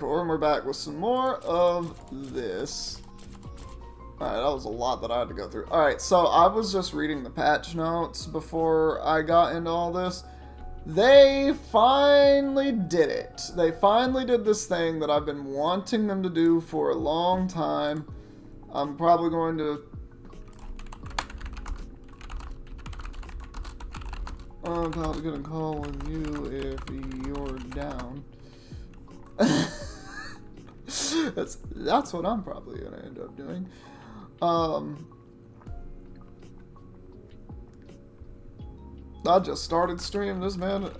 hardcore, and we're back with some more of this. Alright, that was a lot that I had to go through. Alright, so I was just reading the patch notes before I got into all this. They finally did it. They finally did this thing that I've been wanting them to do for a long time. I'm probably going to... I'm probably going to call on you if you're down. That's what I'm probably going to end up doing. I just started streaming this, man.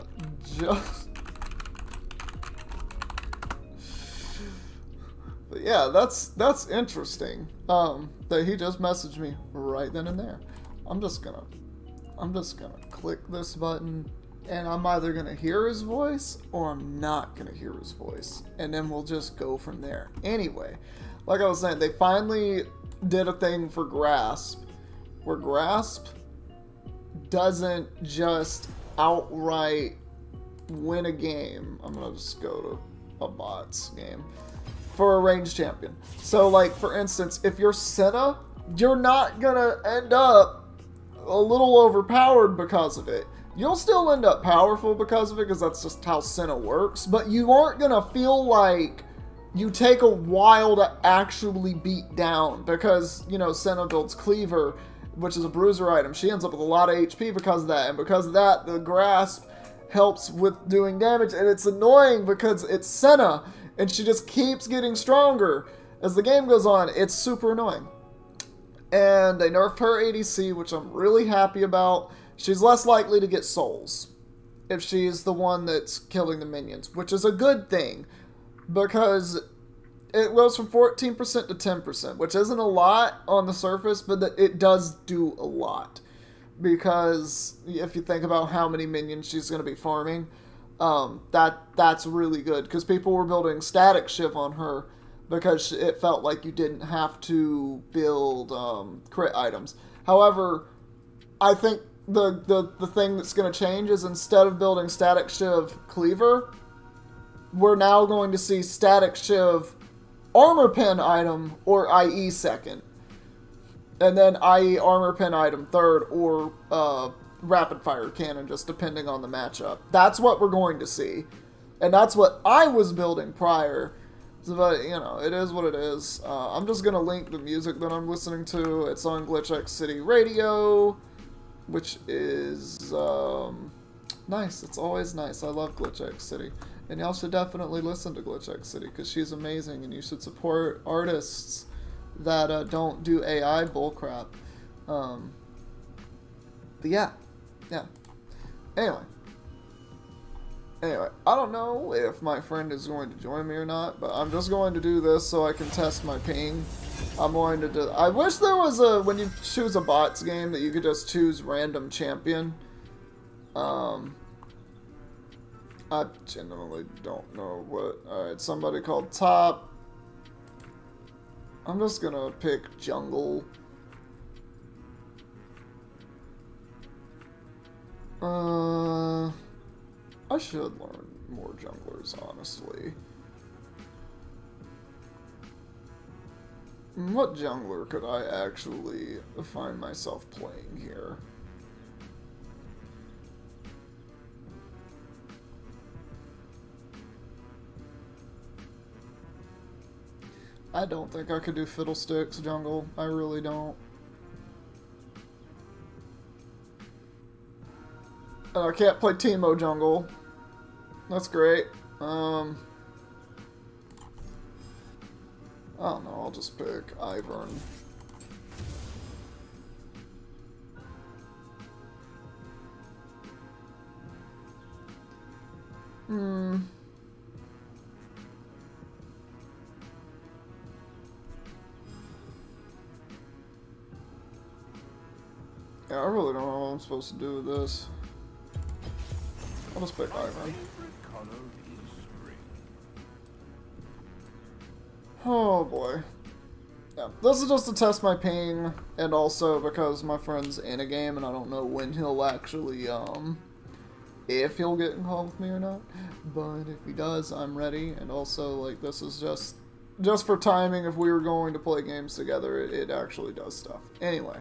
But yeah, that's interesting. That he just messaged me right then and there. I'm just gonna click this button, and I'm either gonna hear his voice or I'm not gonna hear his voice, and then we'll just go from there. Anyway, like I was saying, they finally did a thing for Grasp, where Grasp doesn't just outright win a game. I'm gonna just go to a bots game for a ranged champion. So, like, for instance, if you're Senna, you're not gonna end up a little overpowered because of it. You'll still end up powerful because of it, because that's just how Senna works, but you aren't gonna feel like you take a while to actually beat down, because, you know, Senna builds Cleaver, which is a bruiser item. She ends up with a lot of HP because of that, and because of that, the Grasp helps with doing damage, and it's annoying because it's Senna, and she just keeps getting stronger as the game goes on. It's super annoying. And they nerfed her ADC, which I'm really happy about. She's less likely to get souls if she's the one that's killing the minions, which is a good thing, because it goes from 14% to 10%, which isn't a lot on the surface, but it does do a lot. Because if you think about how many minions she's going to be farming, that's really good. Because people were building Static Shiv on her because it felt like you didn't have to build crit items. However, I think the thing that's going to change is, instead of building Static Shiv Cleaver, we're now going to see Static Shiv Armor Pen item or IE second. And then IE Armor Pen item third, or Rapid Fire Cannon, just depending on the matchup. That's what we're going to see. And that's what I was building prior. So, but, you know, it is what it is. I'm just going to link the music that I'm listening to. It's on Glitch City Radio, which is nice. It's always nice. I love Glitch City. And y'all should definitely listen to Glitch City, because she's amazing, and you should support artists that don't do AI bullcrap. But yeah. Anyway, I don't know if my friend is going to join me or not, but I'm just going to do this so I can test my ping. I'm going to do... I wish there was a... When you choose a bots game, that you could just choose random champion. I genuinely don't know what... Alright, somebody called Top. I'm just gonna pick jungle. I should learn more junglers, honestly. What jungler could I actually find myself playing here? I don't think I could do Fiddlesticks jungle. I really don't. I can't play Teemo jungle. That's great. I don't know, I'll just pick Ivern. Yeah, I really don't know what I'm supposed to do with this. I'll just pick Ivern. Oh boy. Yeah, this is just to test my ping, and also because my friend's in a game and I don't know when he'll actually if he'll get involved with me or not. But if he does, I'm ready. And also, like, this is just for timing. If we were going to play games together, it actually does stuff. Anyway,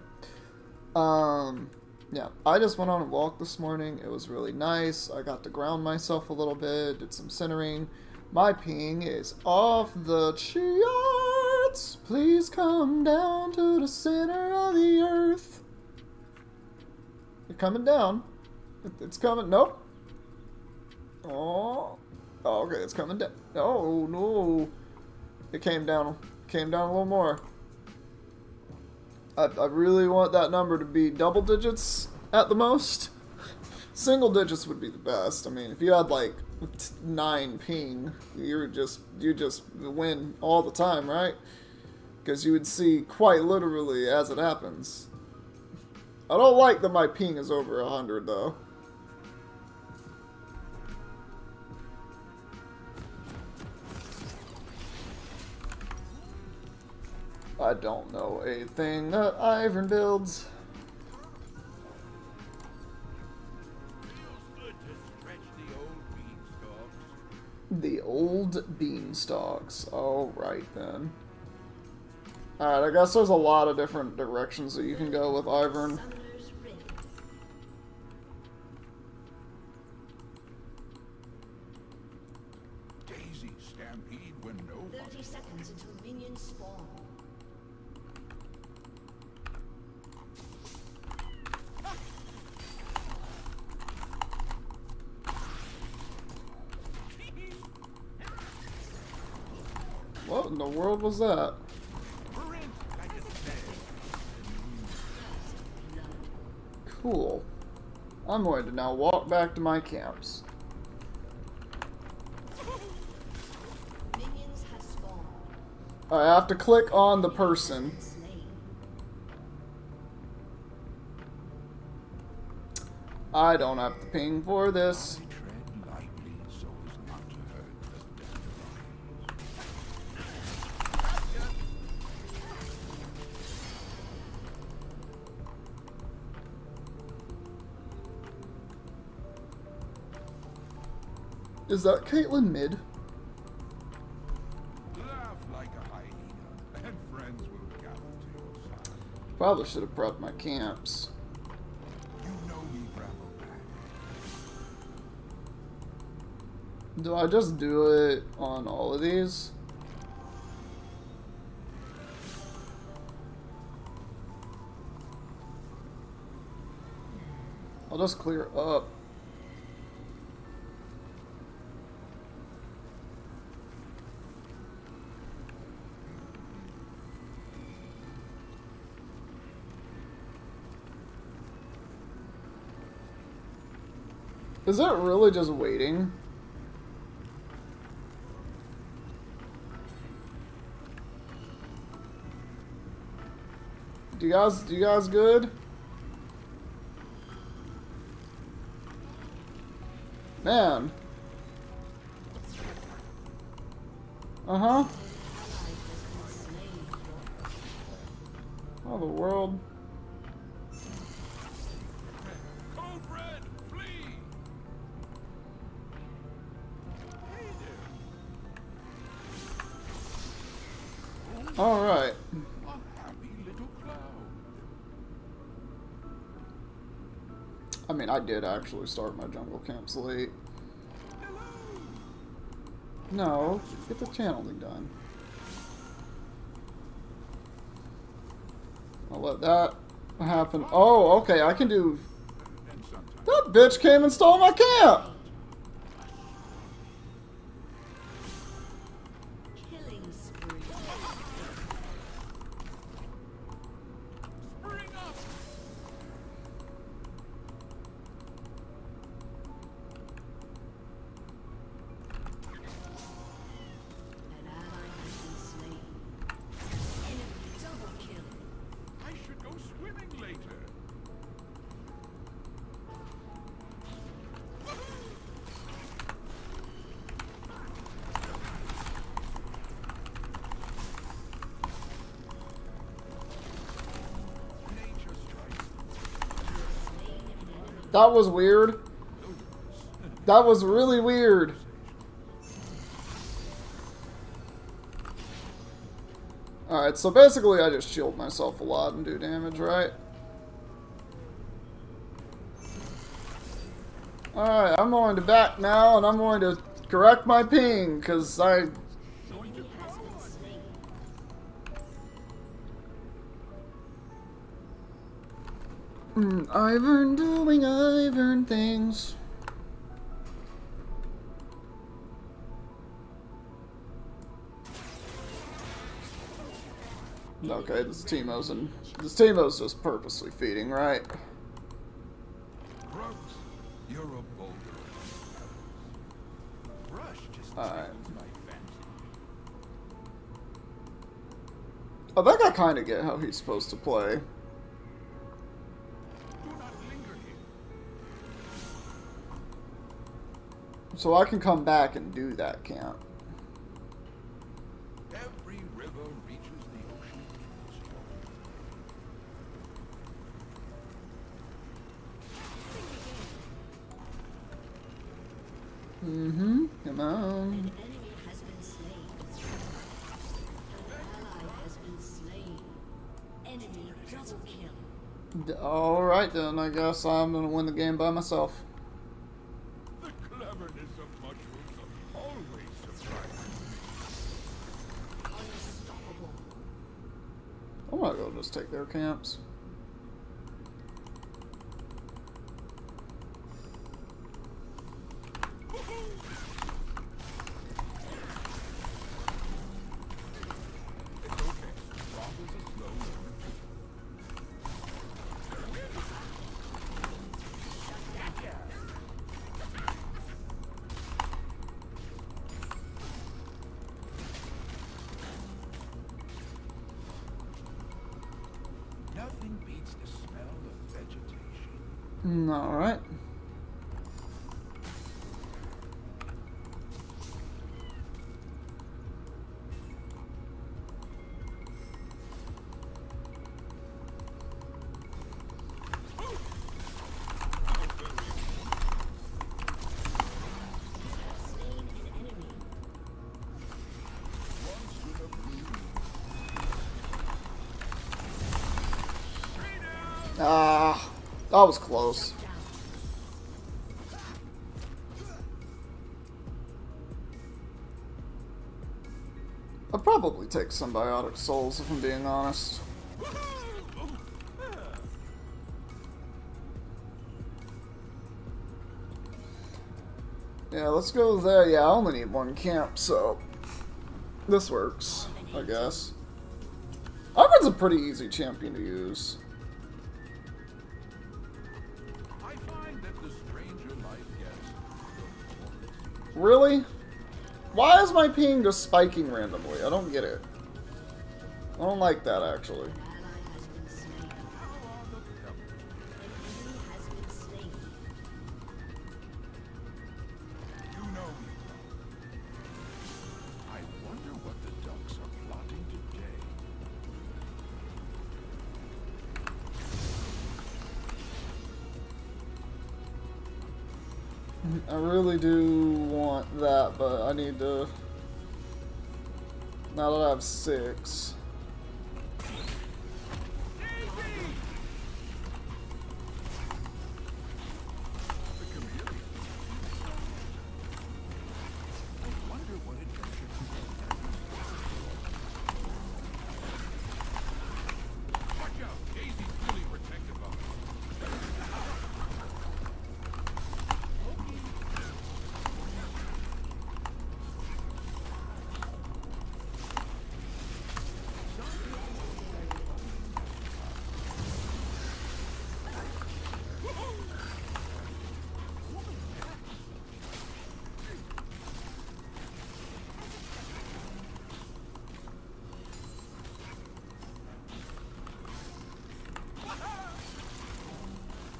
yeah, I just went on a walk this morning. It was really nice. I got to ground myself a little bit, did some centering. My ping is off the charts. Please come down to the center of the earth. You're coming down. It's coming. Nope. Oh, okay, it's coming down. Oh, no. It came down a little more. I really want that number to be double digits at the most. Single digits would be the best. I mean, if you had like 9 ping, you just win all the time, right? Because you would see quite literally as it happens. I don't like that my ping is over 100 though. I don't know a thing that Ivern builds. The old beanstalks. Alright then. Alright, I guess there's a lot of different directions that you can go with Ivern. Daisy stampede when no 30 seconds until minions spawn. What in the world was that? Cool. I'm going to now walk back to my camps. Minions have spawned. I have to click on the person. Slain. I don't have the ping for this. tread lightly so as not to hurt the Is that Caitlyn mid? laugh like a hyena, and friends will gather to your side. Probably should have prepped my camps. You know me, Bravo Pack. Do I just do it on all of these? I'll just clear up. Is that really just waiting? Do you guys good? Man. Uh-huh. Oh, the world. Code Red, flee! All right. A happy little cloud. I mean, I did actually start my jungle camps late. No, get the channeling done. I'll let that happen. Oh, okay, I can do... And sometimes That bitch came and stole my camp! Killing spree. spring up! An ally has been slain. Enemy double kill. I should go swimming later. Nature strikes. That was weird. Wilderness That was really weird. Alright, so basically I just shield myself a lot and do damage, right? Alright, I'm going to back now, and I'm going to correct my ping, because Enemy has been slain. Ivern doing Ivern things. Okay, this Teemo's just purposely feeding, right? Grubs, you're a boulder. Rush just Alright. tickles my fancy. I think I kind of get how he's supposed to play. Do not linger here. So I can come back and do that camp. Every river reaches the ocean. Come on. An enemy has been slain. An ally has been slain. Enemy double kill. Alright then, I guess I'm gonna win the game by myself. The cleverness of mushrooms always surprises me. Unstoppable. I'm gonna go just take their camps. It's okay. Rob is a slow learner. Nothing beats the smell of vegetation. Alright. Slain an enemy. Once in a blue moon. Ah, that was close. Down. I'd probably take Symbiotic Souls if I'm being honest. Yeah, let's go there. Yeah, I only need one camp, so this works, I guess. Ivern's a pretty easy champion to use. I find that the stranger life gets, the more it seems. Really? Why is my ping just spiking randomly? I don't get it. I don't like that, actually. An ally has been slain. How are the pebbles? An enemy has been slain. You know me well. I wonder what the ducks are plotting today. I really do want that, but I need to... Now that I have 6. The chameleon. I wonder what adventure Watch out! Daisy's really protective of us.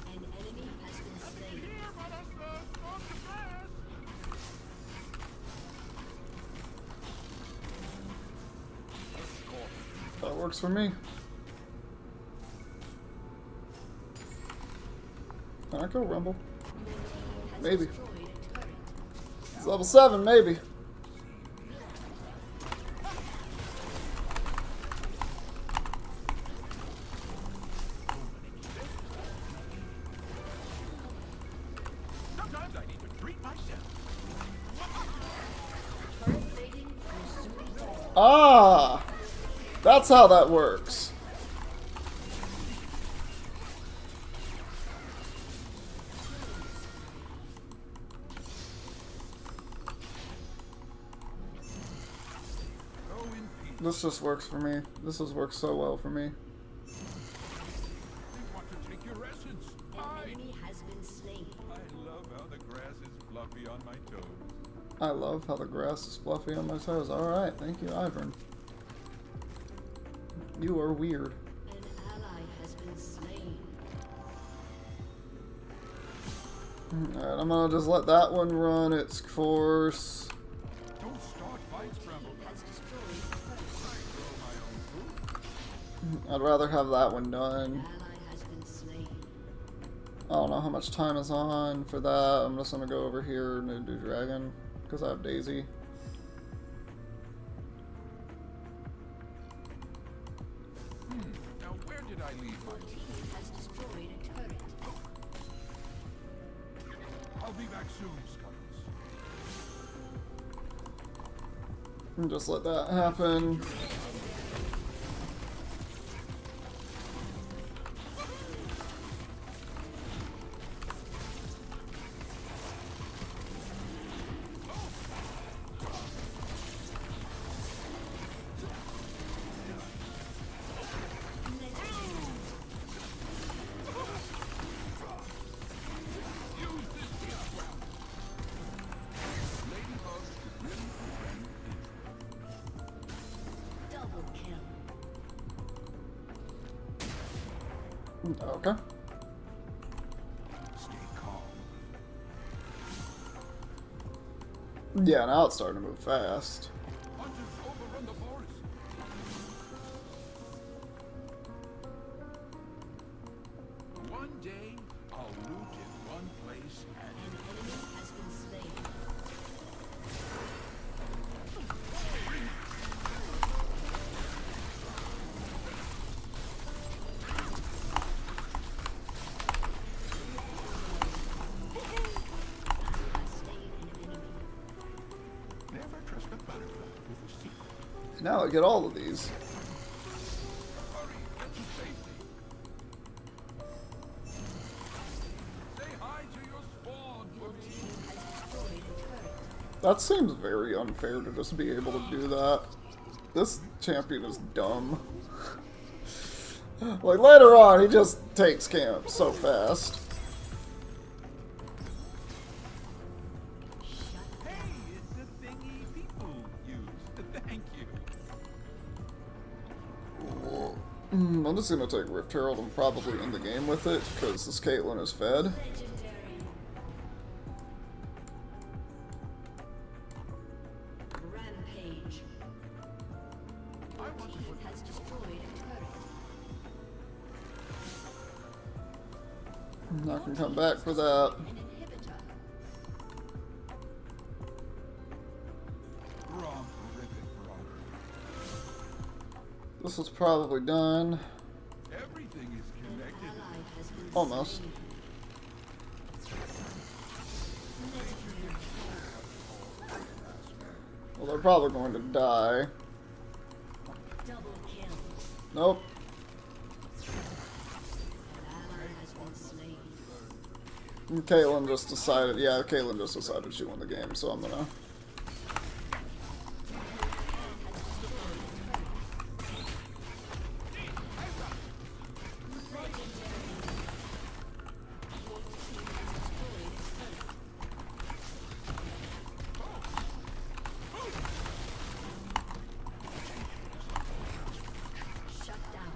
An enemy has been slain. That works for me. Can I go Rumble? Has Maybe. destroyed a turret. level 7, maybe. Sometimes I need to treat myself. Turret plating will soon fall. Ah! That's how that works. Go in peace. This just works for me. This has worked so well for me. They want to take your essence. An enemy has been slain. I love how the grass is fluffy on my toes. I love how the grass is fluffy on my toes. Alright, thank you, Ivern. You are weird. An ally has been slain. Alright, I'm gonna just let that one run its course. Don't start fights, Bramble. Has destroyed a turret. I grow my own food. I'd rather have that one done. Ally has been slain. I don't know how much time is on for that. I'm just gonna go over here and do Dragon, because I have Daisy. Now where did I leave my... Your team has destroyed a turret. I'll be back soon, Scuttles. And just let that happen. Double kill. Okay. Stay calm. Yeah, now it's starting to move fast. Hunters overrun the forest. One day, I'll loot in one place An and... enemy has been slain. Has slain an enemy. Never trust a butterfly with a secret. Now I get all of these. Hurry, get to safety. Say hi to your spawn, Your Boogie. team has destroyed a turret. That seems very unfair to just be able to do that. This champion is dumb. Like later on, he just takes camp so fast. Hey, it's the thingy people use. Thank you. I'm just gonna take Rift Herald and probably end the game with it, because this Caitlyn is fed. Legendary. Rampage. Your team has destroyed a turret. I can come back for that. An inhibitor. Romp ribbit, brother. This is probably done. Everything is connected. Ally has been Almost. slain. Well, they're probably going to die. Double kill. Nope. An ally has been slain. And Caitlyn just decided, yeah, Caitlyn just decided she won the game, so I'm gonna... Shut down.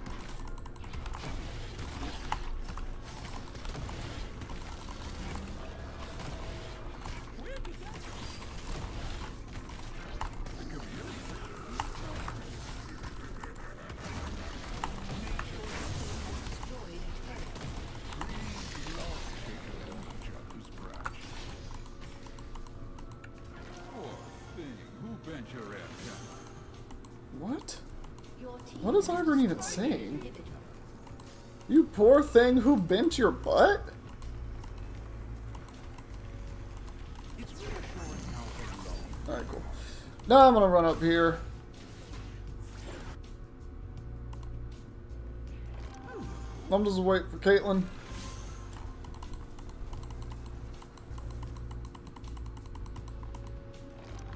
what? Your team What is has Ivern even destroyed an saying? inhibitor. You poor thing who bent your butt? It's reassuring how alone Alright, cool. Now I'm gonna run up here. I'm just waiting for Caitlyn.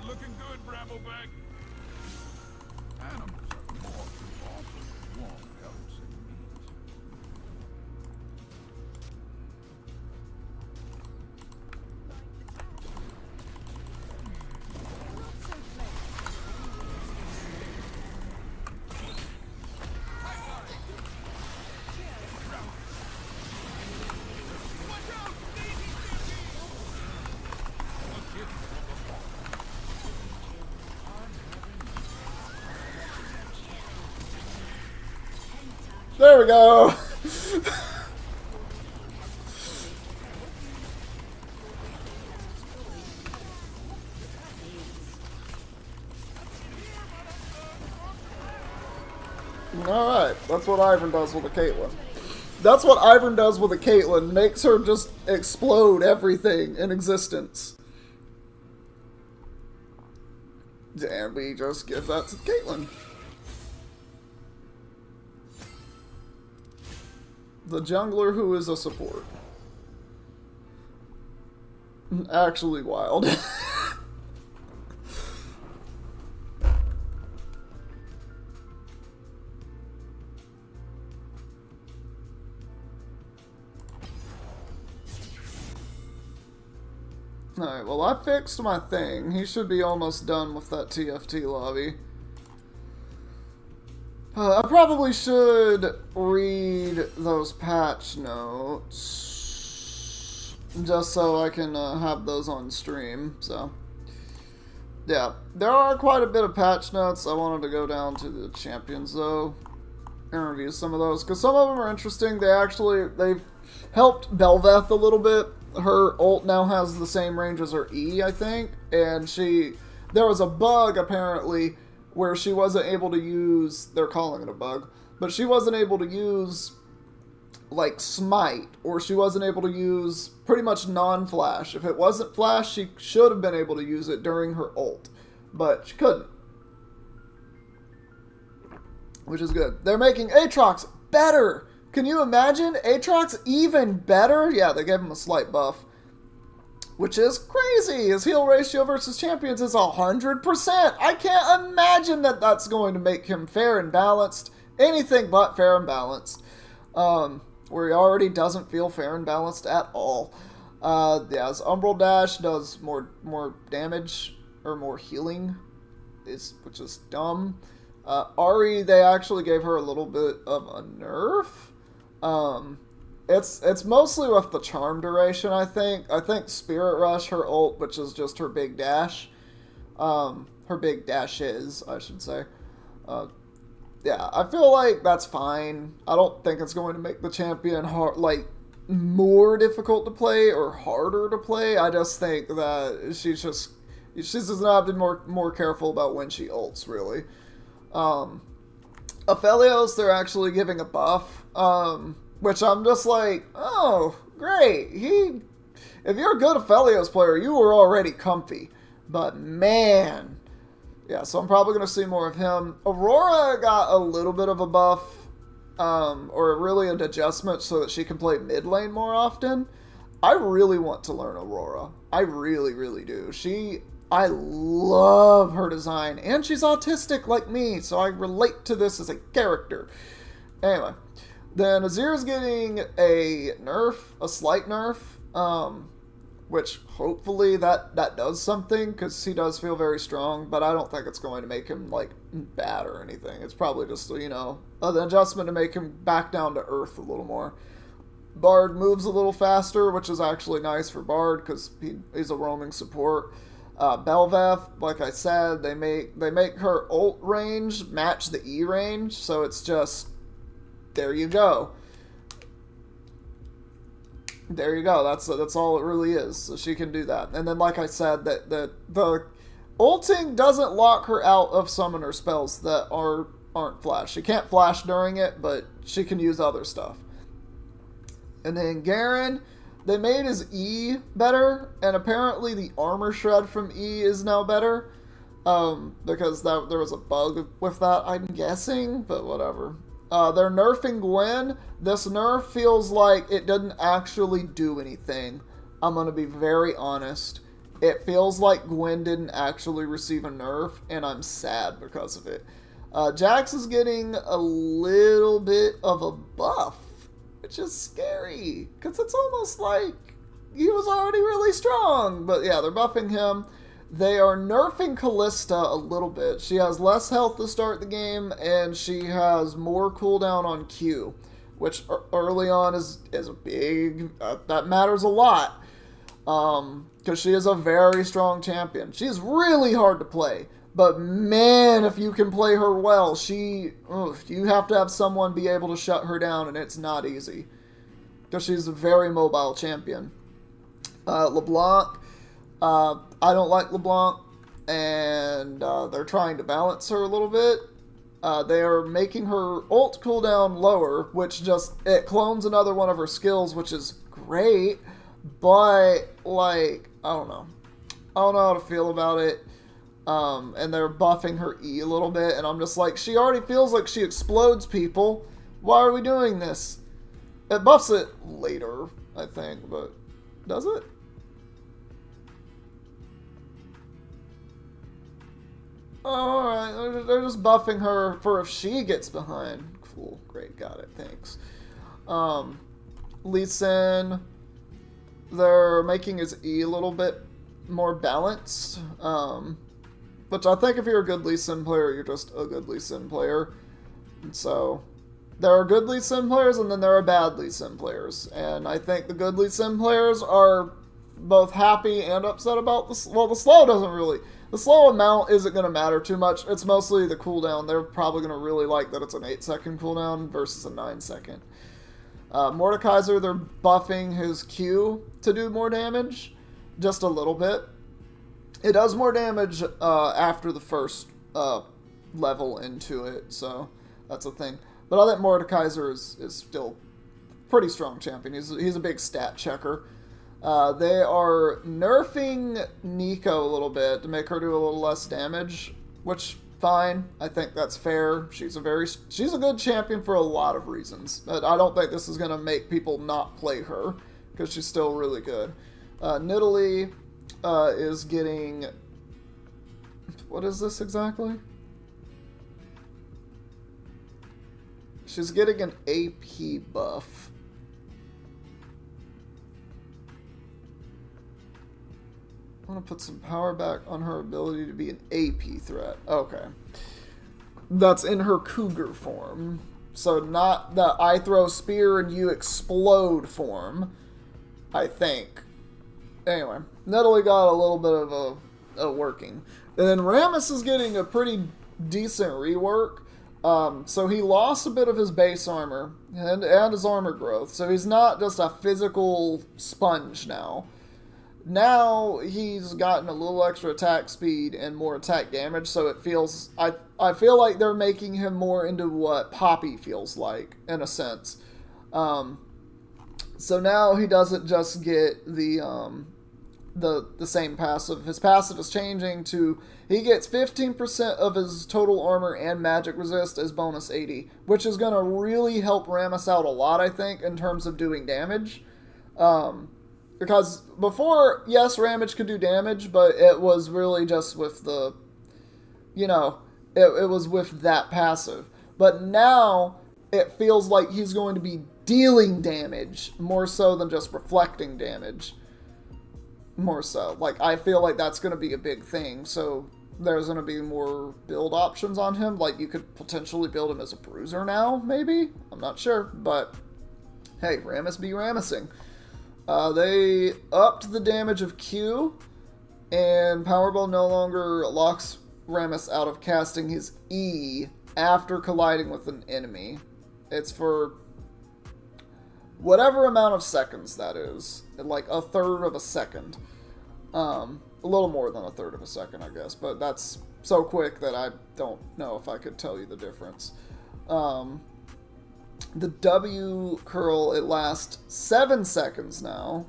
looking good, Brambleback. Animals have more to offer than warm pelts and meat. There we go. Alright, that's what Ivern does with a Caitlyn. That's what Ivern does with a Caitlyn. Makes her just explode everything in existence. And we just give that to Caitlyn. The jungler who is a support. Actually wild. Alright, well I fixed my thing. He should be almost done with that TFT lobby. I probably should read those patch notes. Just so I can have those on stream, so. Yeah, there are quite a bit of patch notes. I wanted to go down to the champions though and review some of those, because some of them are interesting. They've helped Bel'Veth a little bit. Her ult now has the same range as her E, I think, and there was a bug apparently where she wasn't able to use, they're calling it a bug, but she wasn't able to use like smite, or she wasn't able to use pretty much non-flash. If it wasn't flash, she should have been able to use it during her ult, but she couldn't. Which is good. They're making Aatrox better! Can you imagine? Aatrox even better? Yeah, they gave him a slight buff. Which is crazy. His heal ratio versus champions is 100%. I can't imagine that that's going to make him fair and balanced. Anything but fair and balanced. Where he already doesn't feel fair and balanced at all. Yeah, his Umbral Dash does more damage, or more healing, which is dumb. Ahri, they actually gave her a little bit of a nerf. It's mostly with the charm duration, I think. I think Spirit Rush, her ult, which is just her big dash. Her big dashes, I should say. Yeah, I feel like that's fine. I don't think it's going to make the champion more difficult to play or harder to play. I just think that she's just not been more careful about when she ults, really. Aphelios, they're actually giving a buff, which I'm just like, oh, great. If you're a good Aphelios player, you were already comfy. But man, yeah, so I'm probably going to see more of him. Aurora got a little bit of a buff, or really an adjustment so that she can play mid lane more often. I really want to learn Aurora. I really, really do. I love her design, and she's autistic like me, so I relate to this as a character. Anyway, then Azir's getting a nerf, a slight nerf, which hopefully that does something, because he does feel very strong, but I don't think it's going to make him, like, bad or anything. It's probably just, you know, an adjustment to make him back down to earth a little more. Bard moves a little faster, which is actually nice for Bard, because he's a roaming support. Bel'Veth, like I said, they make her ult range match the E range, so it's just, there you go. There you go. That's all it really is. So she can do that. And then, like I said, the ulting doesn't lock her out of summoner spells that aren't flash. She can't flash during it, but she can use other stuff. And then Garen, they made his E better, and apparently the armor shred from E is now better. Because there was a bug with that, I'm guessing, but whatever. They're nerfing Gwen. This nerf feels like it didn't actually do anything. I'm going to be very honest. It feels like Gwen didn't actually receive a nerf, and I'm sad because of it. Jax is getting a little bit of a buff, which is scary, because it's almost like he was already really strong. But yeah, they're buffing him. They are nerfing Callista a little bit. She has less health to start the game, and she has more cooldown on Q, which early on is a big... that matters a lot. Because she is a very strong champion. She's really hard to play. But man, if you can play her well, you have to have someone be able to shut her down, and it's not easy. Because she's a very mobile champion. LeBlanc... I don't like LeBlanc, and they're trying to balance her a little bit. They are making her ult cooldown lower, which it clones another one of her skills, which is great, but, like, I don't know. I don't know how to feel about it. And they're buffing her E a little bit, and I'm just like, she already feels like she explodes people. Why are we doing this? It buffs it later, I think, but does it? Oh, alright, they're just buffing her for if she gets behind. Cool, great, got it, thanks. Lee Sin, they're making his E a little bit more balanced. Which I think if you're a good Lee Sin player, you're just a good Lee Sin player. And so, there are good Lee Sin players, and then there are bad Lee Sin players. And I think the good Lee Sin players are both happy and upset about this. Well, the slow doesn't really... The slow amount isn't going to matter too much. It's mostly the cooldown. They're probably going to really like that it's an 8-second cooldown versus a 9-second. Mordekaiser, they're buffing his Q to do more damage. Just a little bit. It does more damage after the first level into it, so that's a thing. But I think Mordekaiser is still a pretty strong champion. He's a big stat checker. They are nerfing Nico a little bit to make her do a little less damage, which, fine. I think that's fair. She's a good champion for a lot of reasons. But I don't think this is going to make people not play her, because she's still really good. Nidalee is getting... What is this exactly? She's getting an AP buff. I want to put some power back on her ability to be an AP threat. Okay. That's in her cougar form. So not the I throw spear and you explode form, I think. Anyway, Nidalee got a little bit of a working. And then Rammus is getting a pretty decent rework. So he lost a bit of his base armor and his armor growth. So he's not just a physical sponge now. Now he's gotten a little extra attack speed and more attack damage, so it feels... I feel like they're making him more into what Poppy feels like, in a sense. So now he doesn't just get the same passive. His passive is changing to... He gets 15% of his total armor and magic resist as bonus 80, which is going to really help Rammus out a lot, I think, in terms of doing damage. Because before, yes, Ramage could do damage, but it was really just with the, it was with that passive. But now, it feels like he's going to be dealing damage, more so than just reflecting damage. More so. Like, I feel like that's going to be a big thing, so there's going to be more build options on him. Like, you could potentially build him as a bruiser now, maybe? I'm not sure, but hey, Rammus be Rammusing. They upped the damage of Q, and Powerball no longer locks Rammus out of casting his E after colliding with an enemy. It's for whatever amount of seconds that is, like a third of a second. A little more than a third of a second, I guess, but that's so quick that I don't know if I could tell you the difference. The W curl, it lasts 7 seconds now.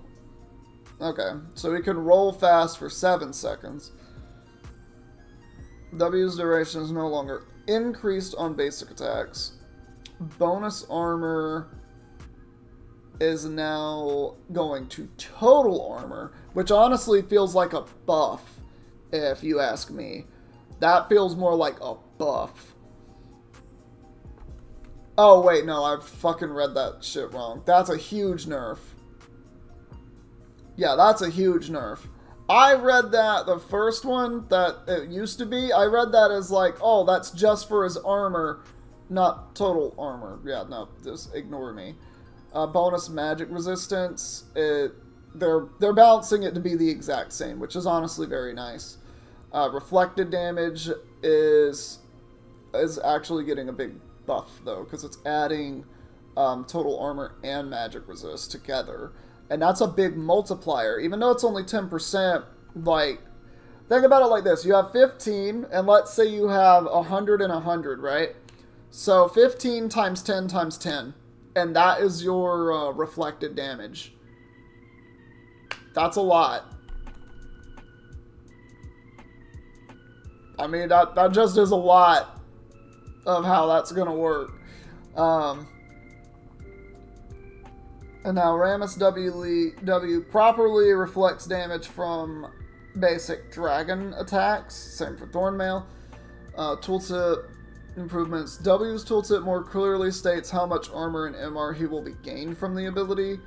Okay, so we can roll fast for 7 seconds. W's duration is no longer increased on basic attacks. Bonus armor is now going to total armor, which honestly feels like a buff, if you ask me. That feels more like a buff. Oh, wait, no, I fucking read that shit wrong. That's a huge nerf. Yeah, that's a huge nerf. I read that, the first one that it used to be, I read that as like, oh, that's just for his armor, not total armor. Yeah, no, just ignore me. Bonus magic resistance, they're balancing it to be the exact same, which is honestly very nice. Reflected damage is actually getting a big buff, though, because it's adding total armor and magic resist together. And that's a big multiplier. Even though it's only 10%, like, think about it like this. You have 15, and let's say you have 100 and 100, right? So 15 times 10 times 10. And that is your reflected damage. That's a lot. I mean, that just is a lot of how that's going to work. And now Rammus W properly reflects damage from basic dragon attacks. Same for Thornmail. Tooltip improvements. W's tooltip more clearly states how much armor and MR he will be gained from the ability.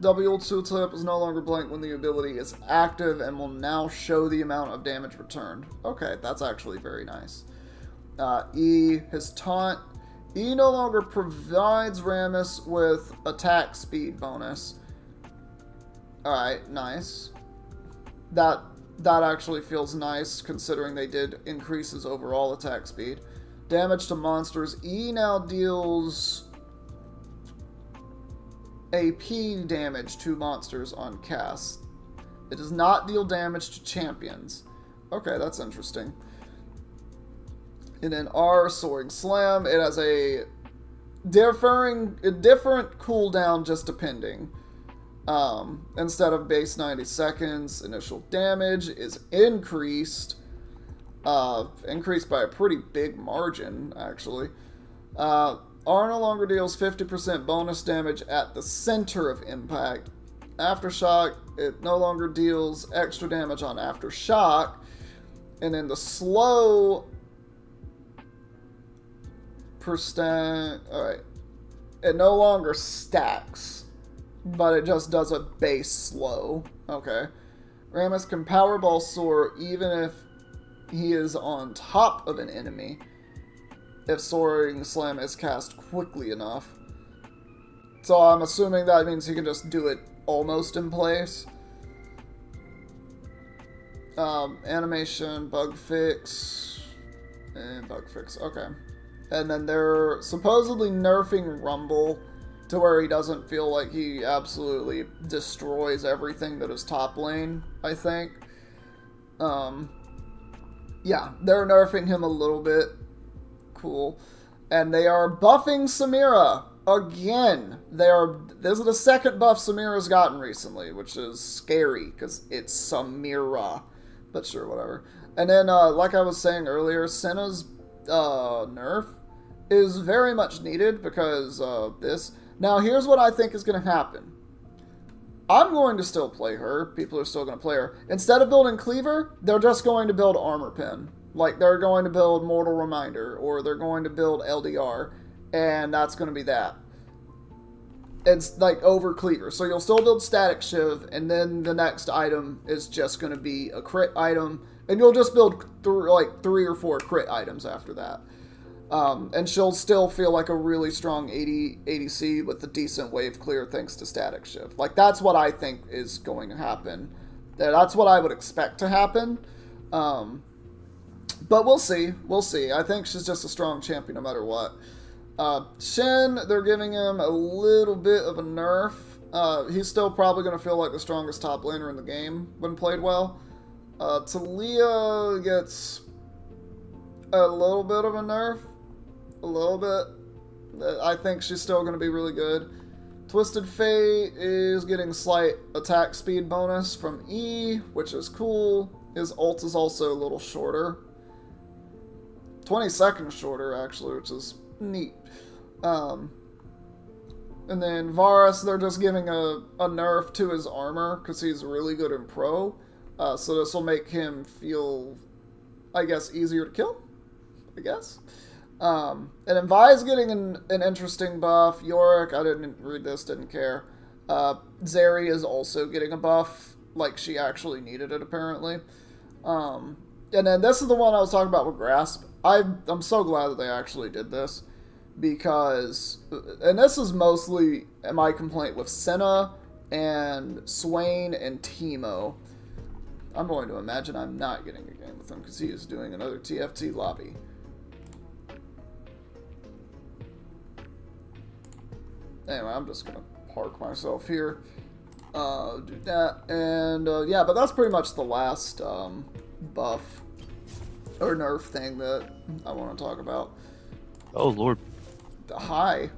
W tooltip is no longer blank when the ability is active and will now show the amount of damage returned. Okay, that's actually very nice. E, his taunt. E no longer provides Rammus with attack speed bonus. Alright, nice. That actually feels nice, considering they did increase his overall attack speed. Damage to monsters. E now deals AP damage to monsters on cast. It does not deal damage to champions. Okay, that's interesting. And then R, Soaring Slam, it has a different cooldown just depending. Instead of base 90 seconds, initial damage is increased. Increased by a pretty big margin, actually. R no longer deals 50% bonus damage at the center of impact. Aftershock, it no longer deals extra damage on Aftershock. And then the slow percent, alright, it no longer stacks, but it just does a base slow. Okay. Rammus can Powerball Soar even if he is on top of an enemy, if Soaring Slam is cast quickly enough. So I'm assuming that means he can just do it almost in place. Animation, bug fix, and bug fix, okay. And then they're supposedly nerfing Rumble to where he doesn't feel like he absolutely destroys everything that is top lane, I think. Yeah, they're nerfing him a little bit. Cool. And they are buffing Samira again. This is the second buff Samira's gotten recently, which is scary because it's Samira. But sure, whatever. And then, like I was saying earlier, Senna's nerf is very much needed because of this. Now, here's what I think is going to happen. I'm going to still play her. People are still going to play her. Instead of building Cleaver, they're just going to build Armor Pen. Like, they're going to build Mortal Reminder, or they're going to build LDR, and that's going to be that. It's like over Cleaver. So you'll still build Static Shiv, and then the next item is just going to be a crit item, and you'll just build like 3 or 4 crit items after that. And she'll still feel like a really strong ADC with a decent wave clear thanks to Static Shiv. Like, that's what I think is going to happen. That's what I would expect to happen. But we'll see. We'll see. I think she's just a strong champion no matter what. Shen, they're giving him a little bit of a nerf. He's still probably going to feel like the strongest top laner in the game when played well. Talia gets a little bit of a nerf. A little bit. I think she's still going to be really good. Twisted Fate is getting slight attack speed bonus from E, which is cool. His ult is also a little shorter. 20 seconds shorter, actually, which is neat. And then Varus, they're just giving a nerf to his armor because he's really good in pro. So this will make him feel, I guess, easier to kill, I guess. And then Vi's getting an interesting buff. Yorick, I didn't read this, didn't care. Zeri is also getting a buff, like she actually needed it, apparently. And then this is the one I was talking about with Grasp. I'm so glad that they actually did this, because, and this is mostly my complaint with Senna and Swain and Teemo. I'm going to imagine I'm not getting a game with him because he is doing another TFT lobby. Anyway, I'm just gonna park myself here. Do that, and yeah, but that's pretty much the last buff or nerf thing that I want to talk about. Oh Lord. Hi.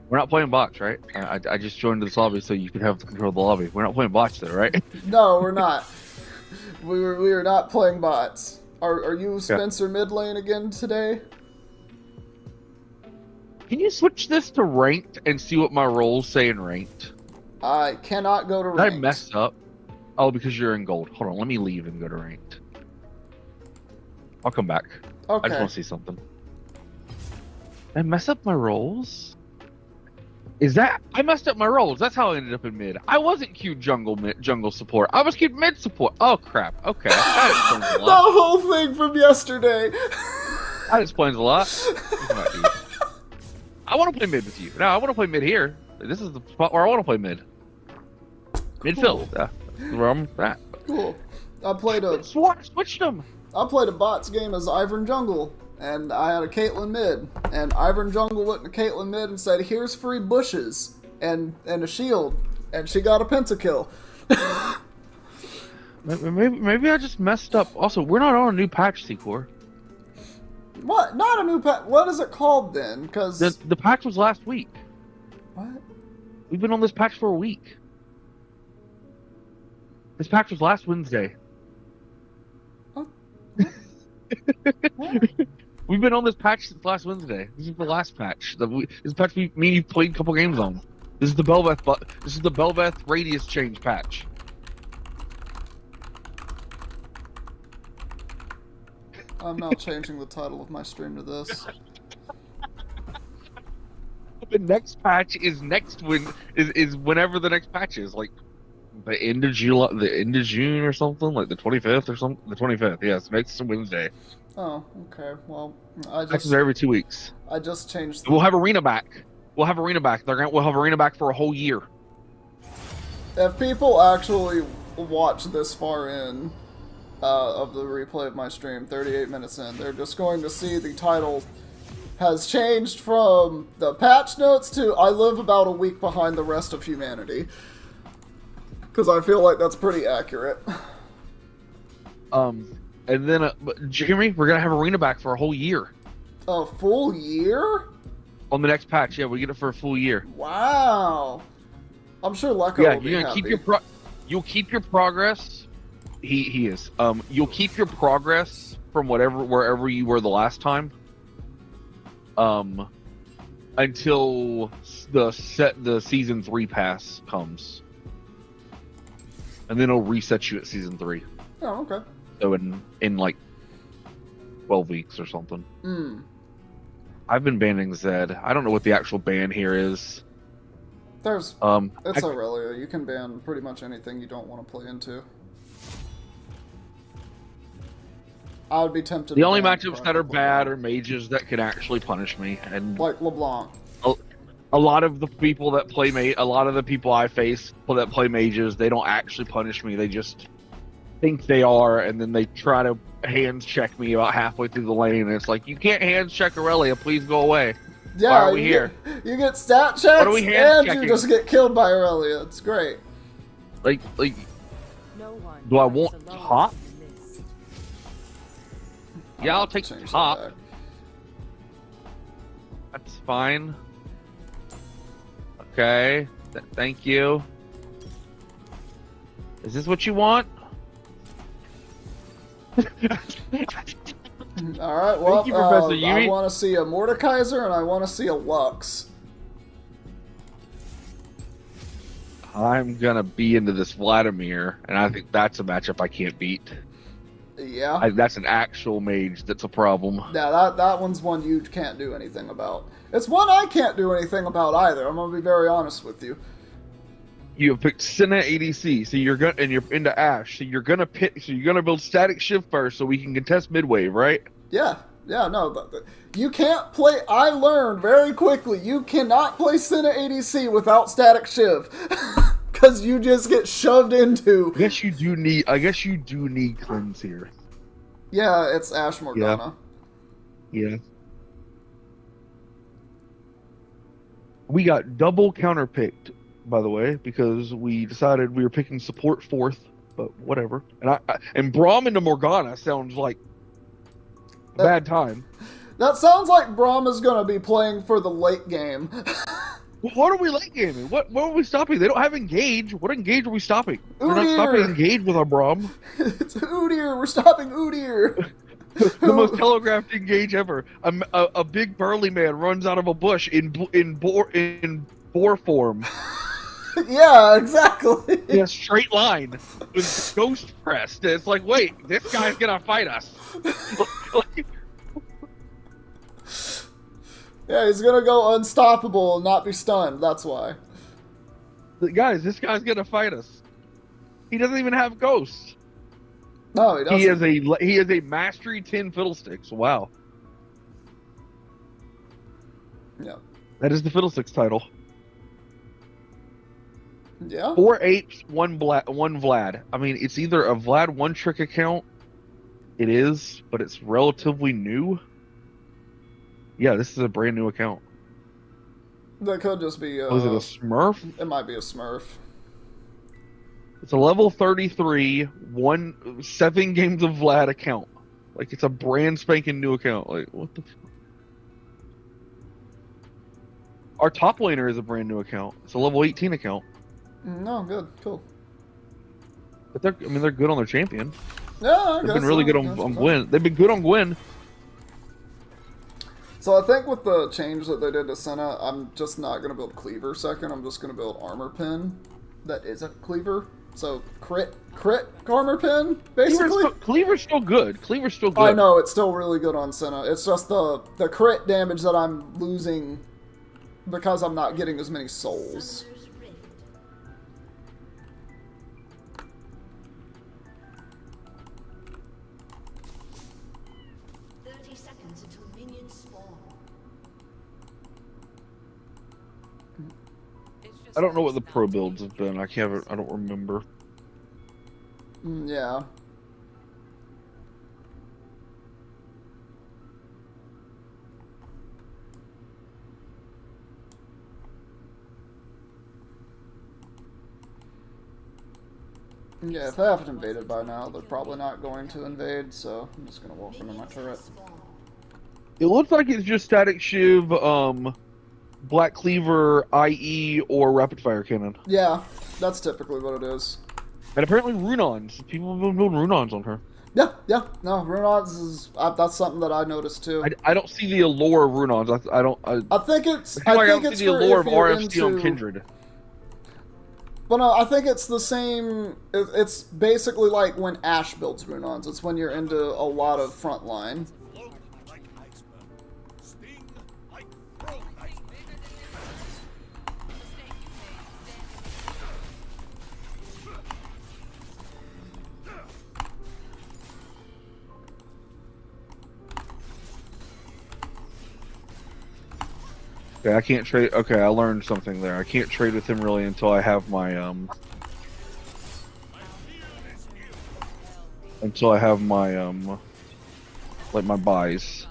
We're not playing bots, right? I just joined this lobby so you could have control of the lobby. We're not playing bots though, right? No, we're not. we are not playing bots. Are you Spencer mid lane again today? Can you switch this to ranked and see what my roles say in ranked? I cannot go to Did I ranked. mess up? Oh, because you're in gold. Hold on, let me leave and go to ranked. I'll come back. I just Okay. want to see something. Did I mess up my roles? Is that I messed up my roles? That's how I ended up in mid. I wasn't queued jungle support. I was queued mid support. Oh crap. Okay, that explains a The lot. whole thing from yesterday. That explains a lot. I want to play mid with you. No, I want to play mid here. This is the spot where I want to play mid. Midfield. Yeah, that's where I'm at. Cool. I played a Switched them. bots game as Ivern jungle, and I had a Caitlyn mid, and Ivern jungle went to Caitlyn mid and said, "Here's free bushes and a shield," and she got a pentakill. Maybe I just messed up. Also, we're not on a new patch, Secor. What? Not a new patch. What is it called then? Because The patch was last week. what? We've been on this patch for a week. This patch was last Wednesday. What? We've been on this patch since last Wednesday. This is the last patch. This patch me and you played a couple games on. This is the Belveth radius change patch. I'm now changing the title of my stream to this. The next patch is is whenever the next patch is, like the end of July, the end of June or something, like the 25th or something. The 25th, yes, next Wednesday. Oh, okay. Well, Patches are every 2 weeks. I just changed. We'll have Arena back. We'll have Arena back. We'll have Arena back for a whole year. If people actually watch this far in of the replay of my stream, 38 minutes in, they're just going to see the title has changed from the patch notes to "I live about a week behind the rest of humanity." Because I feel like that's pretty accurate. And then, did you hear me? We're gonna have Arena back for a whole year. A full year? On the next patch, yeah, we get it for a full year. Wow. I'm sure Lekko Yeah, will be you're gonna happy. keep you'll keep your progress. He is. You'll keep your progress from wherever you were the last time. Until the season 3 pass comes, and then it'll reset you at season 3. Oh, okay. So in like 12 weeks or something. Hmm. I've been banning Zed. I don't know what the actual ban here is. It's Aurelia. You can ban pretty much anything you don't want to play into. I would be tempted. The to only ban matchups that are probably bad are mages that can actually punish me, and like LeBlanc. a lot of the people that play a lot of the people I face that play mages, they don't actually punish me. They just think they are, and then they try to hands check me about halfway through the lane, and it's like, you can't hands check Aurelia, please go away. Yeah, Why are we you here? You get stat checks are we hand and you checking? just get killed by Aurelia. It's great. Like, No one do I rides want alone top? in this. Yeah, I'll have to take change that top. back. That's fine. Okay. Thank you. Is this what you want? All right, well, you, Professor I Yui. want to see a Mordekaiser and I want to see a Lux. I'm gonna be into this Vladimir, and I think that's a matchup I can't beat. Yeah. That's an actual mage that's a problem. Yeah, that one's one you can't do anything about. It's one I can't do anything about either. I'm gonna be very honest with you. You have picked Senna ADC, so you're gonna, and you're into Ash, so you're gonna build Static Shiv first, so we can contest midwave, right? Yeah, no, you can't play. I learned very quickly you cannot play Senna ADC without Static Shiv, because you just get shoved into. I guess you do need cleanse here. Yeah, it's Ash Morgana. Yeah. We got double counterpicked, by the way, because we decided we were picking support fourth, but whatever. And Braum into Morgana sounds like a bad time. That sounds like Braum is gonna be playing for the late game. What are we late gaming? What are we stopping? They don't have engage. What engage are we stopping? We're not Udyr. stopping engage with our Braum. It's Udyr. We're stopping Udyr. The most telegraphed engage ever. A big burly man runs out of a bush in boar form. Yeah, exactly. In a straight line with ghost pressed. It's like, wait, this guy's gonna fight us. Like, Yeah, he's gonna go unstoppable and not be stunned. That's why. guys, this guy's gonna fight us. He doesn't even have ghosts. No, he doesn't. He is a mastery 10 fiddlesticks. Wow, Yeah. that is the fiddlesticks title. Yeah. 4 apes, one Vlad. I mean, it's either a Vlad one trick account. It is, but it's relatively new. Yeah, this is a brand new account. That could just be. Was it a Smurf? It might be a Smurf. It's a level 33, 7 games of Vlad account. Like, it's a brand spanking new account. Like, what the fuck? Our top laner is a brand new account. It's a level 18 account. No, good, cool. But they're good on their champion. Yeah, I They've guess been really so, good I guess on so. Gwen. They've been good on Gwen. So I think with the change that they did to Senna, I'm just not gonna build Cleaver second. I'm just gonna build Armor Pin that isn't Cleaver. So crit Armor Pin, basically. Cleaver's still good. Cleaver's still good. I know it's still really good on Senna. It's just the crit damage that I'm losing because I'm not getting as many souls. Summoner's Rift. 30 seconds until minions spawn. I don't know what the pro builds have been. I don't remember. Yeah. Yeah, if they haven't invaded by now, they're probably not going to invade, so I'm just gonna walk into my turret. It looks like it's just Static Shiv, Black Cleaver, IE, or Rapid Fire Cannon. Yeah, that's typically what it is. And apparently Runons. People have been building Runons on her. Yeah. No, Runons is that's something that I noticed too. I don't see the allure of Runons. I think it's. I feel like I think don't it's see the for allure if of you're RFC on into- Kindred. But no, I think it's the same. It's basically like when Ash builds Runons. It's when you're into a lot of frontline. Float like iceberg. Sting like frozen iceberg. Okay, I can't trade. Okay, I learned something there. I can't trade with him really until I have my like my buys.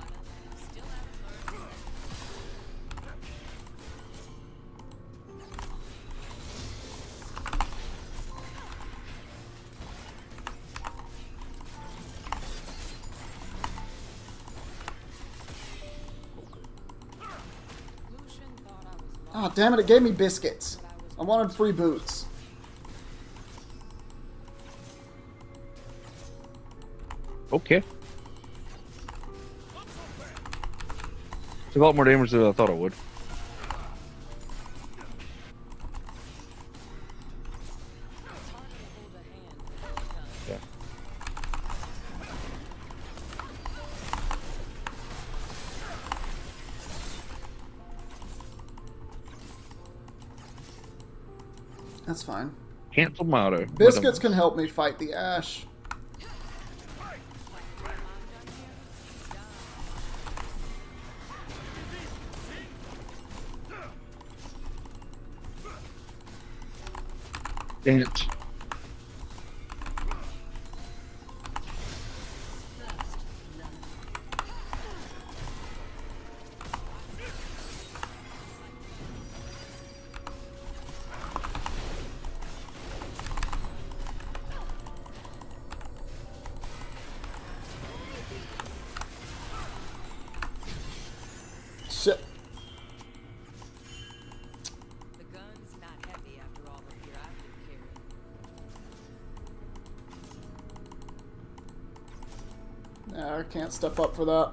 Ah, damn it, it gave me biscuits. I wanted free boots. Okay. It's a lot more damage than I thought it would. Yeah. That's fine. Cancel my auto. Biscuits can help me fight the Ash. Dang it. First love. Shit. The gun's not heavy after all the fear I've been carrying. Yeah, I can't step up for that.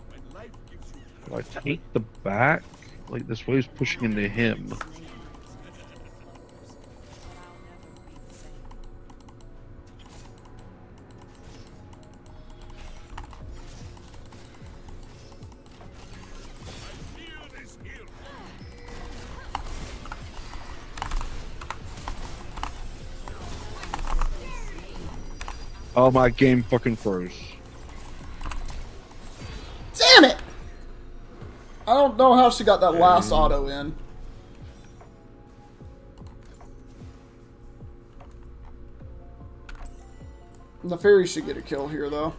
When life gives you Do I take the back? Like this way is pushing into him. But I'll never be the same. feel this hill. Oh, my game fucking froze. Damn it! I don't know how she got that last auto in. The fairy should get a kill here, though.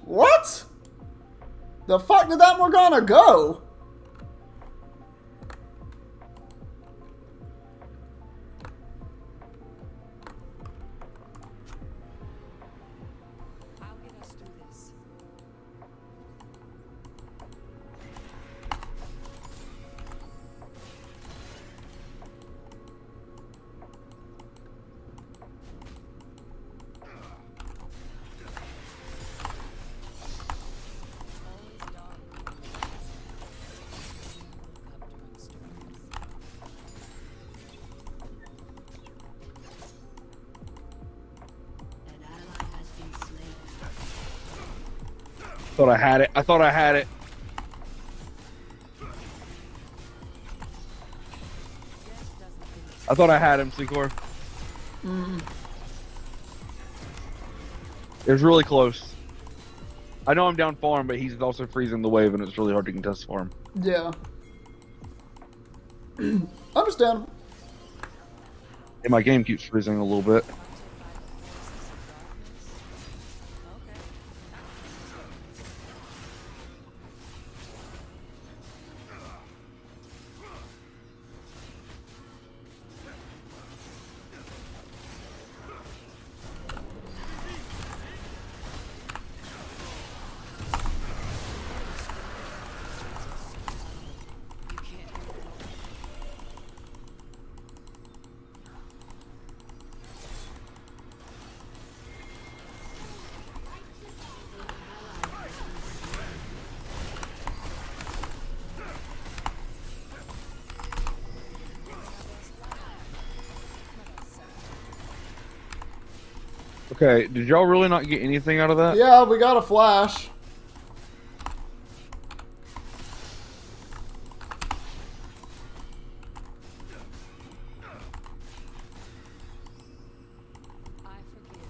What? The fuck did that Morgana go? I'll get us through this. Always dark when the lights out. Look up during storms. An ally has been slain. Thought I had it. I thought I had it. I thought I had him, Secor. It was really close. I know I'm down farm, but he's also freezing the wave, and it's really hard to contest farm. Yeah. Understandable. And my game keeps freezing a little bit. You can't do it. Okay, did y'all really not get anything out of that? Yeah, we got a flash. I forgive.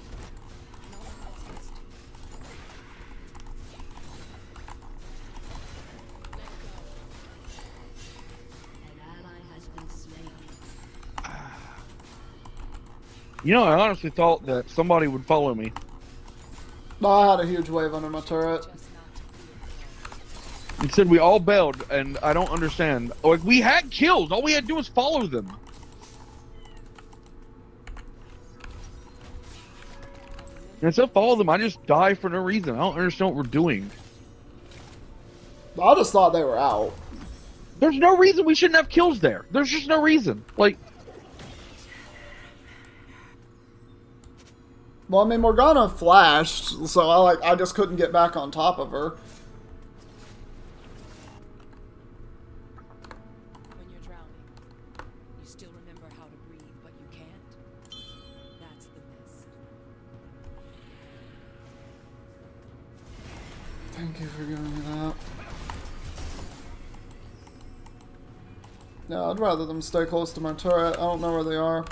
No one else has to. An ally has been slain. You know, I honestly thought that somebody would follow me. No, I had a huge wave under my turret. Just not to feel alone. Instead, we all bailed, and I don't understand. Like, we had kills. All we had to do was follow them. instead of follow them, I just die for no reason. I don't understand what we're doing. I just thought they were out. There's no reason we shouldn't have kills there. There's just no reason. Like, Well, I mean, Morgana flashed, so I just couldn't get back on top of her. When you're drowning, you still remember how to breathe, but you can't. That's the mist. Thank you for giving me that. Yeah, I'd rather them stay close to my turret. I don't know where they are.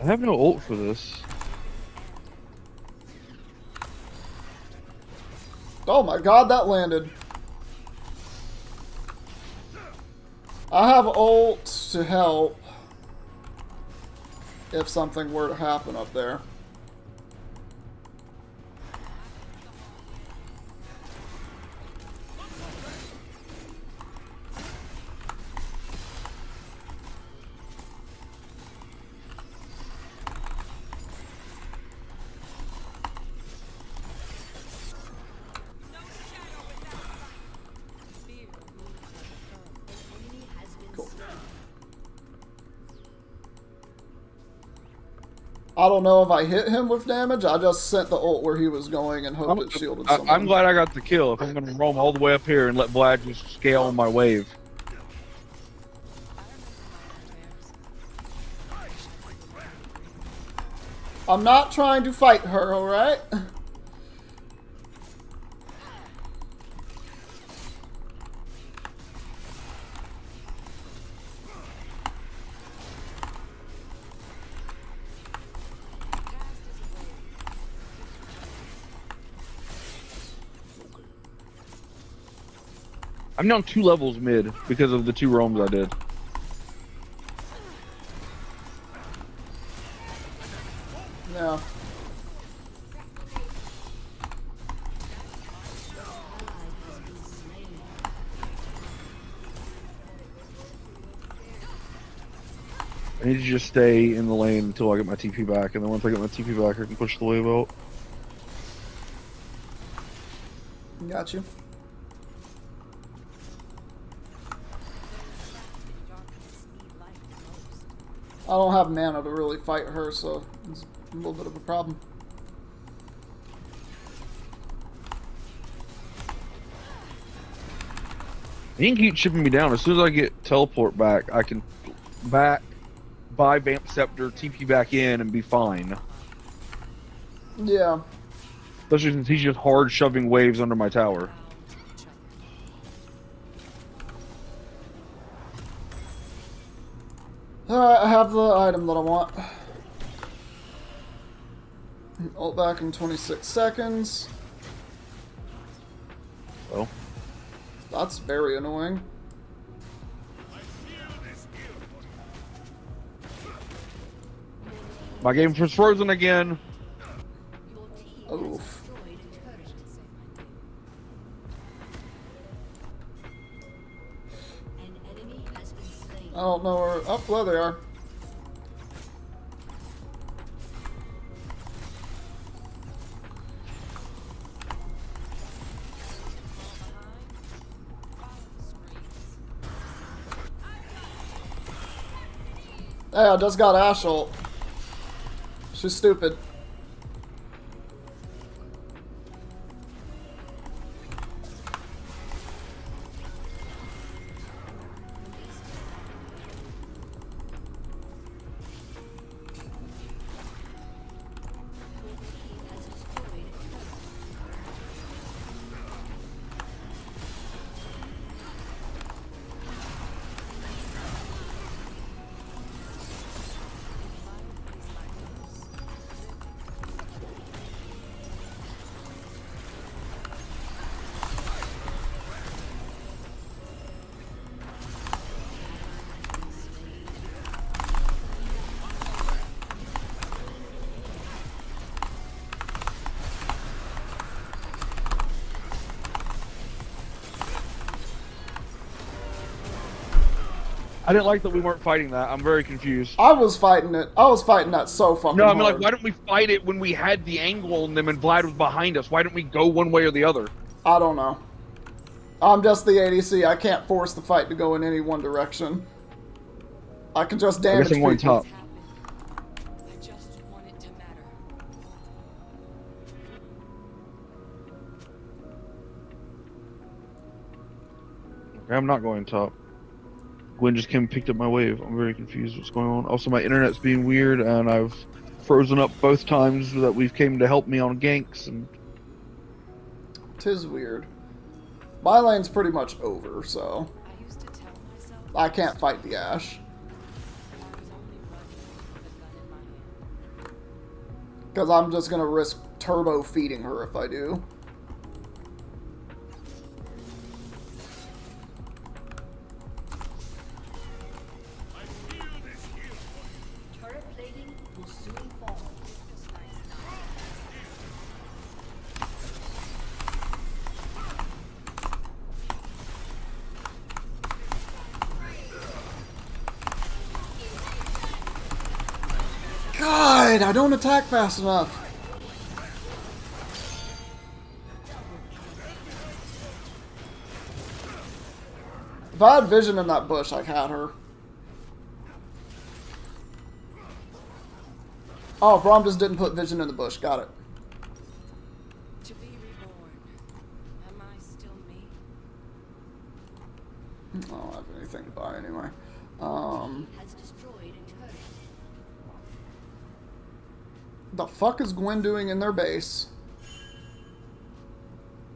I have no ult for this. Oh my god, that landed. I have ult to help if something were to happen up there. Fear moves like a current. Enemy has been Cool. slain. I don't know if I hit him with damage. I just sent the ult where he was going and hoped it shielded someone. I'm glad I got the kill. If I'm going to roam all the way up here and let Vlad just scale on my wave. I'm not trying to fight her, alright? I'm down 2 levels mid because of the 2 roams I did. Yeah. I need to just stay in the lane until I get my TP back, and then once I get my TP back, I can push the wave out. Got you. Darkness need light the most. I don't have mana to really fight her, so it's a little bit of a problem. You can keep chipping me down. As soon as I get teleport back, I can back, buy Vamp Scepter, TP back in, and be fine. Yeah. Especially since he's just hard shoving waves under my tower. Bound to each other. Alright, I have the item that I want. Ult back in 26 seconds. Well, That's very annoying. my game was frozen again. Your team has Oof. destroyed a turret. An enemy has been slain. I don't know where. Oh, there they are. Hey, I just got Ash ult. She's stupid. Your team has destroyed a turret. I didn't like that we weren't fighting that. I'm very confused. I was fighting it. I was fighting that so fucking No, I mean, hard. like, why don't we fight it when we had the angle on them and Vlad was behind us? Why didn't we go one way or the other? I don't know. I'm just the ADC. I can't force the fight to go in any one direction. I can just I damage guess I'm going people. top. What's happened? I just want it to matter. Okay, I'm not going top. Gwen just came and picked up my wave. I'm very confused what's going on. Also, my internet's being weird, and I've frozen up both times that we've came to help me on ganks. And Tis weird. My lane's pretty much over, so I used to tell myself I can't fight the Ashe. I was only running with a gun in my hand. Because I'm just going to risk turbo feeding her if I do. Turret plating will soon fall. God, I don't attack fast enough. If I had vision in that bush, I had her. Oh, Braum just didn't put vision in the bush. Got it. To be reborn. Am I still me? I don't have anything to buy anyway. Has destroyed a turret. The fuck is Gwen doing in their base?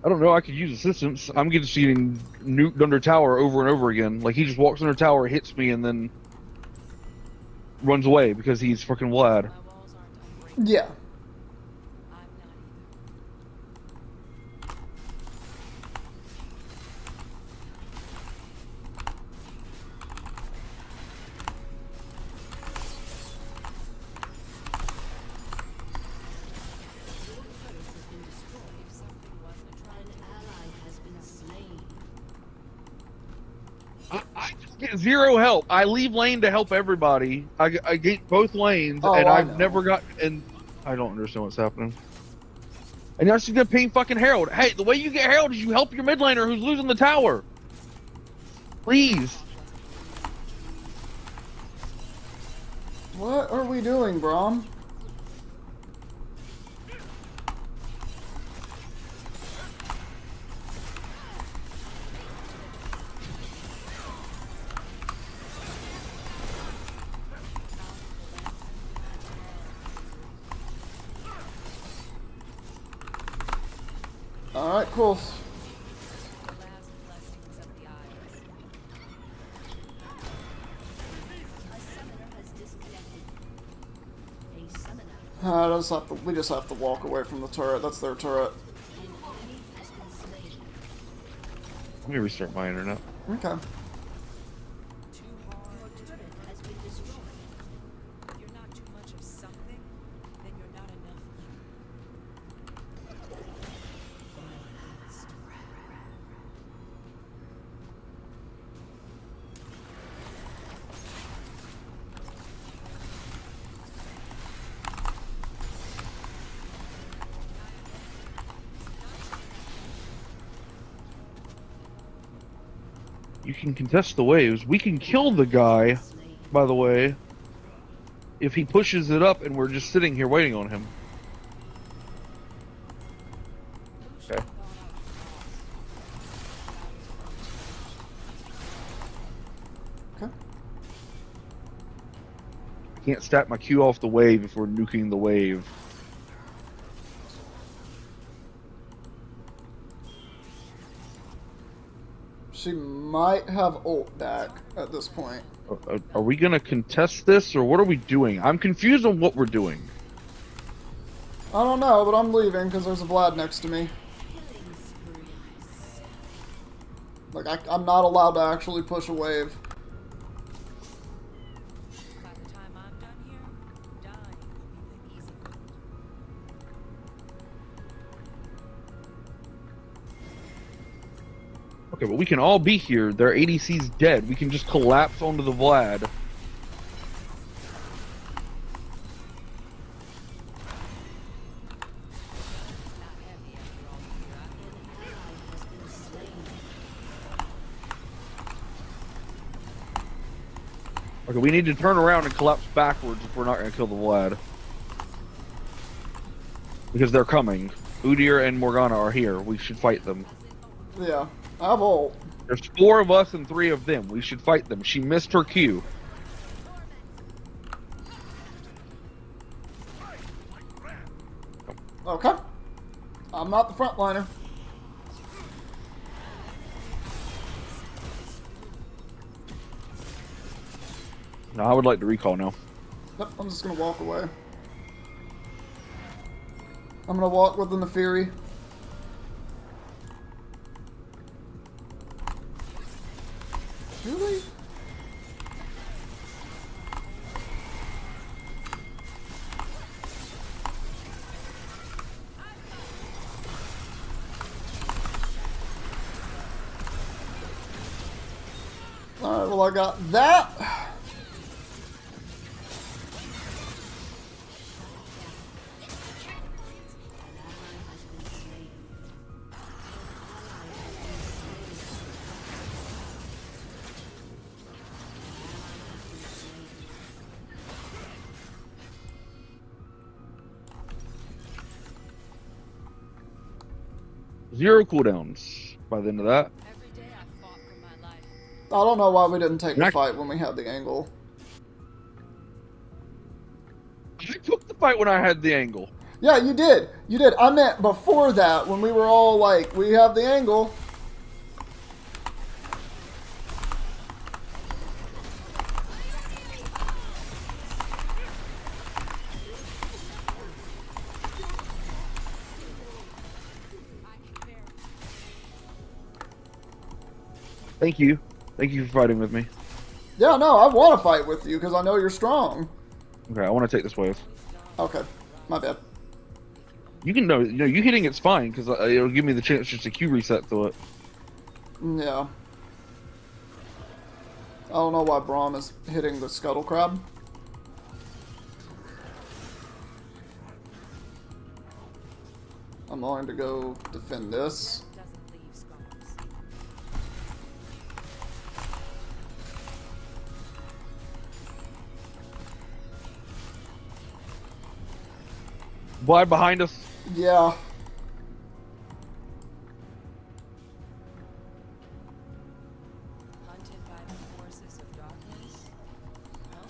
I don't know. I could use assistance. I'm just getting nuked under tower over and over again. Like, he just walks under tower, hits me, and then runs away because he's freaking Vlad. My walls aren't unbreakable. Yeah. I'm not either. If something wasn't An attractive, ally has been slain. I just get zero help. I leave lane to help everybody. I get both lanes, Oh, and I I've know. never got. And I don't understand what's happening. And now she's gonna ping fucking Herald. Hey, the way you get Herald is you help your mid laner who's losing the tower. Please. What are we doing, Braum? Alright, cool. the last blessings of the eyes. A summoner has disconnected. A summoner. We just have to walk away from the turret. That's their turret. An enemy has been slain. Let me restart my internet. Okay. Too hard. Your turret has been destroyed. If you're not too much of something, then you're not enough either. You can contest the waves. We can kill the guy, Slain. by the way, if he pushes it up and we're just sitting here waiting on him. Okay. Okay. I can't stack my Q off the wave if we're nuking the wave. She might have ult back at this point. Are we gonna contest this, or what are we doing? I'm confused on what we're doing. I don't know, but I'm leaving because there's a Vlad next to me. Killing spree. Like, I'm not allowed to actually push a wave. By the time I'm done here, dying will be the easy part. Okay, but we can all be here. Their ADC's dead. We can just collapse onto the Vlad. Not heavy after all, Kira. An ally has been slain. Okay, we need to turn around and collapse backwards if we're not going to kill the Vlad. Because they're coming. Udyr and Morgana are here. We should fight them. Yeah, I have ult. There's 4 of us and 3 of them. We should fight them. She missed her cue. Okay. I'm not the frontliner. No, I would like to recall now. Nope, I'm just gonna walk away. I'm gonna walk within the Fury. Really? Alright, well I got that. Zero cooldowns by the end of that. Every day I fought for my life. I don't know why we didn't take the Next- fight when we had the angle. I took the fight when I had the angle. Yeah, you did. You did. I meant before that, when we were all like, we have the angle. Thank you. Thank you for fighting with me. Yeah, no, I want to fight with you because I know you're strong. Okay, I want to take this wave. Okay, my bad. You can know, you hitting it's fine because it'll give me the chance just to Q reset to it. Yeah. I don't know why Braum is hitting the Scuttle Crab. I'm going to go defend this. Doesn't leave scars. Vlad behind us. Yeah. Hunted by the forces of darkness? Well,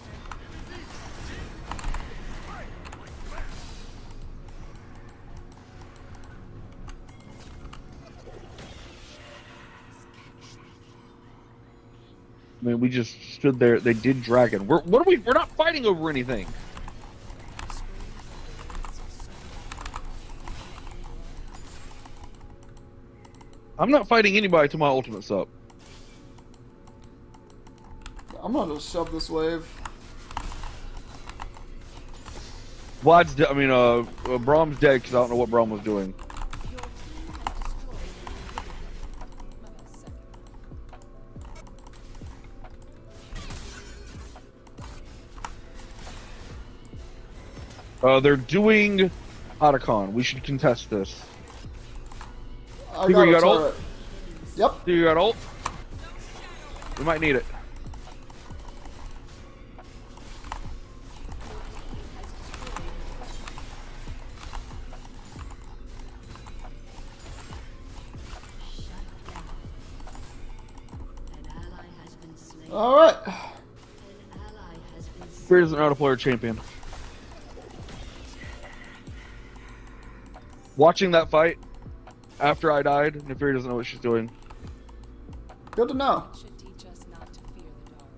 I mean, we just stood there. They did dragon. What are we? We're not fighting over anything. I'm not fighting anybody till my ultimate's up. I'm gonna just shove this wave. Vlad's dead. I mean, Braum's dead because I don't know what Braum was doing. your team has destroyed a second. They're doing Otacon. We should contest this. I People, got you a got ult? turret. Yep. Do you got ult? We might need it. An ally has been slain. Alright. An ally has been slain. Fear doesn't know how to play her champion. Watching that fight after I died, Neferi doesn't know what she's doing. Good to know. Should teach us not to fear the dark.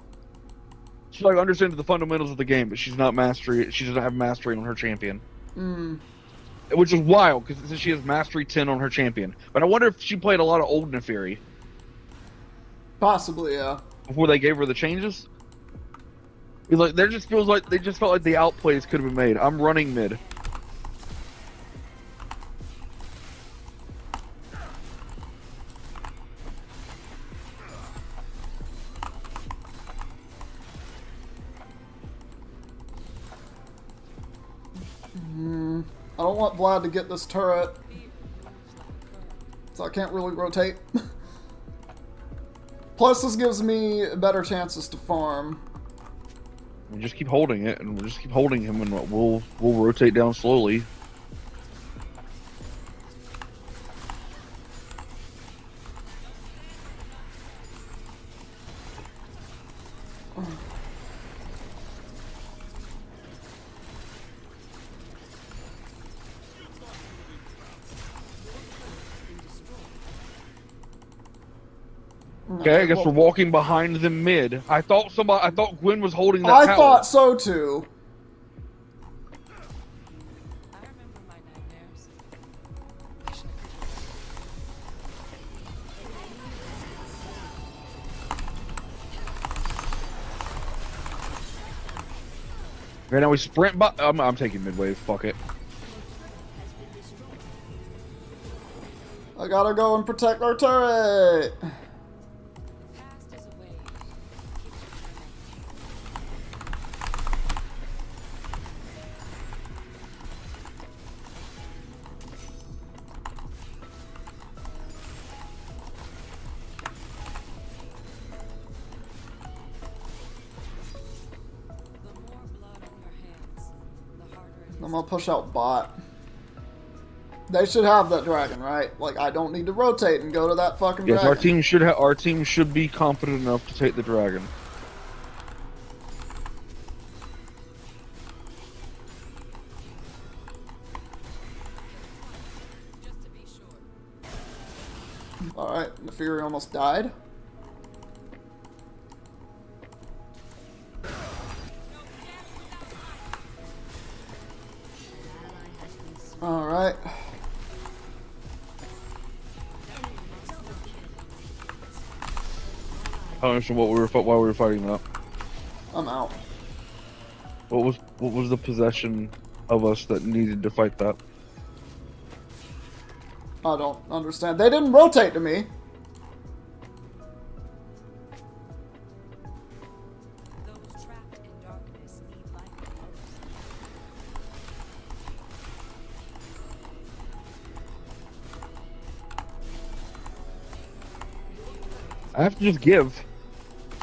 She like understands the fundamentals of the game, but she's not mastery. She doesn't have mastery on her champion, which is wild because it says she has mastery 10 on her champion. But I wonder if she played a lot of old Neferi Possibly, yeah. before they gave her the changes. Like there just feels like they just felt like the outplays could have been made. I'm running mid. don't want Vlad to get this turret, so I can't really rotate. Plus, this gives me better chances to farm. We just keep holding it, and we'll just keep holding him, and we'll rotate down slowly. Okay, I guess we're walking behind them mid. I thought Gwen was holding that I tower. thought so too. I remember my nightmares. Okay, now we sprint by. I'm taking mid wave. Fuck it. I gotta go and protect our turret. The past is a wave. The more blood on your hands, the harder it is. I'm gonna push out bot. They should have that dragon, right? Like, I don't need to rotate and go to that fucking Yes, dragon. our team should be confident enough to take the dragon. Just to be sure. Alright, the Fury almost died. Alright. I don't understand why we were fighting that. I'm out. What was the possession of us that needed to fight that? I don't understand. They didn't rotate to me. Those trapped in darkness need light the most. I have to just give.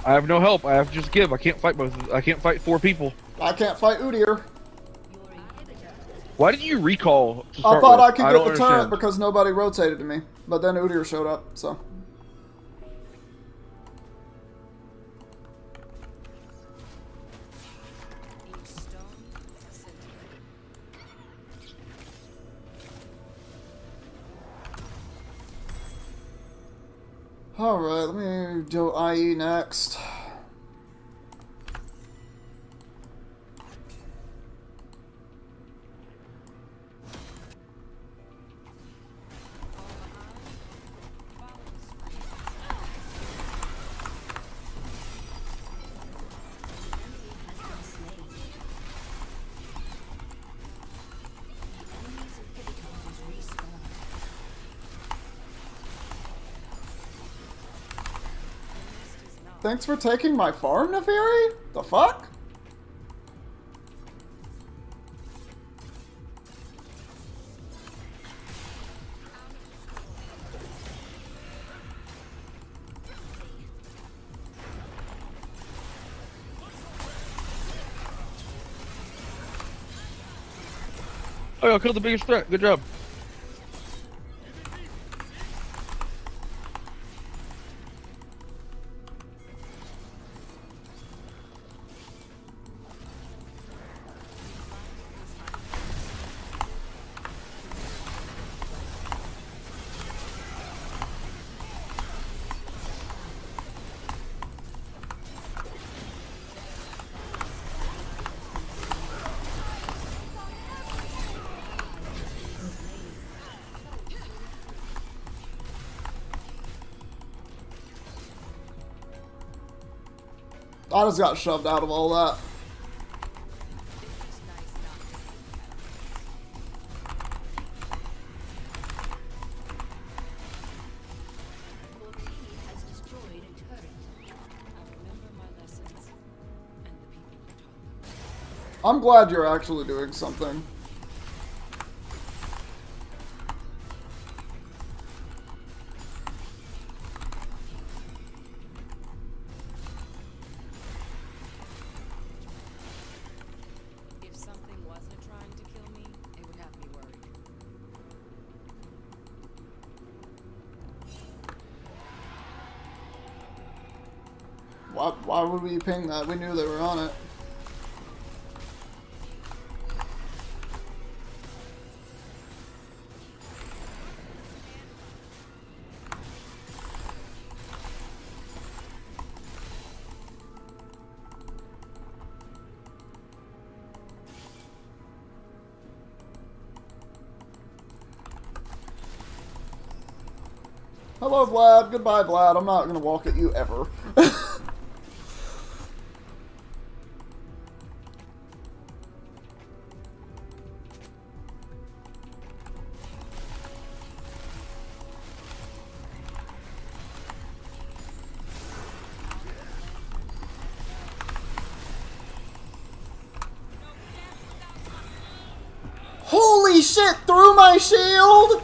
I have no help. I have to just give. I can't fight both. I can't fight 4 people. I can't fight Udyr. Why did you recall? To I start thought with? I could get don't the turret understand. because nobody rotated to me. But then Udyr showed up, so. Each stone, a centimeter. Alright, let me do IE next. Follow the screen. Thanks for taking my farm, Neferi? The fuck? Oh, y'all killed the biggest threat. Good job. I just got shoved out of all that. has destroyed a turret. I remember my lessons and the people who taught them. I'm glad you're actually doing something. Why would we ping that? We knew they were on it. Hello, Vlad. Goodbye, Vlad. I'm not gonna walk at you ever. Holy shit! Through my shield!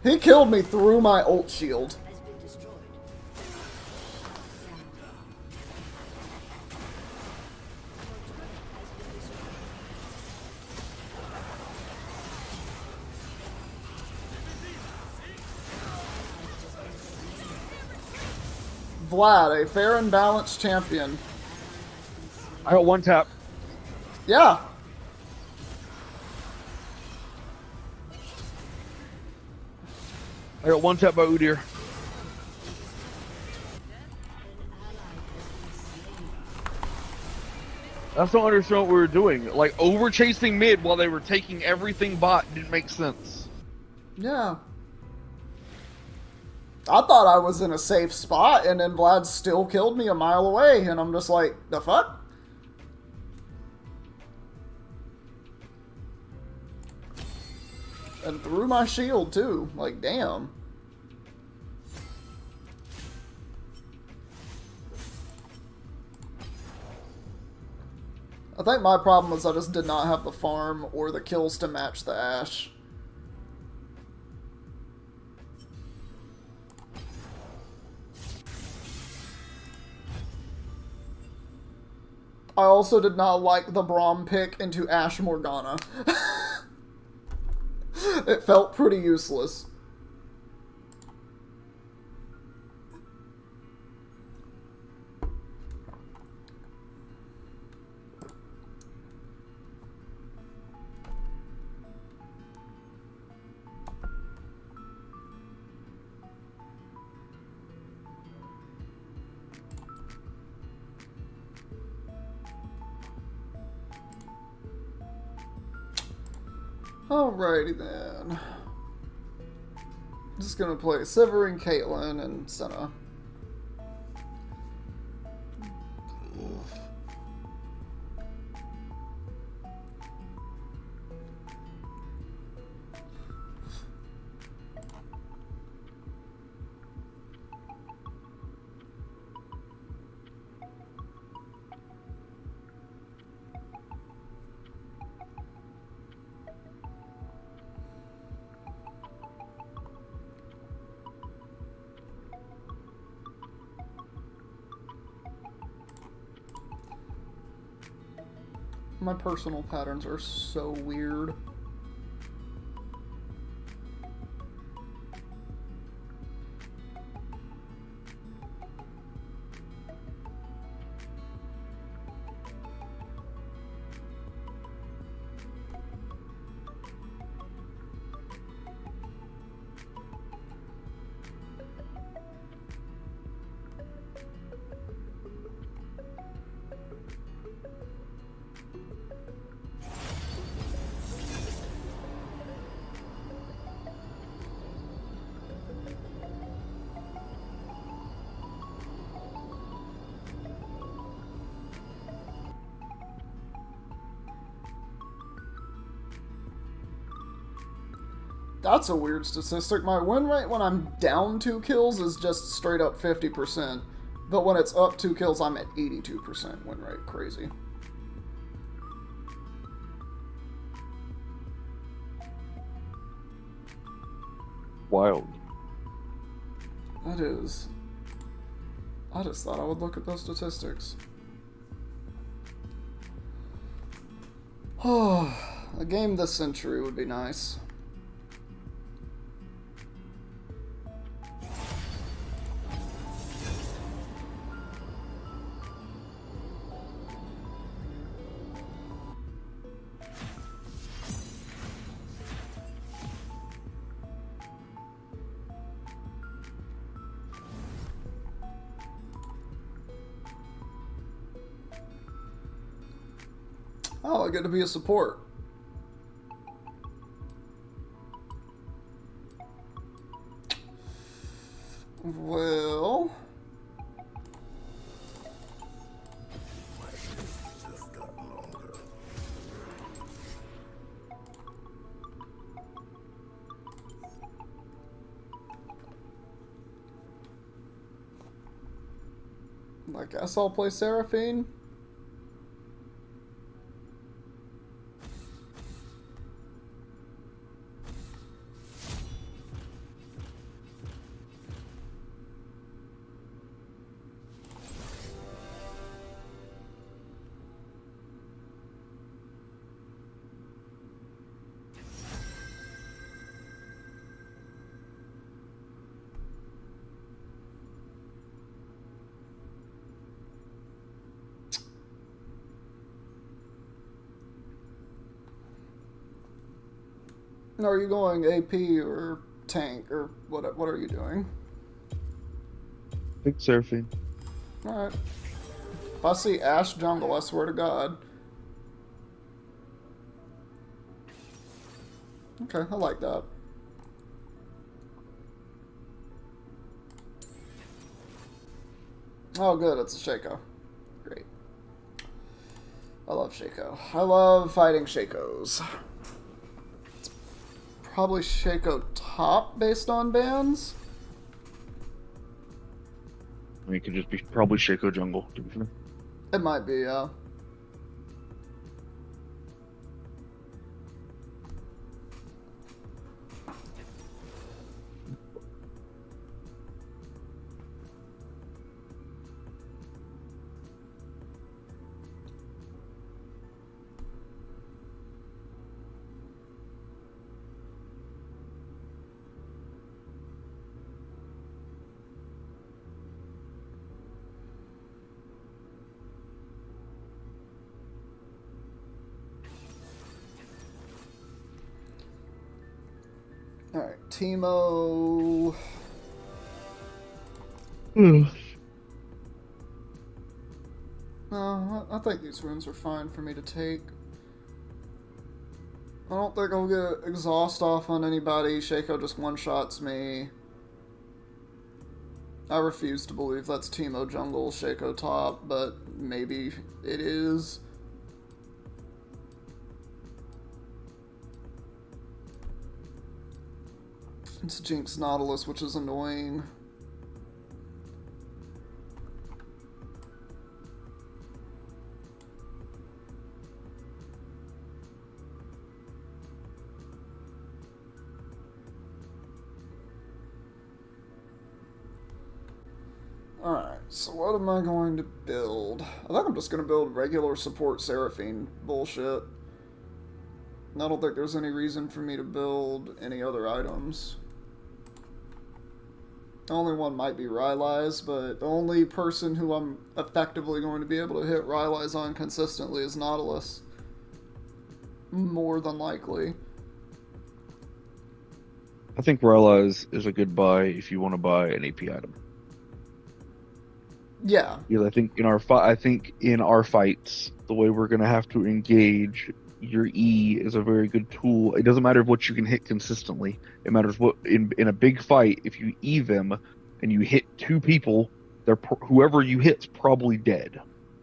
He killed me through my ult shield. Has been destroyed. Vlad, a fair and balanced champion. I got one tap. Yeah. I got one tap by Udyr. I just don't understand what we were doing. Like, over chasing mid while they were taking everything bot didn't make sense. Yeah. I thought I was in a safe spot, and then Vlad still killed me a mile away, and I'm just like, the fuck? And through my shield, too. Like, damn. I think my problem was I just did not have the farm or the kills to match the Ashe. I also did not like the Braum pick into Ashe Morgana. It felt pretty useless. Alrighty then. Just gonna play Sivir and Caitlyn and Senna. My personal patterns are so weird. That's a weird statistic. My win rate when I'm down 2 kills is just straight up 50%. But when it's up 2 kills, I'm at 82% win rate. Crazy. Wild. That is. I just thought I would look at those statistics. Oh. A game this century would be nice. Oh, I get to be a support. Well, I guess I'll play Seraphine. Are you going AP or tank or what? What are you doing? Big surfing. All right. If I see Ash jungle, I swear to God. Okay, I like that. Oh, good. It's a Shaco. Great. I love Shaco. I love fighting Shacos. Probably Shaco top based on bans. I mean, it could just be probably Shaco jungle. To be fair. It might be, yeah. Alright, Teemo. No, I think these runes are fine for me to take. I don't think I'll get exhaust off on anybody. Shaco just one-shots me. I refuse to believe that's Teemo jungle, Shaco top, but maybe it is. It's Jinx Nautilus, which is annoying. Alright, so what am I going to build? I think I'm just going to build regular support Seraphine bullshit. I don't think there's any reason for me to build any other items. The only one might be Rylai's, but the only person who I'm effectively going to be able to hit Rylai's on consistently is Nautilus. More than likely. I think Rylai's is a good buy if you want to buy an AP item. Yeah. Because I think in our fights, the way we're gonna have to engage, your E is a very good tool. It doesn't matter what you can hit consistently. It matters what in a big fight. If you E them and you hit two people, whoever you hit's probably dead.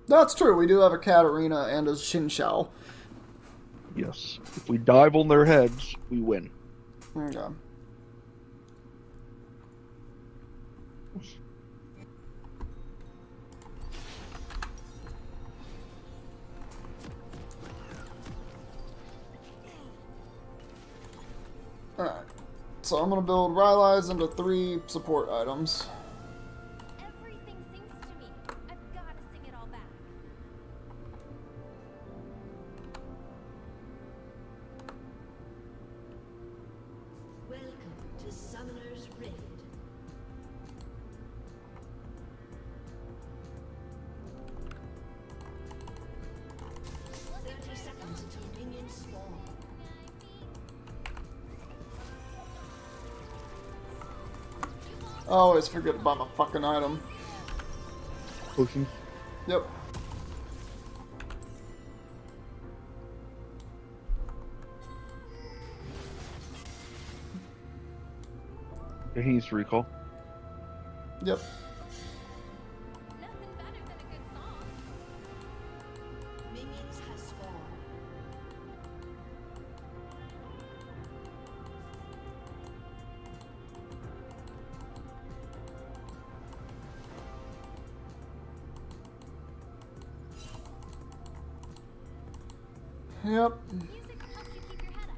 That's true. We do have a Katarina and a Xin Xiao. Yes. If we dive on their heads, we win. Okay. Alright, so I'm gonna build Rylai's into 3 support items. Everything sings to me. I've got to sing it all back. I always forget about my fucking item. Potions. Yep. Yeah, he needs to recall. Yep. Nothing better than a good song. Minions have spawned. Yep. Music helps you keep your head up.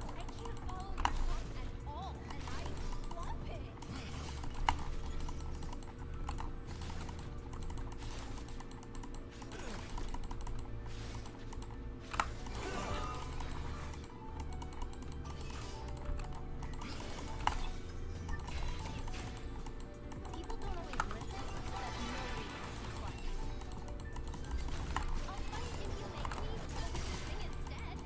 I can't follow your song at all, and I love it. People don't always listen, but that's no reason to fight. I'll fight if you make me, but you can sing instead.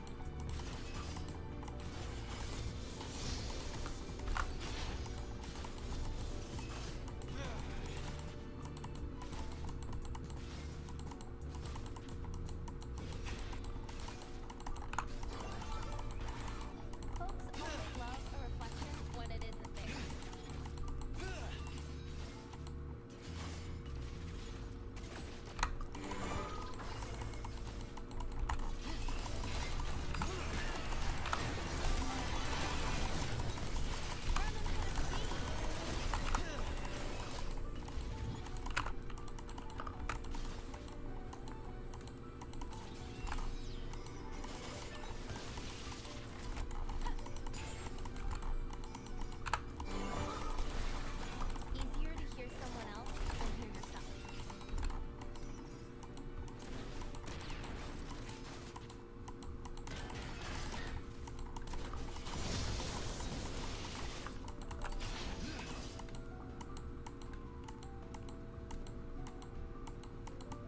Folks only love a reflection when it isn't theirs. Easier to hear someone else than hear yourself.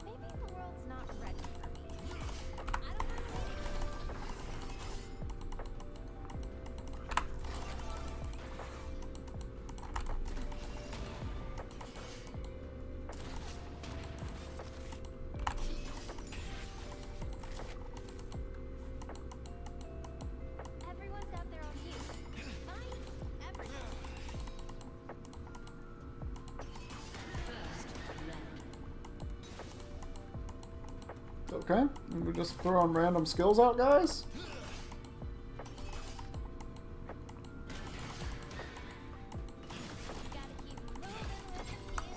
Maybe the world's not ready for me. I don't know. Everyone's got their own views. Mine's everything. Okay. We're just throwing random skills out, guys. Gotta keep moving with the music.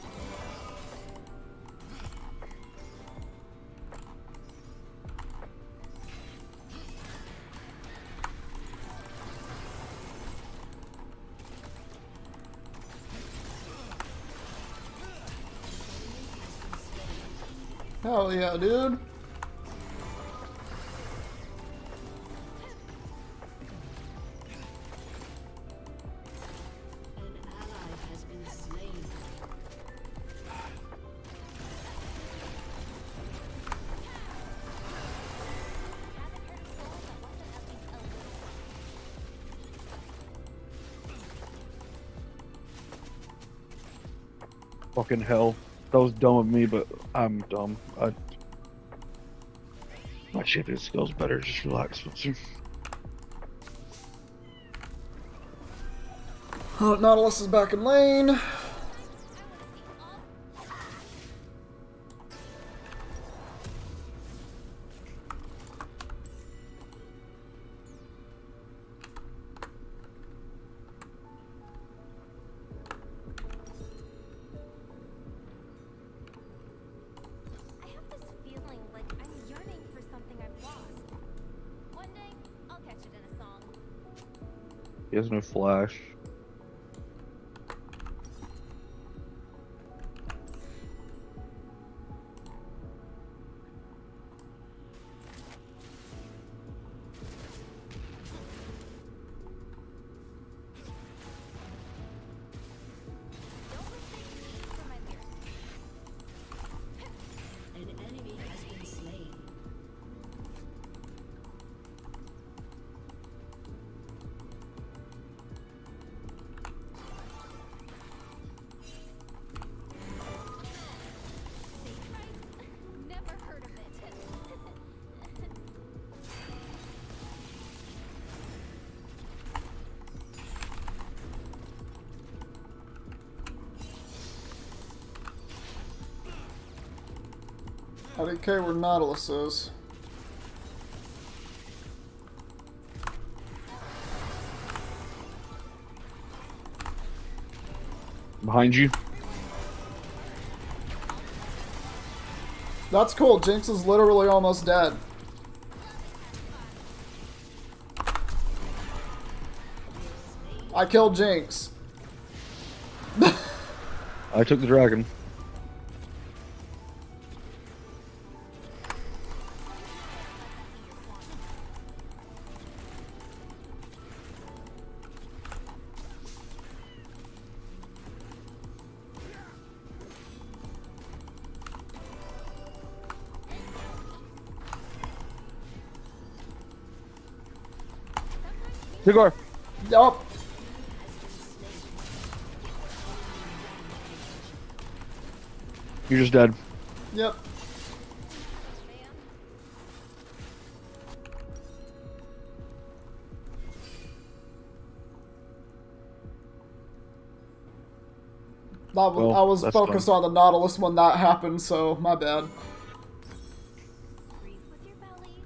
Hell yeah, dude. An ally has been slain. Haven't heard a song that wasn't at least a little Fucking hell. That was dumb of me, but I'm dumb. My champion skill's better. Just relax, Spencer. Oh, Nautilus is back in lane. I have this feeling like I'm yearning for something I've lost. One day, I'll catch it in a song. He has no flash. IDK where Nautilus is. Behind you. That's cool. Jinx is literally almost dead. I killed Jinx. I took the dragon. Sigor. Yup. You're just dead. Yep. Well, I was that's focused on the Nautilus when that happened, so my bad. Breathe with your belly.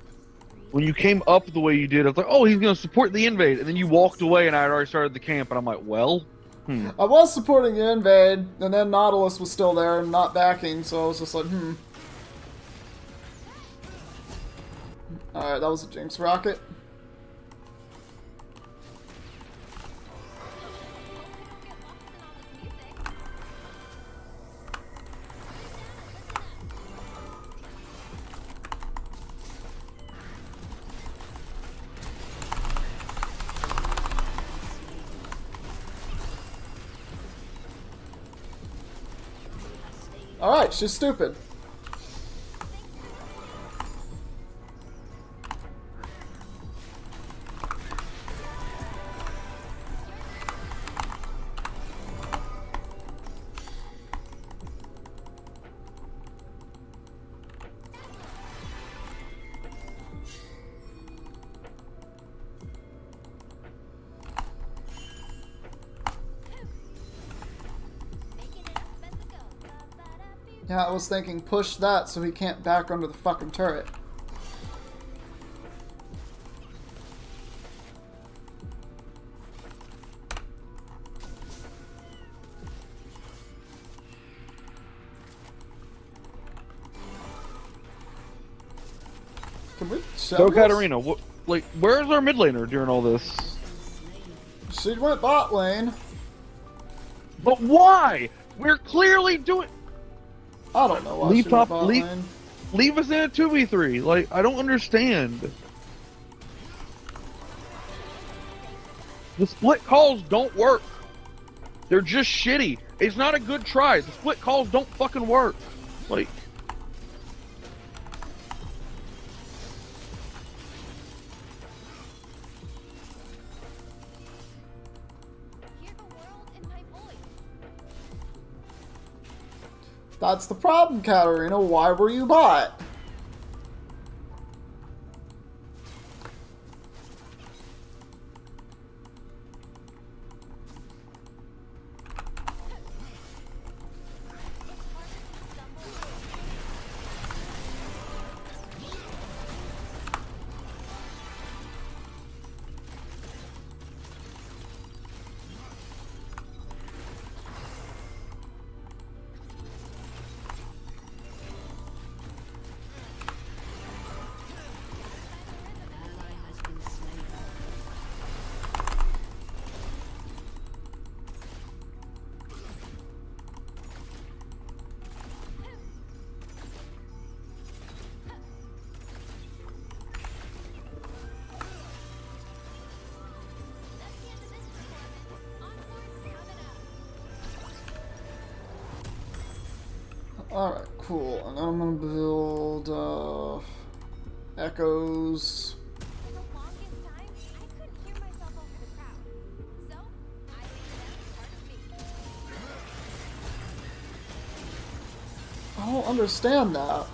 Breathe. When you came up the way you did, I was like, oh, he's going to support the invade. And then you walked away and I had already started the camp. And I'm like, well, I was supporting the invade, and then Nautilus was still there and not backing, so I was just like, Alright, that was a Jinx rocket. Alright, she's stupid. Yeah, I was thinking push that so he can't back under the fucking turret. Can we sell so this? Katarina, what, like, where's our mid laner during all this? She went bot lane. But why? We're clearly doing. I don't know why Leave she went top- bot leave- lane. Leave us in a 2v3. Like, I don't understand. The split calls don't work. They're just shitty. It's not a good try. The split calls don't fucking work. Like, Hear the world in my voice. That's the problem, Katarina. Why were you bot? Ally has been slain. That's the end of this performance. Encore's coming up. Alright, cool. And then I'm gonna build echoes. For the longest time, I couldn't hear myself over the crowd. So, I made them part of me. I don't understand that.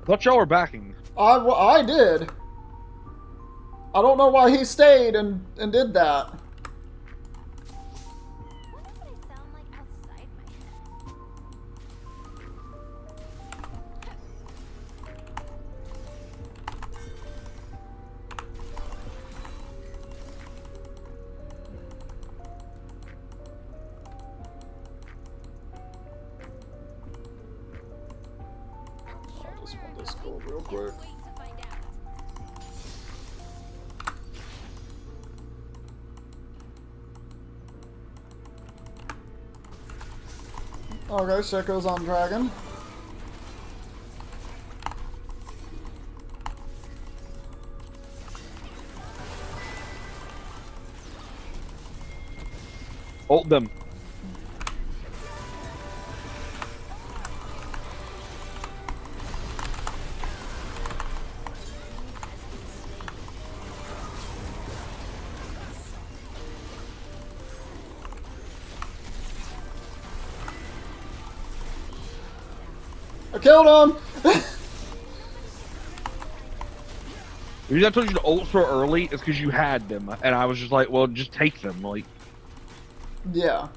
I thought y'all were backing. I did. I don't know why he stayed and did that. What would I sound like outside my head? heal real quick. Wait to find out. Okay, Shaco's on Dragon. Ult them. I killed him! The reason I told you to ult so early is because you had them, and I was just like, well, just take them. Like, Yeah.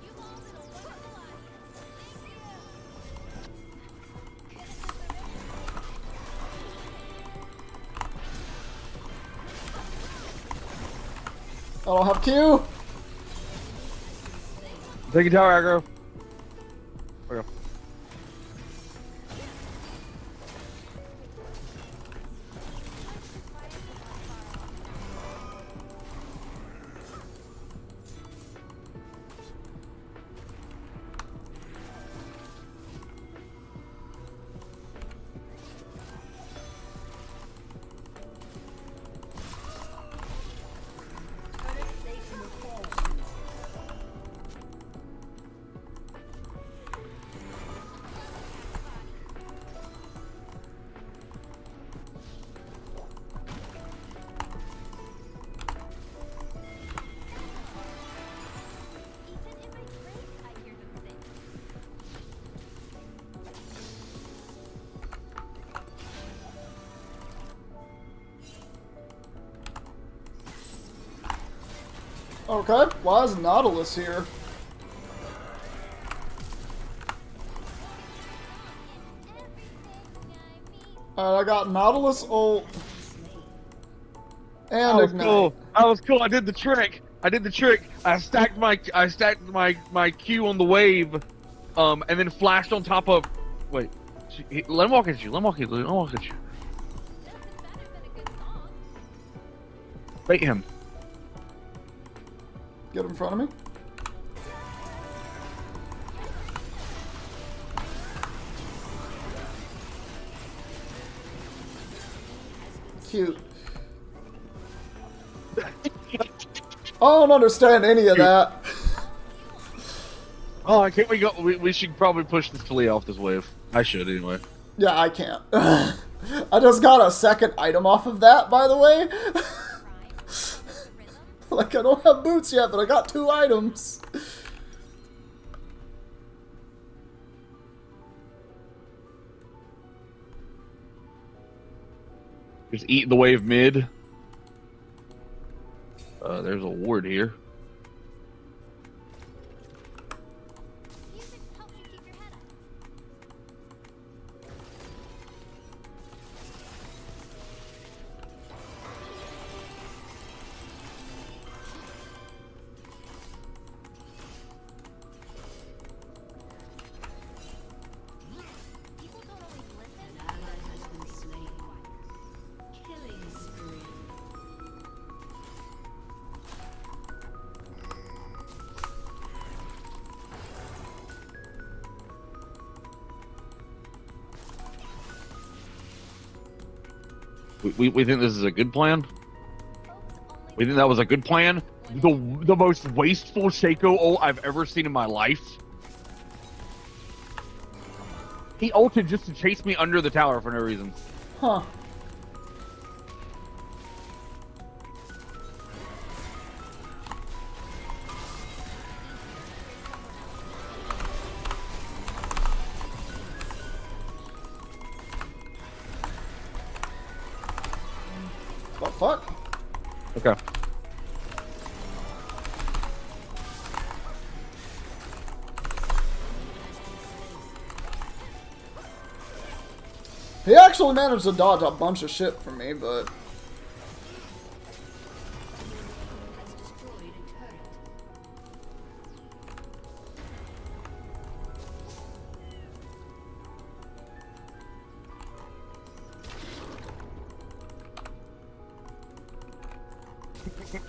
You've all been a wonderful audience. I don't have Q! take a tower aggro. Okay. Even in my dreams, I hear them sing. Okay, why is Nautilus here? I got Nautilus ult and was Ignite. cool. I was cool. I did the trick. I stacked my Q on the wave, and then flashed on top of. Wait, let him walk at you. Let him walk at you. Nothing better than a good song. Bait him. Get in front of me. Cute. I don't understand any of that. Oh, can't we go? We should probably push this Talia off this wave. I should anyway. Yeah, I can't. I just got a second item off of that, by the way. Like, I don't have boots yet, but I got 2 items. Just eat the wave mid. There's a ward here. Music helps you keep your head up. People don't always listen. An ally has been slain. Killing spree. We think this is a good plan. Folks only We think that was a good plan. The most wasteful Shaco ult I've ever seen in my life. He ulted just to chase me under the tower for no reason. Huh. The fuck? Okay. He actually managed to dodge a bunch of shit from me, but... This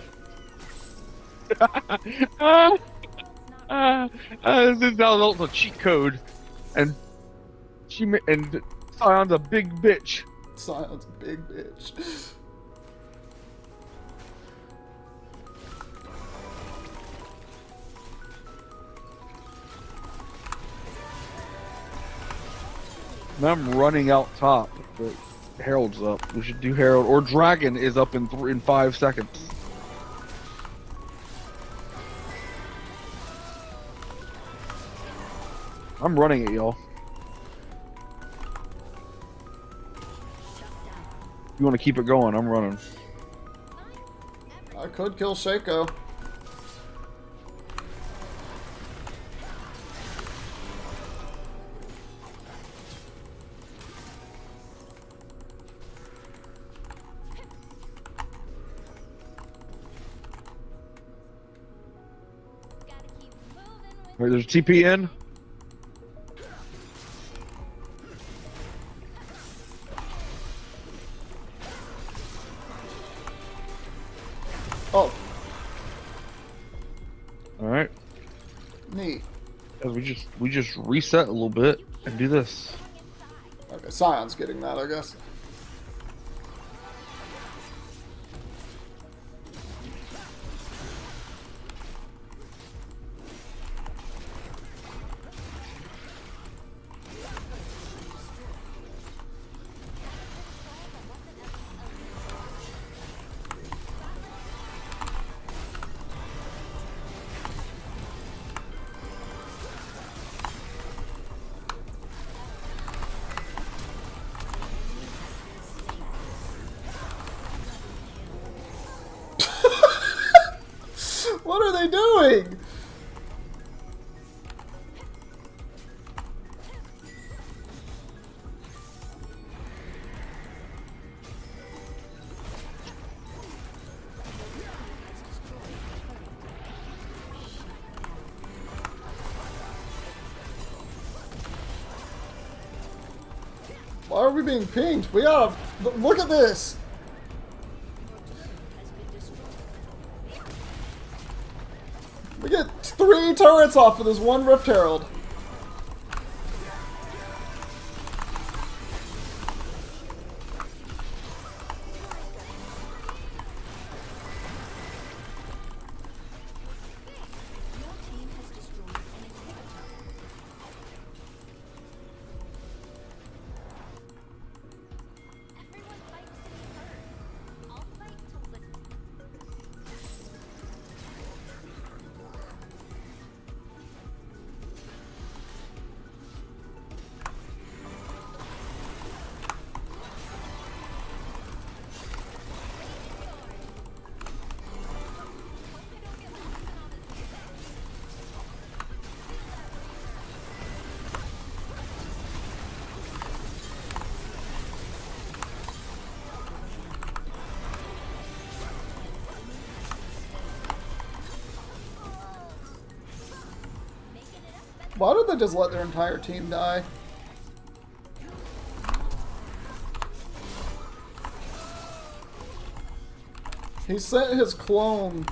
is also a cheat code, and and Sion's a big bitch. Sion's a big bitch. And I'm running out top, but Herald's up. We should do Herald, or Dragon is up in 5 seconds. I'm running it, y'all. You want to keep it going? I'm running. I could kill Shaco. Gotta keep moving with Wait, there's TP in. Oh, All right. neat. As we just reset a little bit and do this. Okay, Sion's getting that, I guess. What are they doing? Why are we being pinged? We gotta look at this. We get 3 turrets off of this one Rift Herald. everyone fights to be heard. I'll fight to listen. Why did they just let their entire team die? He sent his clone.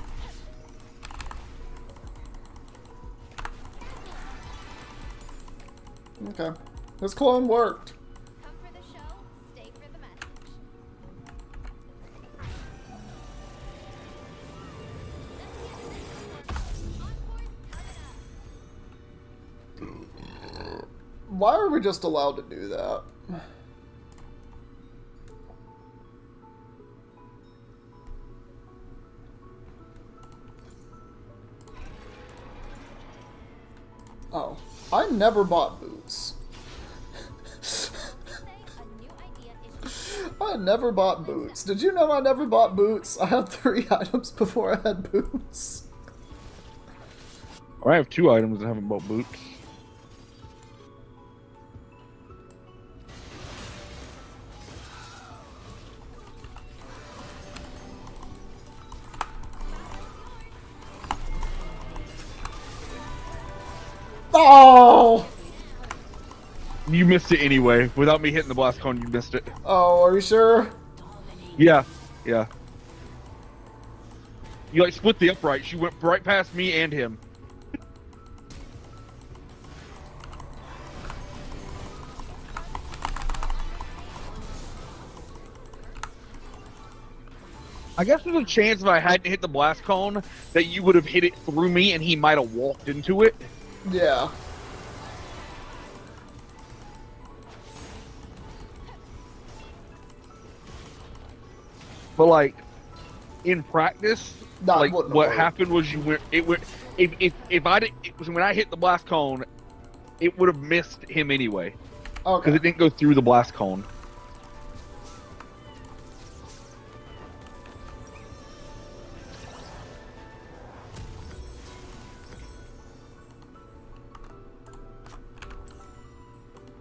Okay. His clone worked. Come for the show, stay for the message. Why are we just allowed to do that? Oh, I never bought boots. Say a new idea is I never bought boots. Did you know I never bought boots? I had 3 items before I had boots. I have 2 items that haven't bought boots. Oh! You missed it anyway. Without me hitting the blast cone, you missed it. Oh, are you sure? Yeah, yeah. You like split the upright. She went right past me and him. I guess there's a chance if I hadn't hit the blast cone that you would have hit it through me and he might have walked into it. Yeah. But like in practice, That like wouldn't what work. happened was you went. It went. If I did, it was when I hit the blast cone, it would have missed him anyway because Okay. it didn't go through the blast cone.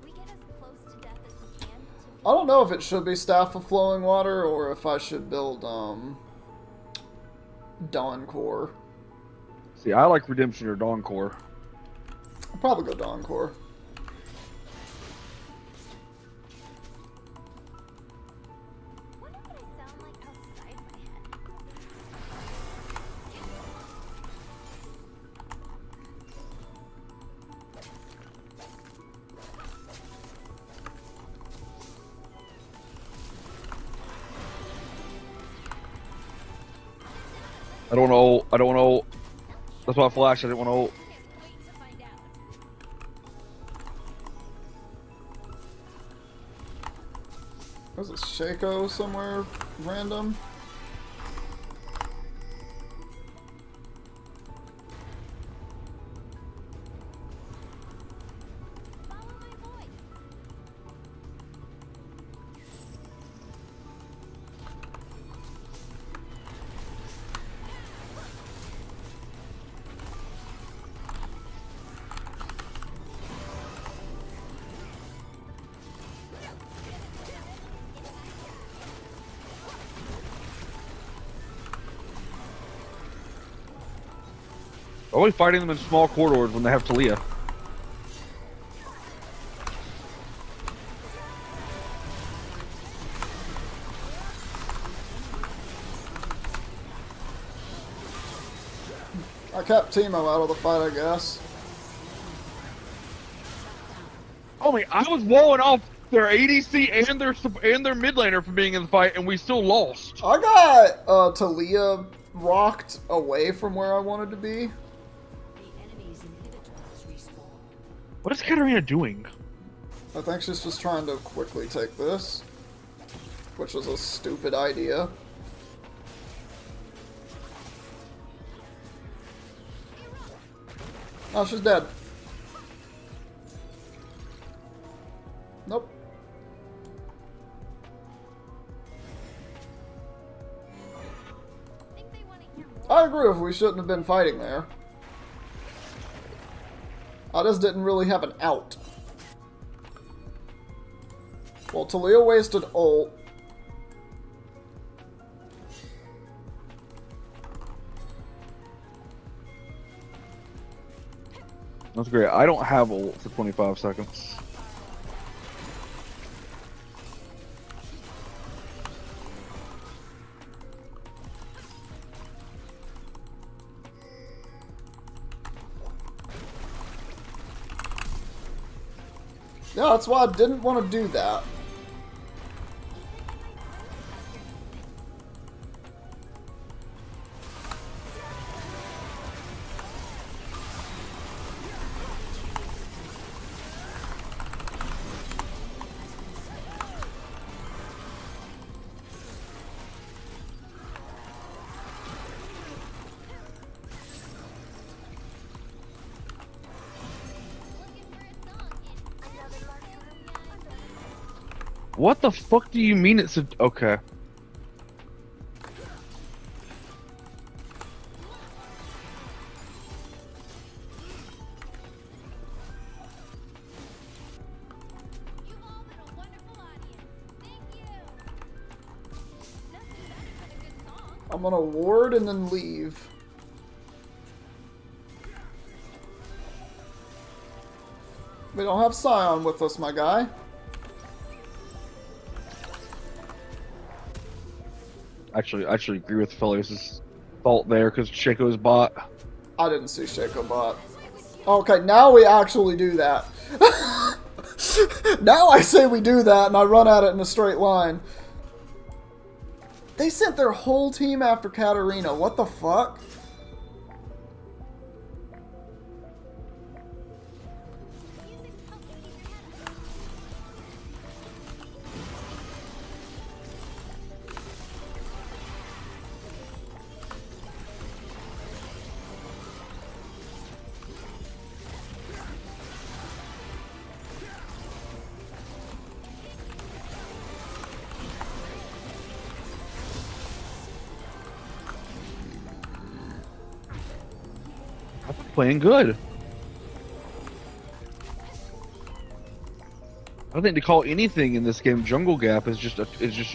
We get as close to death as we can to I don't know if it should be Staff of Flowing Water or if I should build Dawn Core. See, I like Redemption or Dawn Core. I'll probably go Dawn Core. wonder what I sound like outside my head. I don't know. I don't know. That's why I flashed. I didn't want to. Can't wait to find out. There's a Shaco somewhere random. Follow my voice. Only fighting them in small corridors when they have Talia. I kept Teemo out of the fight, I guess. Oh my! I was walling off their ADC and their mid laner from being in the fight, and we still lost. I got Talia rocked away from where I wanted to be. The enemy's inhibitors respawn. What is Katarina doing? I think she's just trying to quickly take this, which was a stupid idea. Oh, she's dead. Nope. Think they want to hear more. I agree with we shouldn't have been fighting there. I just didn't really have an out. Well, Talia wasted ult. That's great. I don't have ult for 25 seconds. Yeah, that's why I didn't want to do that. Looking for a song in another market. What the fuck do you mean it's a... Okay. You've all been a wonderful audience. Thank you. Nothing better than a good song. I'm gonna ward and then leave. We don't have Scion with us, my guy. Actually agree with Phelios's fault there because Shaco's bot. I didn't see Shaco bot. Okay, now we actually do that. Now I say we do that and I run at it in a straight line. They sent their whole team after Katarina. What the fuck? I've been playing good. I think to call anything in this game Jungle Gap is just a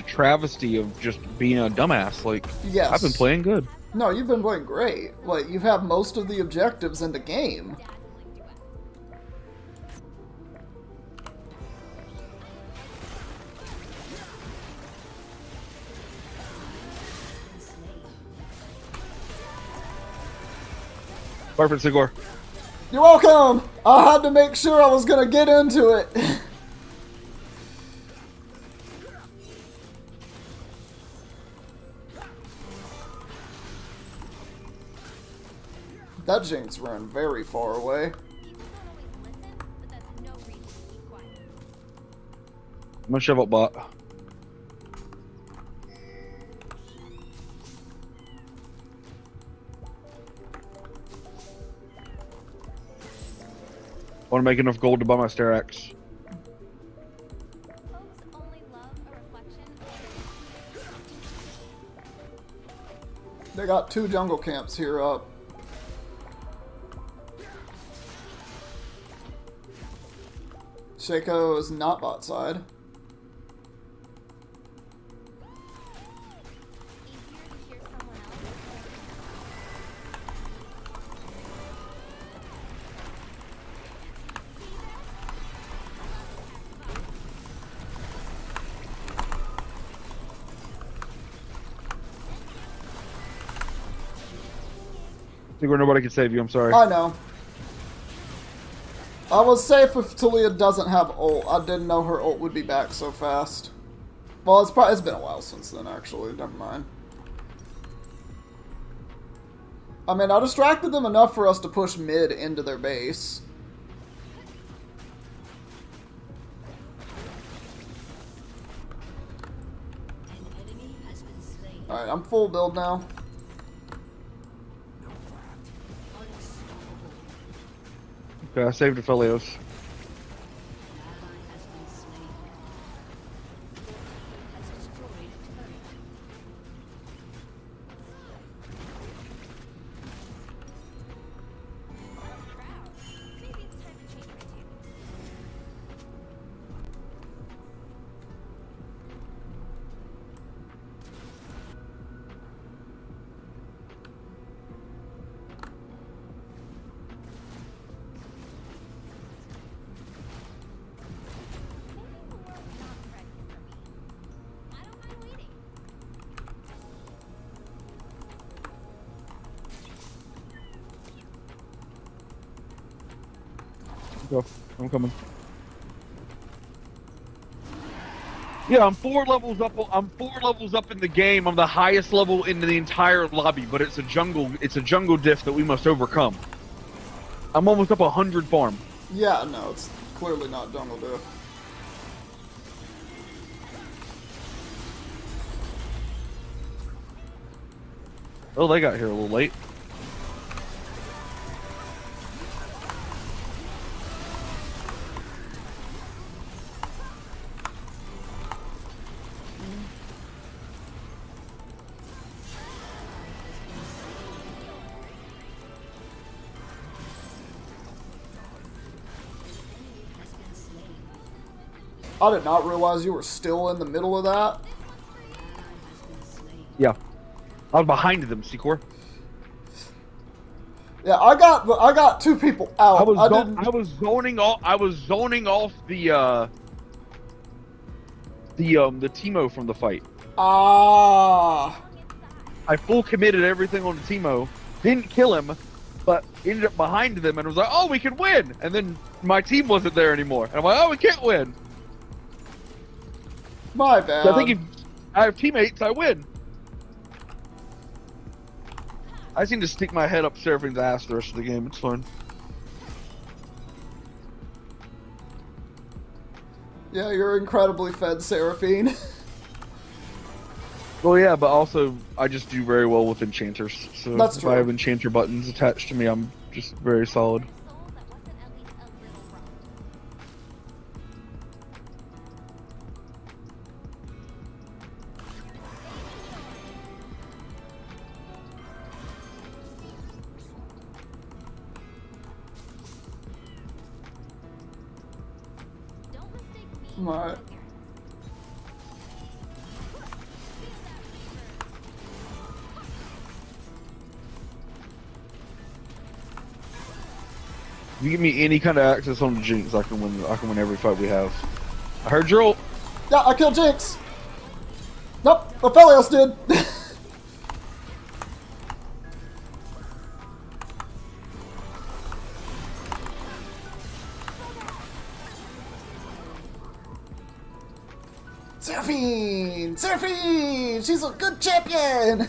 travesty of just being a dumbass. Like, Yes. I've been playing good. No, you've been playing great. Like, you have most of the objectives in the game. Perfect, Sigor. You're welcome! I had to make sure I was gonna get into it. That Jinx ran very far away. People don't always listen, but that's no reason to keep quiet. I'm gonna shove up bot. I want to make enough gold to buy my Sterax. Folks only love a reflection of They got 2 jungle camps here up. Shaco is not bot side. easier to hear someone else. Sigor, nobody can save you. I'm sorry. I know. I was safe if Talia doesn't have ult. I didn't know her ult would be back so fast. Well, it's been a while since then, actually. Never mind. I mean, I distracted them enough for us to push mid into their base. An enemy has been slain. Alright, I'm full build now. Unstoppable. Okay, I saved Aphelios. An ally has been slain. Has destroyed a turret. Proud. Maybe it's time to change my tune. Maybe the world's not ready for me. I don't mind waiting. Go. I'm coming. Yeah, I'm 4 levels up. I'm 4 levels up in the game. I'm the highest level in the entire lobby, but it's a jungle. It's a jungle diff that we must overcome. I'm almost up 100 farm. Yeah, no, it's clearly not jungle diff. Oh, they got here a little late. Has been slain. I did not realize you were still in the middle of that. Ally has been slain. Yeah, I was behind them, Secor. Yeah, I got 2 people out. I was didn't. I was zoning off. I was zoning off the Teemo from the fight. Ah. I full committed everything on the Teemo, didn't kill him, but ended up behind them and was like, oh, we can win. And then my team wasn't there anymore. And I'm like, oh, we can't win. My bad. So I think if I have teammates, I win. I seem to stick my head up Seraphine's ass the rest of the game. It's fun. Yeah, you're incredibly fed, Seraphine. Well, yeah, but also I just do very well with enchanters. So That's if true. I have enchanter buttons attached to me, I'm just very solid. Soul that wasn't at least a little rough. Don't mistake me for Alright. the parents. If you give me any kind of access on the Jinx, I can win. I can win every fight we have. I heard your ult. Yeah, I killed Jinx. Nope, Aphelios did. Seraphine! Seraphine! She's a good champion!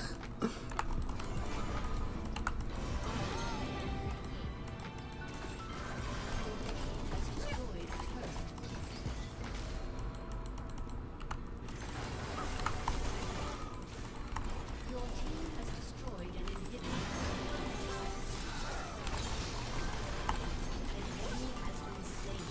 Your team has destroyed an inhibitor. An enemy has been slain.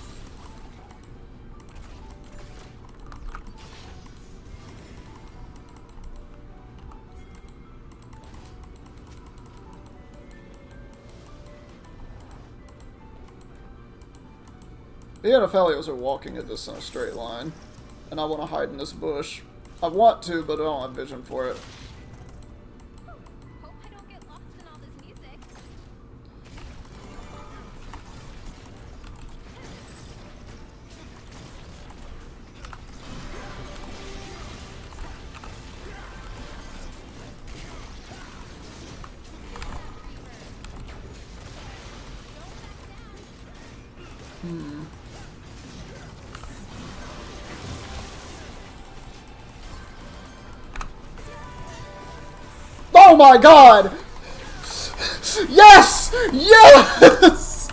Me and Aphelios are walking at this in a straight line, and I want to hide in this bush. I want to, but I don't have vision for it. Hope I don't get lost in all this music. Oh my god! Yes! Yes!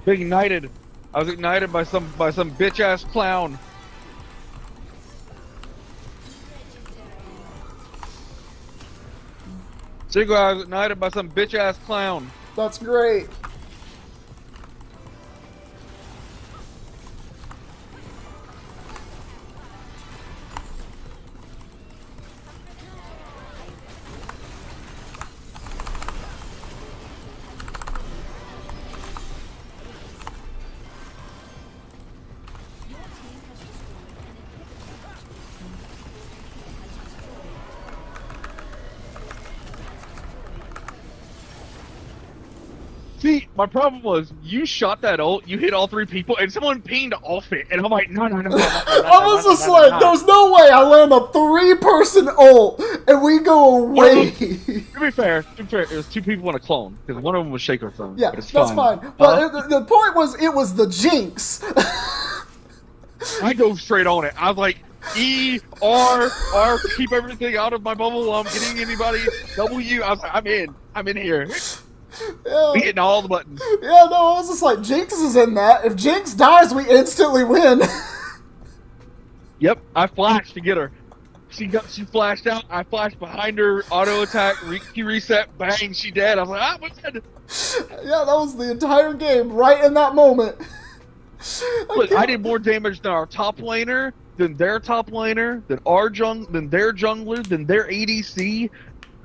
Big ignited. I was ignited by some bitch ass clown. Siggo, I was ignited by some bitch ass clown. That's great. See, my problem was you shot that ult, you hit all three people, and someone pinged off it, and I'm like, no. I was just like, there's no way I land a 3-person ult and we go away. To be fair, it was two people in a clone, because one of them was Shaker Throne. Yeah, but it's that's fine. fine. But the point was, it was the Jinx. I go straight on it. I was like, E, R, keep everything out of my bubble while I'm getting anybody. W, I was like, I'm in here. Yeah. We hitting all the buttons. Yeah, no, I was just like, Jinx is in that. If Jinx dies, we instantly win. Yep, I flashed to get her. She flashed out. I flashed behind her. Auto attack. Key reset. Bang. She dead. I was like, we're dead. Yeah, that was the entire game, right in that moment. Look, I did more damage than our top laner, than their top laner, than their jungler, than their ADC.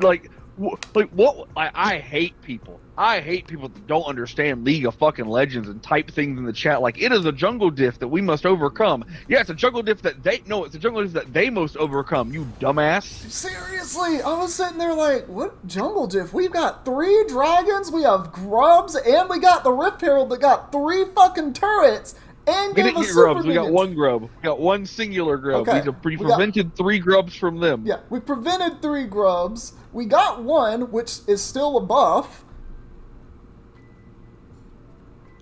Like, Like what? I hate people. I hate people that don't understand League of fucking Legends and type things in the chat like it is a jungle diff that we must overcome. Yeah, it's a jungle diff that it's a jungle diff that they must overcome. You dumbass. Seriously, I was sitting there like, what jungle diff? We've got 3 dragons, we have grubs, and we got the Rift Herald that got 3 fucking turrets, and We gave didn't us get super grubs. We got minions. one grub. We got one singular grub. Okay, We we got- prevented 3 grubs from them. Yeah, we prevented 3 grubs. We got 1, which is still a buff.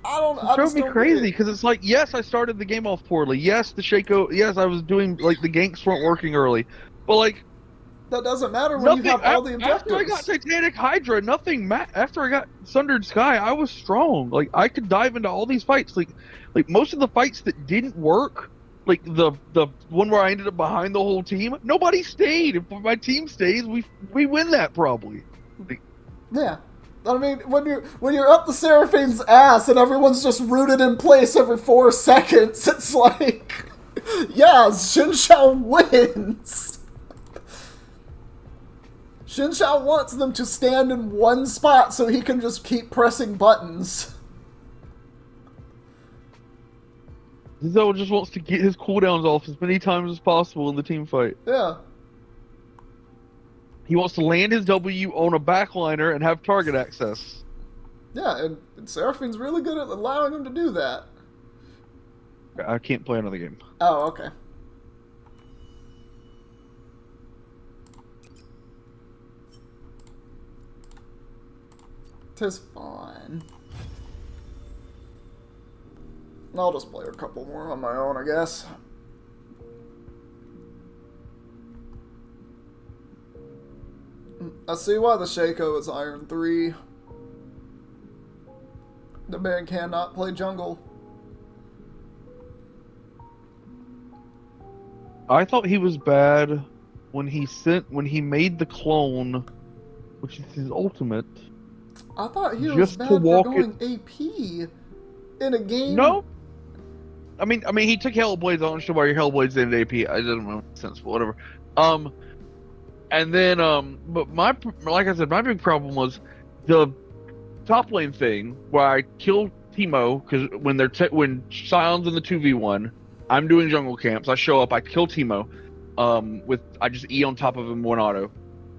I It drove me crazy because it's like, yes, I started the game off poorly. Yes, the Shaco. Yes, I was doing like the ganks weren't working early, but like That doesn't matter when nothing. you have all the After I got objectives. Titanic Hydra, nothing. After I got Sundered Sky, I was strong. Like I could dive into all these fights. Like most of the fights that didn't work, like the one where I ended up behind the whole team, nobody stayed. If my team stays, we win that probably. Yeah. I mean, when you're up the Seraphine's ass and everyone's just rooted in place every 4 seconds, it's like, yeah, Xin Shao wins. Xin Shao wants them to stand in one spot so he can just keep pressing buttons. Zizo just wants to get his cooldowns off as many times as possible in the team fight. Yeah. He wants to land his W on a backliner and have target access. Yeah, and Seraphine's really good at allowing him to do that. I can't play another game. Oh, okay. Tis fine. I'll just play a couple more on my own, I guess. I see why the Shaco is Iron 3. The man cannot play jungle. I thought he was bad when he made the clone, which is his ultimate. I thought he was Just bad to for walk going AP in a game. No. I mean, he took Hellblades on, so why your Hellblades in AP. It doesn't make sense, but whatever. And then, but like I said, my big problem was the top lane thing where I killed Teemo because when Sion's in the 2v1, I'm doing jungle camps. I show up, I kill Teemo, I just E on top of him one auto,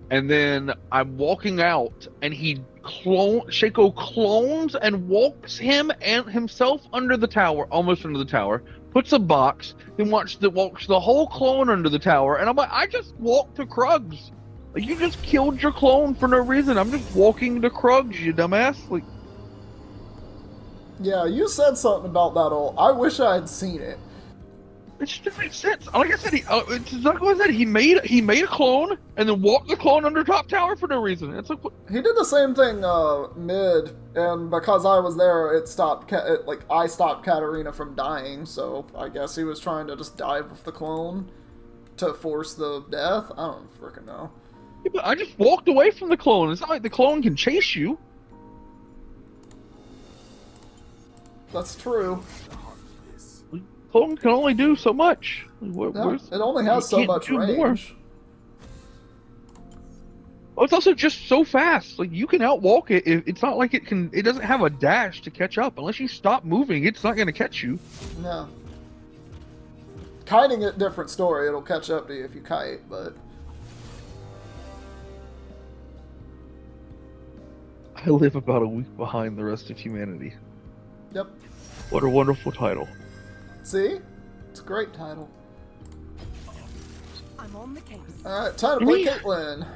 and then I'm walking out, and Shaco clones and walks him and himself under the tower, almost under the tower, puts a box, then walks the whole clone under the tower, and I'm like, I just walked to Krugs. Like, you just killed your clone for no reason. I'm just walking to Krugs, you dumbass. Like, Yeah, you said something about that ult. I wish I had seen it. it just doesn't make sense. Like I said, it's exactly what I said. He made a clone and then walked the clone under top tower for no reason. It's like, what? He did the same thing mid, and because I was there, I stopped Katarina from dying. So I guess he was trying to just dive with the clone to force the death. I don't freaking know. Yeah, but I just walked away from the clone. It's not like the clone can chase you. That's true. Clone can only do so much. Like, No, it only has so can't much do range. more. Oh, it's also just so fast. Like, you can outwalk it. It's not like it doesn't have a dash to catch up. Unless you stop moving, it's not going to catch you. No. Kiting it, different story. It'll catch up to you if you kite, but I live about a week behind the rest of humanity. yep. What a wonderful title. See? It's a great title. I'm on the case. Alright, time to play Me? Caitlyn.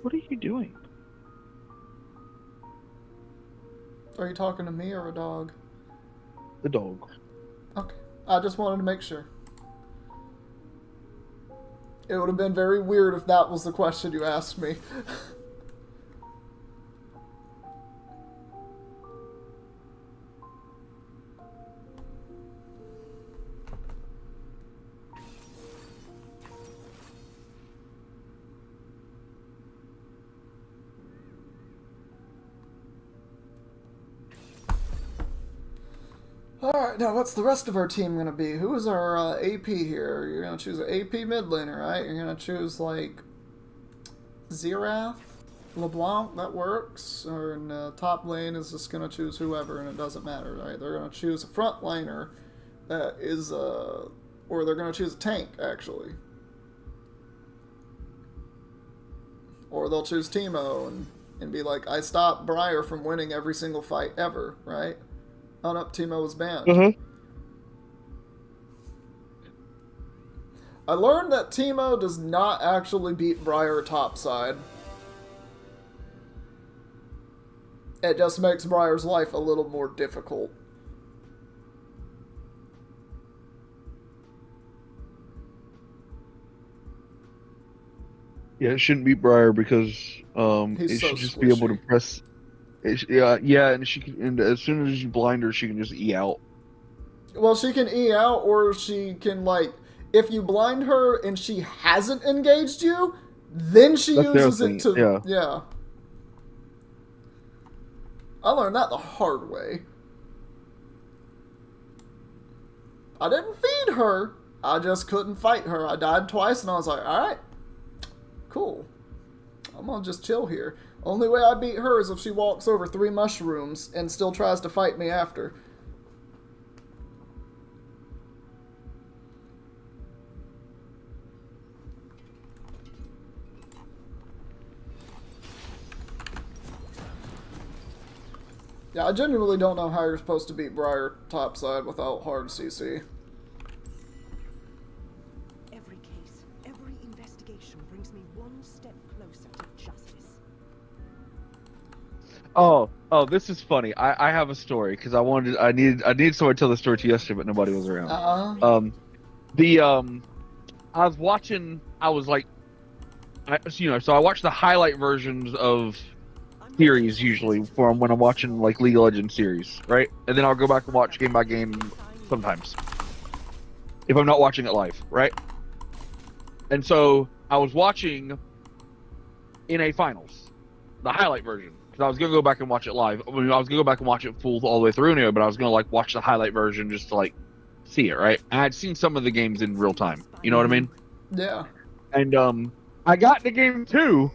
What are you doing? Are you talking to me or a dog? The dog. Okay. I just wanted to make sure. It would have been very weird if that was the question you asked me. Alright, now what's the rest of our team gonna be? Who is our AP here? You're gonna choose an AP mid laner, right? You're gonna choose, like, Xerath? LeBlanc, that works. Or in top lane is just gonna choose whoever, and it doesn't matter, right? They're gonna choose a front laner that is, or they're gonna choose a tank, actually. Or they'll choose Teemo and be like, I stopped Briar from winning every single fight ever, right? Oh no, Teemo was banned. Mm-hmm. I learned that Teemo does not actually beat Briar topside. It just makes Briar's life a little more difficult. Yeah, it shouldn't be Briar because He's it so should just be able to squishy. press. Yeah, and she can. And as soon as you blind her, she can just E out. Well, she can E out, or she can, like, if you blind her and she hasn't engaged you, then she That's the uses other it to... thing, Yeah. I learned that the hard way. I didn't feed her. I just couldn't fight her. I died twice, and I was like, alright. Cool. I'm gonna just chill here. Only way I beat her is if she walks over 3 mushrooms and still tries to fight me after. Yeah, I genuinely don't know how you're supposed to beat Briar topside without hard CC. Every case, every investigation brings me one step closer to justice. Oh, this is funny. I have a story because I needed someone to tell the story to yesterday, but nobody was around. I was watching. I was like, so I watch the highlight versions of series usually from when I'm watching like League of Legends series, right? And then I'll go back and watch game by game sometimes if I'm not watching it live, right? And so I was watching NA Finals, the highlight version, because I was gonna go back and watch it live. I mean, I was gonna go back and watch it full all the way through anyway, but I was gonna like watch the highlight version just to like see it, right? And I'd seen some of the games in real time. You know what I mean? Yeah. And I got into game 2.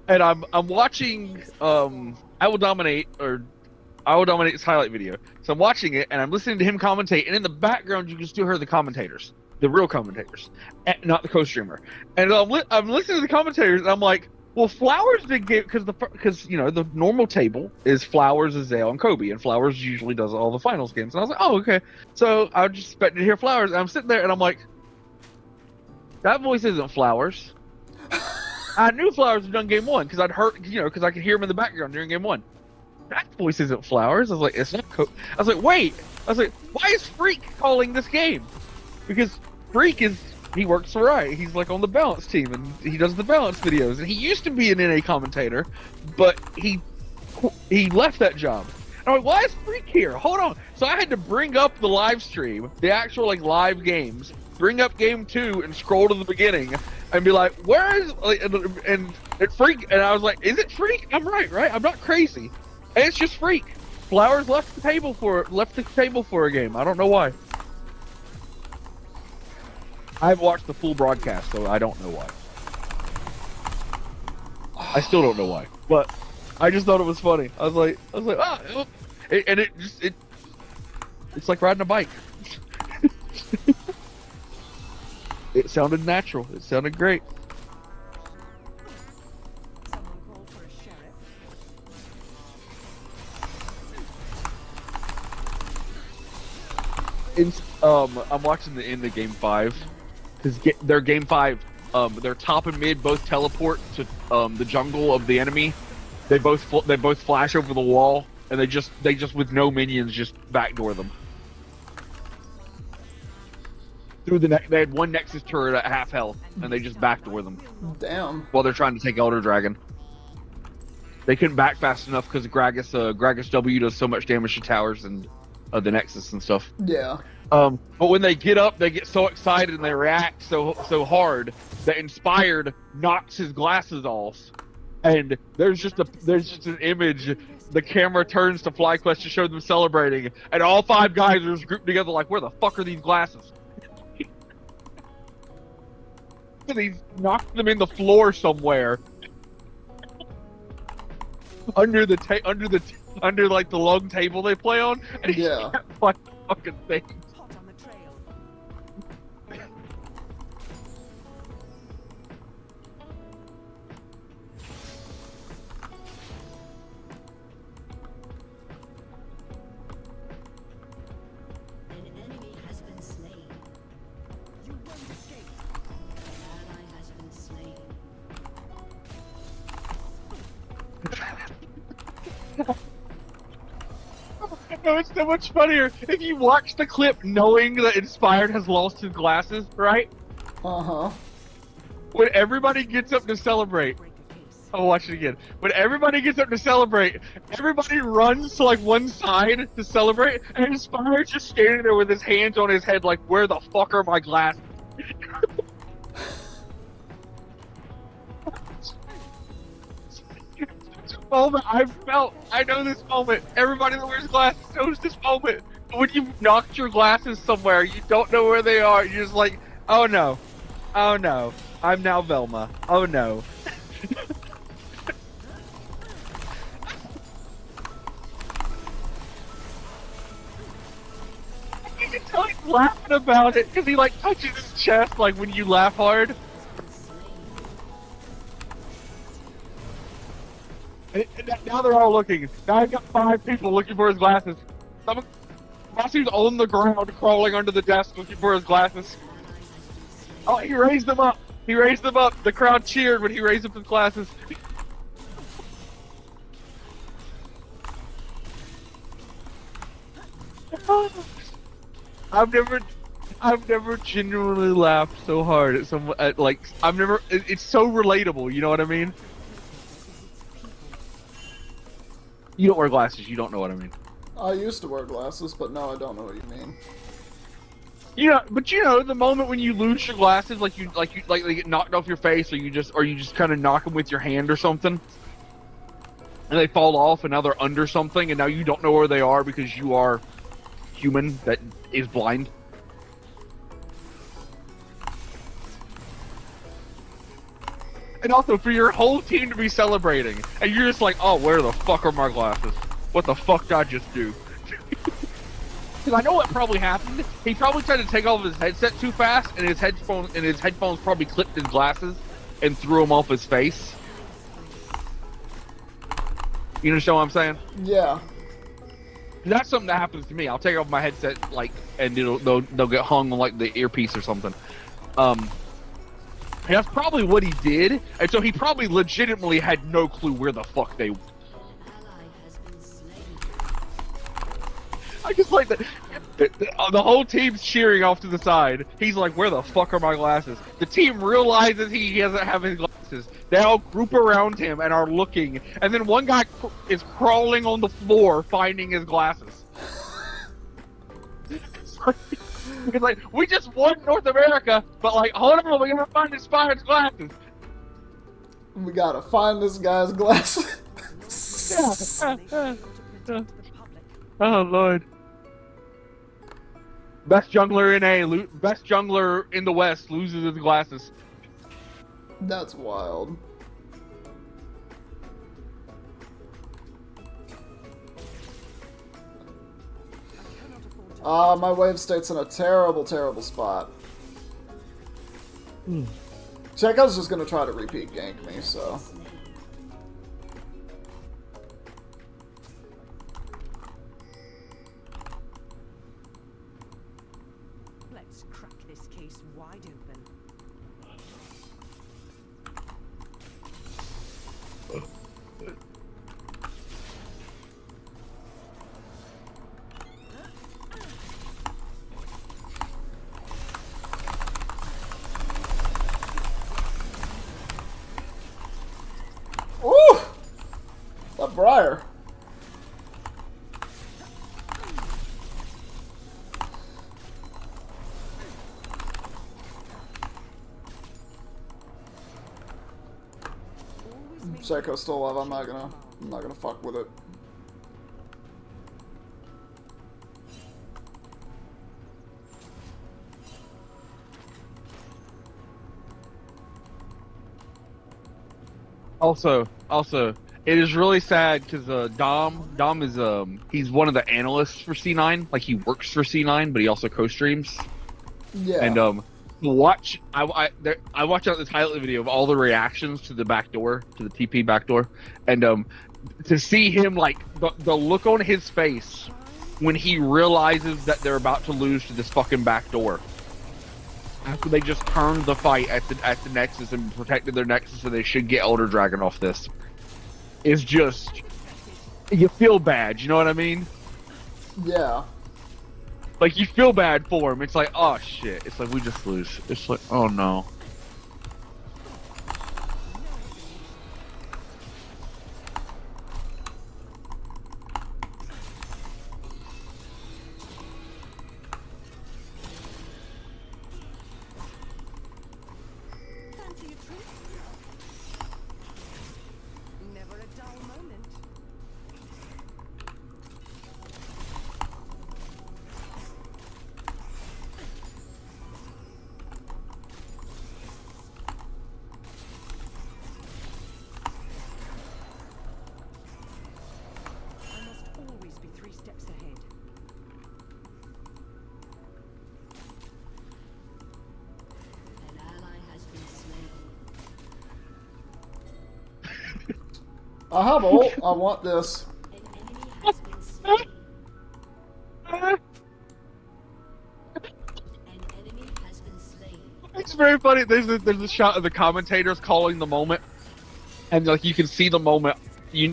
And I'm watching I Will Dominate this highlight video. So I'm watching it and I'm listening to him commentate, and in the background you can still hear the commentators, the real commentators, not the co-streamer. And I'm listening to the commentators and I'm like, well, Flowers did get because the normal table is Flowers, Azale, and Kobe, and Flowers usually does all the finals games. And I was like, oh, okay. So I was just expecting to hear Flowers, and I'm sitting there and I'm like, that voice isn't Flowers. I knew Flowers had done game 1 because I'd heard, because I could hear him in the background during game 1. That voice isn't Flowers. I was like, it's not. I was like, wait. I was like, why is Freak calling this game? Because Freak he works for Riot. He's like on the balance team and he does the balance videos. And he used to be an NA commentator, but he left that job. And I'm like, why is Freak here? Hold on. So I had to bring up the live stream, the actual like live games, bring up game 2 and scroll to the beginning and be like, where is, and Freak, and I was like, is it Freak? I'm right? I'm not crazy. And it's just Freak. Flowers left the table for a game. I don't know why. I've watched the full broadcast, so I don't know why. I still don't know why, but I just thought it was funny. I was like, it's like riding a bike. It sounded natural. It sounded great. Someone call for a sheriff. I'm watching the end of game 5 because their game 5. Their top and mid both teleport to the jungle of the enemy. They both flash over the wall, and they just with no minions just backdoor them. Through they had one Nexus turret at half health, and they just backdoor them Damn. while they're trying to take Elder Dragon. They couldn't back fast enough because Gragas W does so much damage to towers and the Nexus and stuff. Yeah. But when they get up, they get so excited and they react so hard that Inspired knocks his glasses off and there's just an image. The camera turns to FlyQuest to show them celebrating, and all 5 guys are just grouped together like, where the fuck are these glasses? And he's knocked them in the floor somewhere. Under like the long table they play on, and he Yeah. can't find the fucking things. Hot on the trail. An enemy has been slain. You won't escape. An ally has been slain. No, it's so much funnier if you watch the clip knowing that Inspired has lost his glasses, right? Uh-huh. When everybody gets up to celebrate, Break a case. I'll watch it again. When everybody gets up to celebrate, everybody runs to like one side to celebrate, and Inspired's just standing there with his hands on his head like, where the fuck are my glasses? Moment I know this moment. Everybody that wears glasses knows this moment. When you've knocked your glasses somewhere, you don't know where they are. You're just like, oh no, I'm now Velma. Oh no. You can tell he's laughing about it because he like touches his chest like when you laugh hard. And now they're all looking. Now I've got 5 people looking for his glasses. Masu's on the ground, crawling under the desk, looking for his glasses. Oh, he raised them up. He raised them up. The crowd cheered when he raised up his glasses. I've never genuinely laughed so hard at someone. It's so relatable. You know what I mean? You don't wear glasses. You don't know what I mean. I used to wear glasses, but now I don't know what you mean. But the moment when you lose your glasses, like they get knocked off your face, or you just kind of knock them with your hand or something, and they fall off, and now they're under something, and now you don't know where they are because you are human that is blind. And also for your whole team to be celebrating, and you're just like, oh, where the fuck are my glasses? What the fuck did I just do? Because I know what probably happened. He probably tried to take off his headset too fast, and his headphones probably clipped his glasses and threw them off his face. You understand what I'm saying? Yeah. That's something that happens to me. I'll take off my headset, and they'll get hung on like the earpiece or something. And that's probably what he did, and so he probably legitimately had no clue where the fuck they were. An ally has been slain. I just like that. The whole team's cheering off to the side. He's like, where the fuck are my glasses? The team realizes he doesn't have his glasses. They all group around him and are looking, and then one guy is crawling on the floor finding his glasses. It's like, we just won North America, but like, hold on, we gotta find Inspired's glasses. We gotta find this guy's glasses. Finally, able to present to the public. Oh lord. Best jungler best jungler in the West loses his glasses. That's wild. I cannot afford to My wave state's in a terrible, terrible spot. Checo's just gonna try to repeat gank me, so. Let's crack this case wide open. Ooh! That Briar. Always make Shaco's still alive. I'm not gonna fuck with it. Also, it is really sad because Dom is he's one of the analysts for C9. Like he works for C9, but he also co-streams. Yeah. And I watched out this highlight video of all the reactions to the back door, to the TP back door, and to see him like the look on his face when he realizes that they're about to lose to this fucking back door. After they just turned the fight at the Nexus and protected their Nexus, so they should get Elder Dragon off this. Is just, you feel bad, you know what I mean? Yeah. Like, you feel bad for him. It's like, oh shit. It's like, we just lose. It's like, oh no. Fancy a treat? Never a dull moment. I must always be 3 steps ahead. An ally has been slain. I have ult. I want this. An enemy has been slain. An enemy has been slain. It's very funny. There's a shot of the commentators calling the moment, and like you can see the moment. You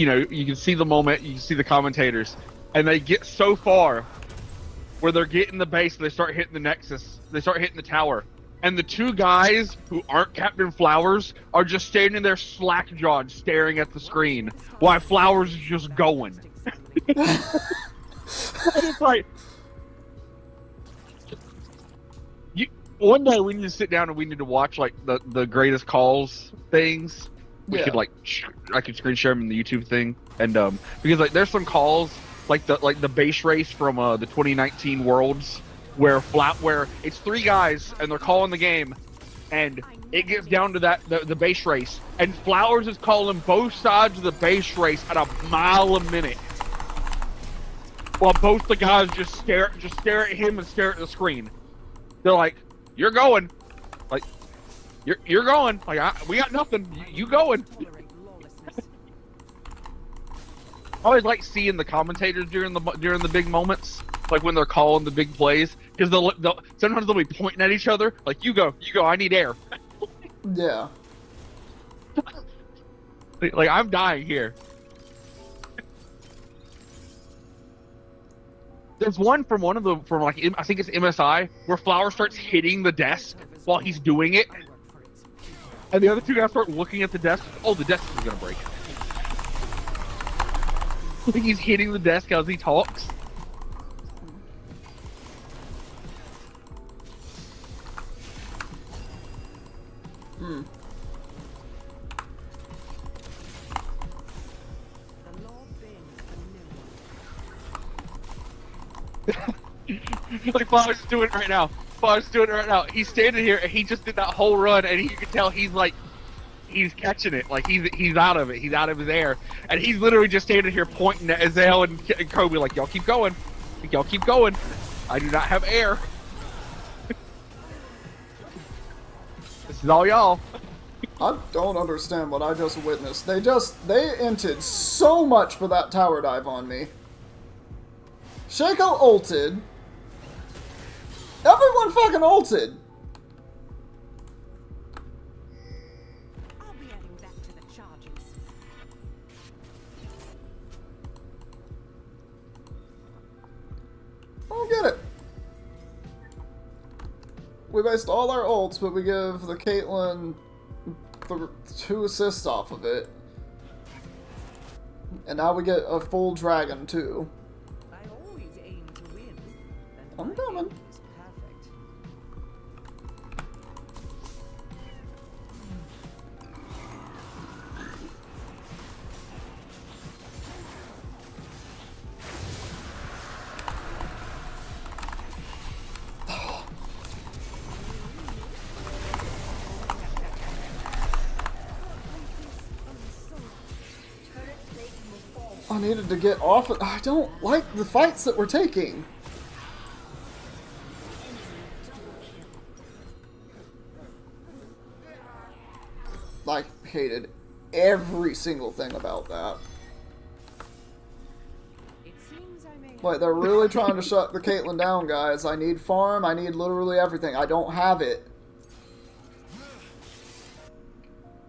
know you can see the moment. You can see the commentators, and they get so far where they're getting the base. They start hitting the Nexus. They start hitting the tower, and the two guys who aren't Captain Flowers are just standing there slack-jawed, staring at the screen, while Flowers is just going. It's like. One day we need to sit down and we need to watch like the greatest calls things. We Yeah. could like I could screen share them in the YouTube thing, and because like there's some calls like the base race from the 2019 Worlds where it's 3 guys and they're calling the game, and it gets down to the base race, and Flowers is calling both sides of the base race at a mile a minute, while both the guys just stare at him and stare at the screen. They're like, "You're going, like, you're going, like, we got nothing. You going?" Tolerate lawlessness. I always like seeing the commentators during the big moments, like when they're calling the big plays, because sometimes they'll be pointing at each other, like, you go, I need air. Yeah. Like I'm dying here. There's one from like I think it's MSI where Flower starts hitting the desk while he's doing it, I work for it. and the other 2 guys start looking at the desk. Oh, the desk is gonna break. I think he's hitting the desk as he talks. The law bends the new. Like Flower's doing it right now. He's standing here and he just did that whole run, and you can tell he's catching it. Like he's out of it. He's out of his air, and he's literally just standing here pointing at Azael and Kobe like, "Y'all keep going. Y'all keep going. I do not have air. This is all y'all." I don't understand what I just witnessed. They inted so much for that tower dive on me. Shaco ulted. Everyone fucking ulted. I'll be adding that to the charges. I don't get it. We waste all our ults, but we give the Caitlyn 2 assists off of it. And now we get a full dragon too. I always aim to win. And I'm my coming. aim is perfect. I needed to get off it. I don't like the fights that we're taking. I hated every single thing about that. It seems I may Like, they're really trying to shut the Caitlyn down, guys. I need farm. I need literally everything. I don't have it.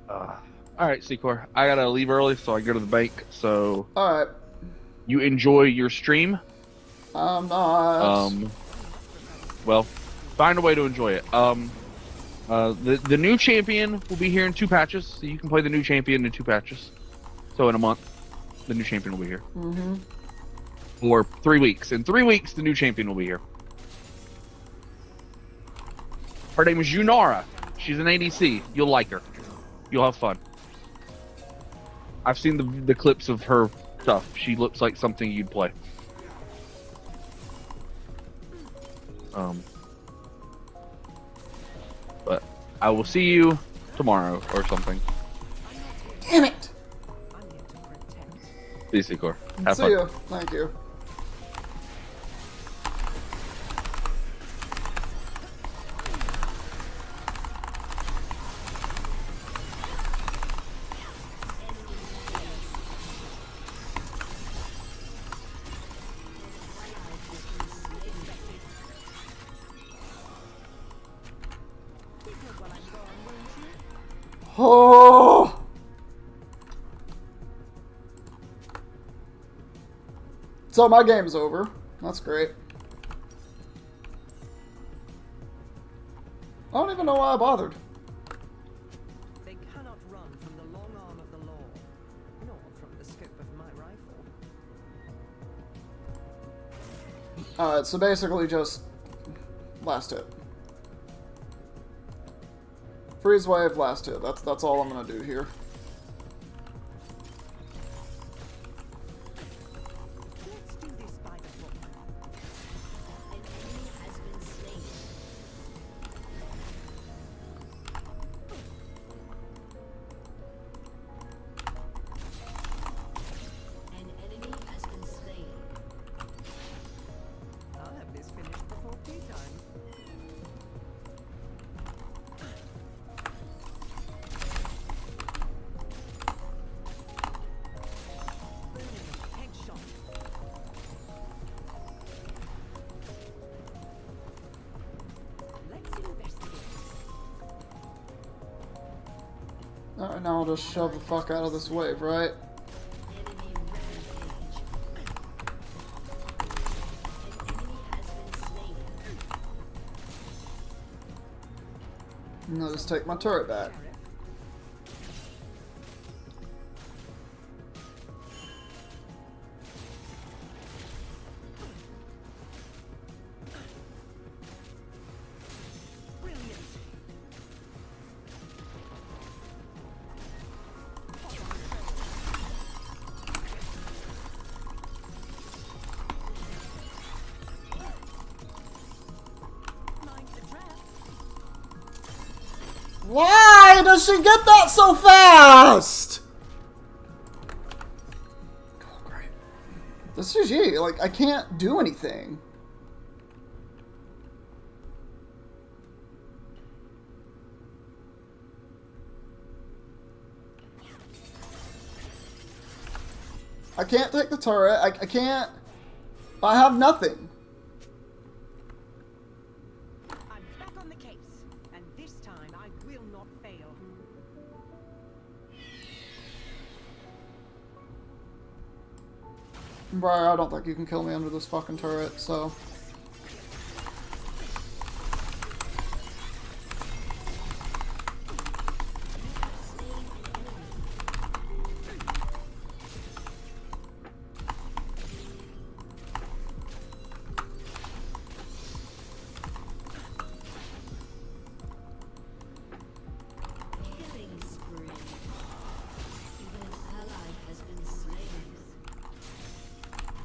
All right, Secor. I gotta leave early, so I go to the bank. So Alright. you enjoy your stream. I'm not. Well, find a way to enjoy it. The new champion will be here in 2 patches, so you can play the new champion in 2 patches. So in a month, the new champion will be here. Mm-hmm. Or 3 weeks. In 3 weeks, the new champion will be here. Her name is Yunara. She's an ADC. You'll like her. You'll have fun. I've seen the clips of her stuff. She looks like something you'd play. But I will see you tomorrow or something. Damn it! I'm here to protect. See you, Secor. Have See fun. you. Thank you. Oh! So my game's over. That's great. I don't even know why I bothered. They cannot run from the long arm of the law, nor from the scope of my rifle. Alright, so basically just last hit. Freeze wave, last hit. That's all I'm gonna do here. Let's do this by the book. An enemy has been slain. An enemy has been slain. I'll have this finished before tea time. Headshot. Let's investigate. Alright, now I'll just shove the fuck out of this wave, right? Enemy rampage. An enemy has been slain. And I'll just take my turret back. Brilliant. Mind the trap. Why does she get that so fast? Oh, great. This is GG. Like, I can't do anything. I can't take the turret. I can't. I have nothing. I'm back on the case, and this time I will not fail. Briar, I don't think you can kill me under this fucking turret, so. Killing spree. Even an ally has been slain.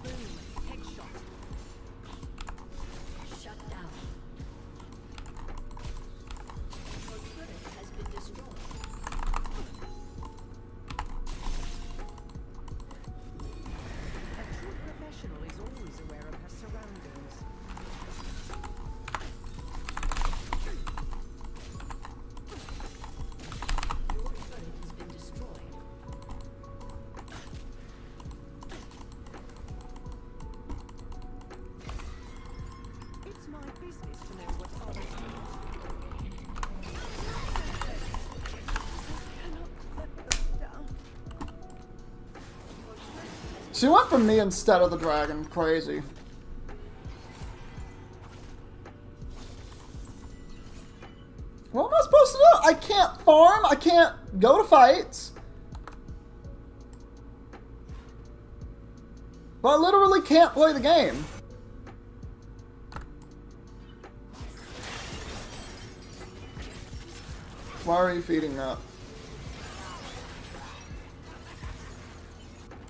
Boom. Headshot. She went for me instead of the dragon. Crazy. What am I supposed to do? I can't farm. I can't go to fights. But I literally can't play the game. Why are you feeding that?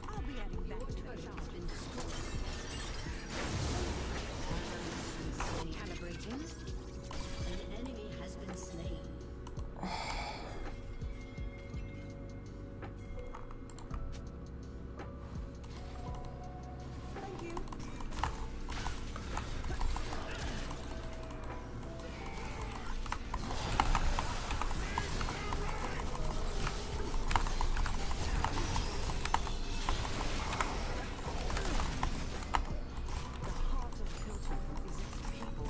I'll be adding that to the shop. Calibrating. An enemy has been slain. Thank you. The heart of Piltover is its people.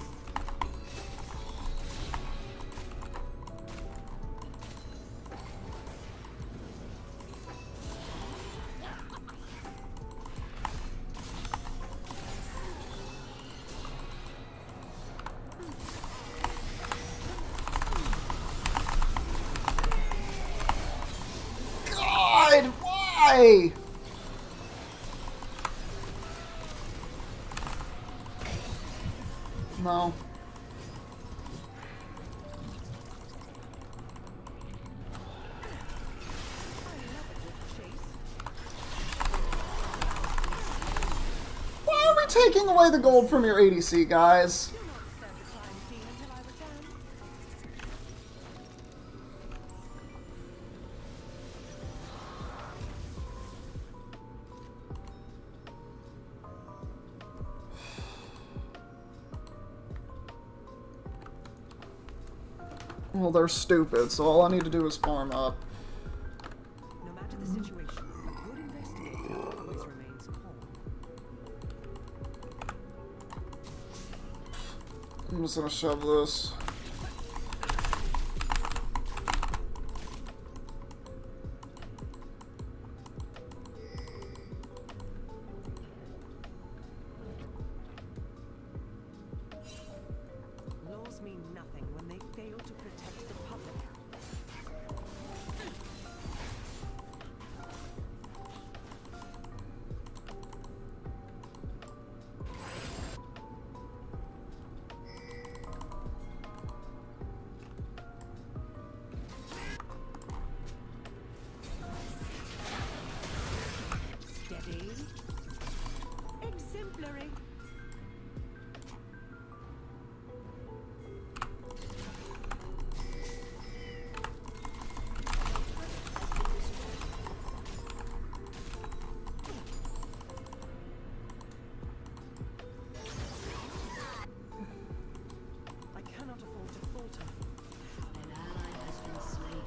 God, why? No. Why are we taking away the gold from your ADC, guys? You're not served a crime scene until I return. Well, they're stupid, so all I need to do is farm up. No matter the situation, a good investigator always remains calm. I'm just gonna shove this. Laws mean nothing when they fail to protect the public. Steady. Exemplary. I cannot afford to falter. An ally has been slain.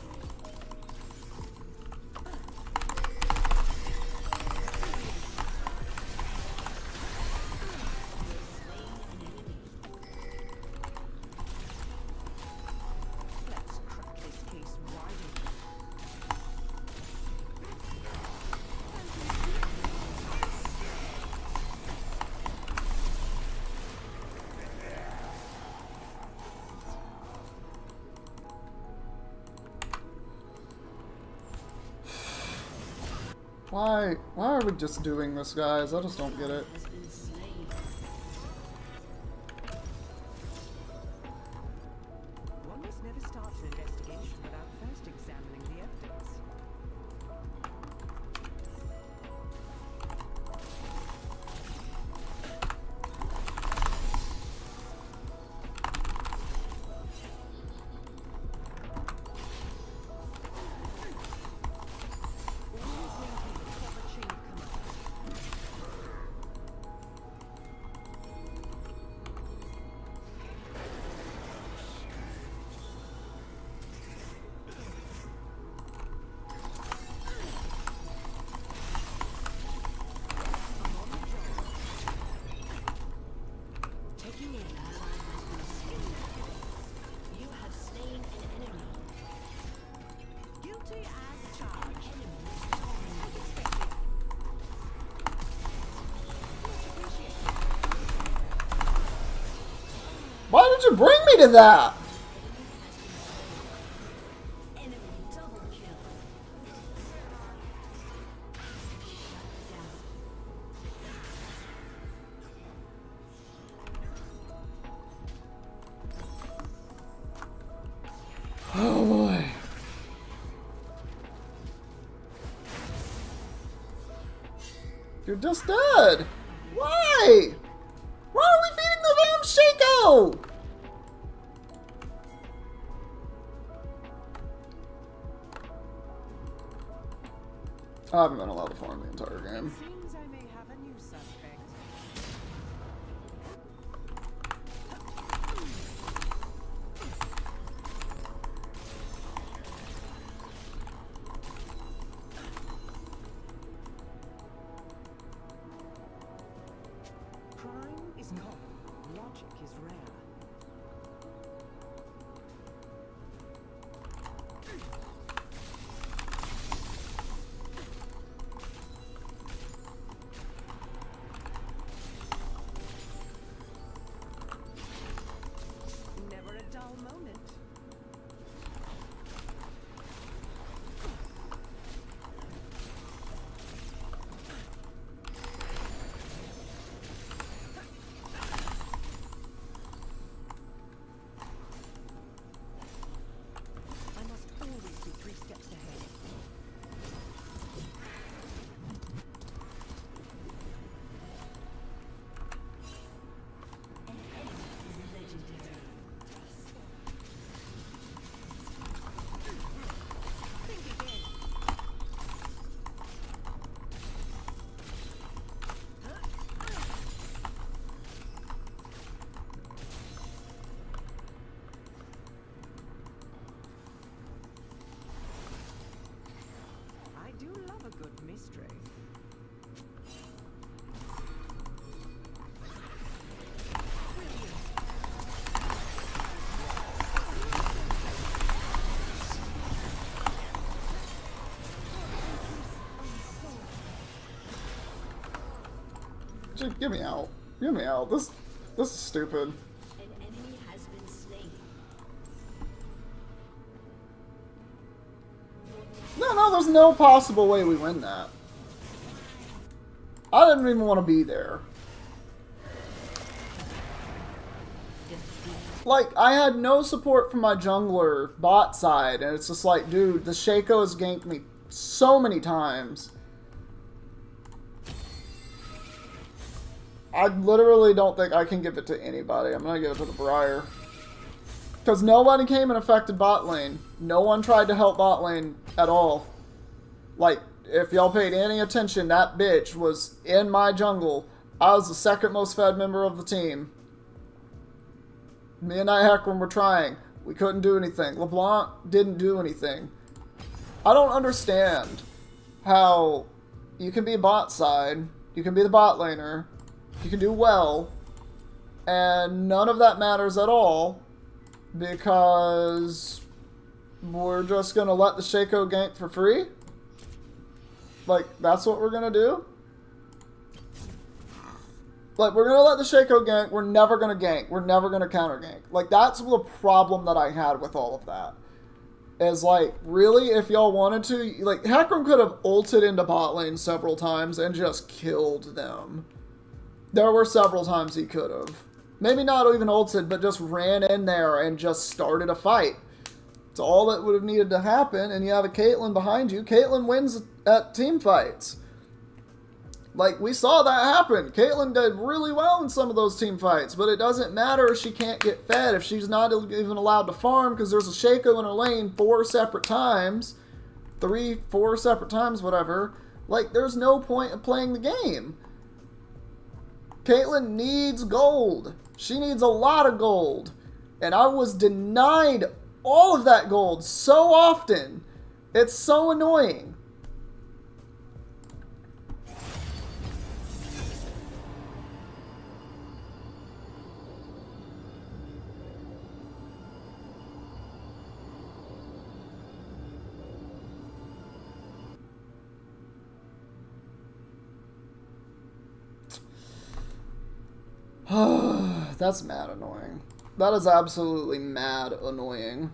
Let's crack this case wide open. Why are we just doing this, guys? I just don't get it. Has been slain. One must never start an investigation without first examining the evidence. Always maintain a proper chain of command. you bring me to that? Enemy double kill. Oh boy. You're just dead. Why? Why are we feeding the damn Shaco? I haven't been allowed to farm the entire game. Seems I may have a new suspect. Crime is common, logic is rare. Never a dull moment. I must always be 3 steps ahead. Legendary. Think again. I do love a good mystery. Just get me out. Get me out. This is stupid. An enemy has been slain. No, there's no possible way we win that. I didn't even want to be there. Like, I had no support from my jungler bot side, and it's just like, dude, the Shaco has ganked me so many times. I literally don't think I can give it to anybody. I'm gonna give it to the Briar. Because nobody came and affected bot lane. No one tried to help bot lane at all. Like, if y'all paid any attention, that bitch was in my jungle. I was the second most fed member of the team. Me and Hecarim were trying. We couldn't do anything. LeBlanc didn't do anything. I don't understand how you can be bot side, you can be the bot laner, you can do well, and none of that matters at all because we're just gonna let the Shaco gank for free? Like, that's what we're gonna do? Like, we're gonna let the Shaco gank, we're never gonna gank, we're never gonna counter gank. Like, that's the problem that I had with all of that. Is like, really, if y'all wanted to, like, Hecarim could have ulted into bot lane several times and just killed them. There were several times he could have. Maybe not even ulted, but just ran in there and just started a fight. It's all that would have needed to happen, and you have a Caitlyn behind you. Caitlyn wins at team fights. Like, we saw that happen. Caitlyn did really well in some of those team fights, but it doesn't matter if she can't get fed, if she's not even allowed to farm, because there's a Shaco in her lane 4 separate times. 3, 4 separate times, whatever. Like, there's no point in playing the game. Caitlyn needs gold. She needs a lot of gold. And I was denied all of that gold so often. It's so annoying. That's mad annoying. That is absolutely mad annoying.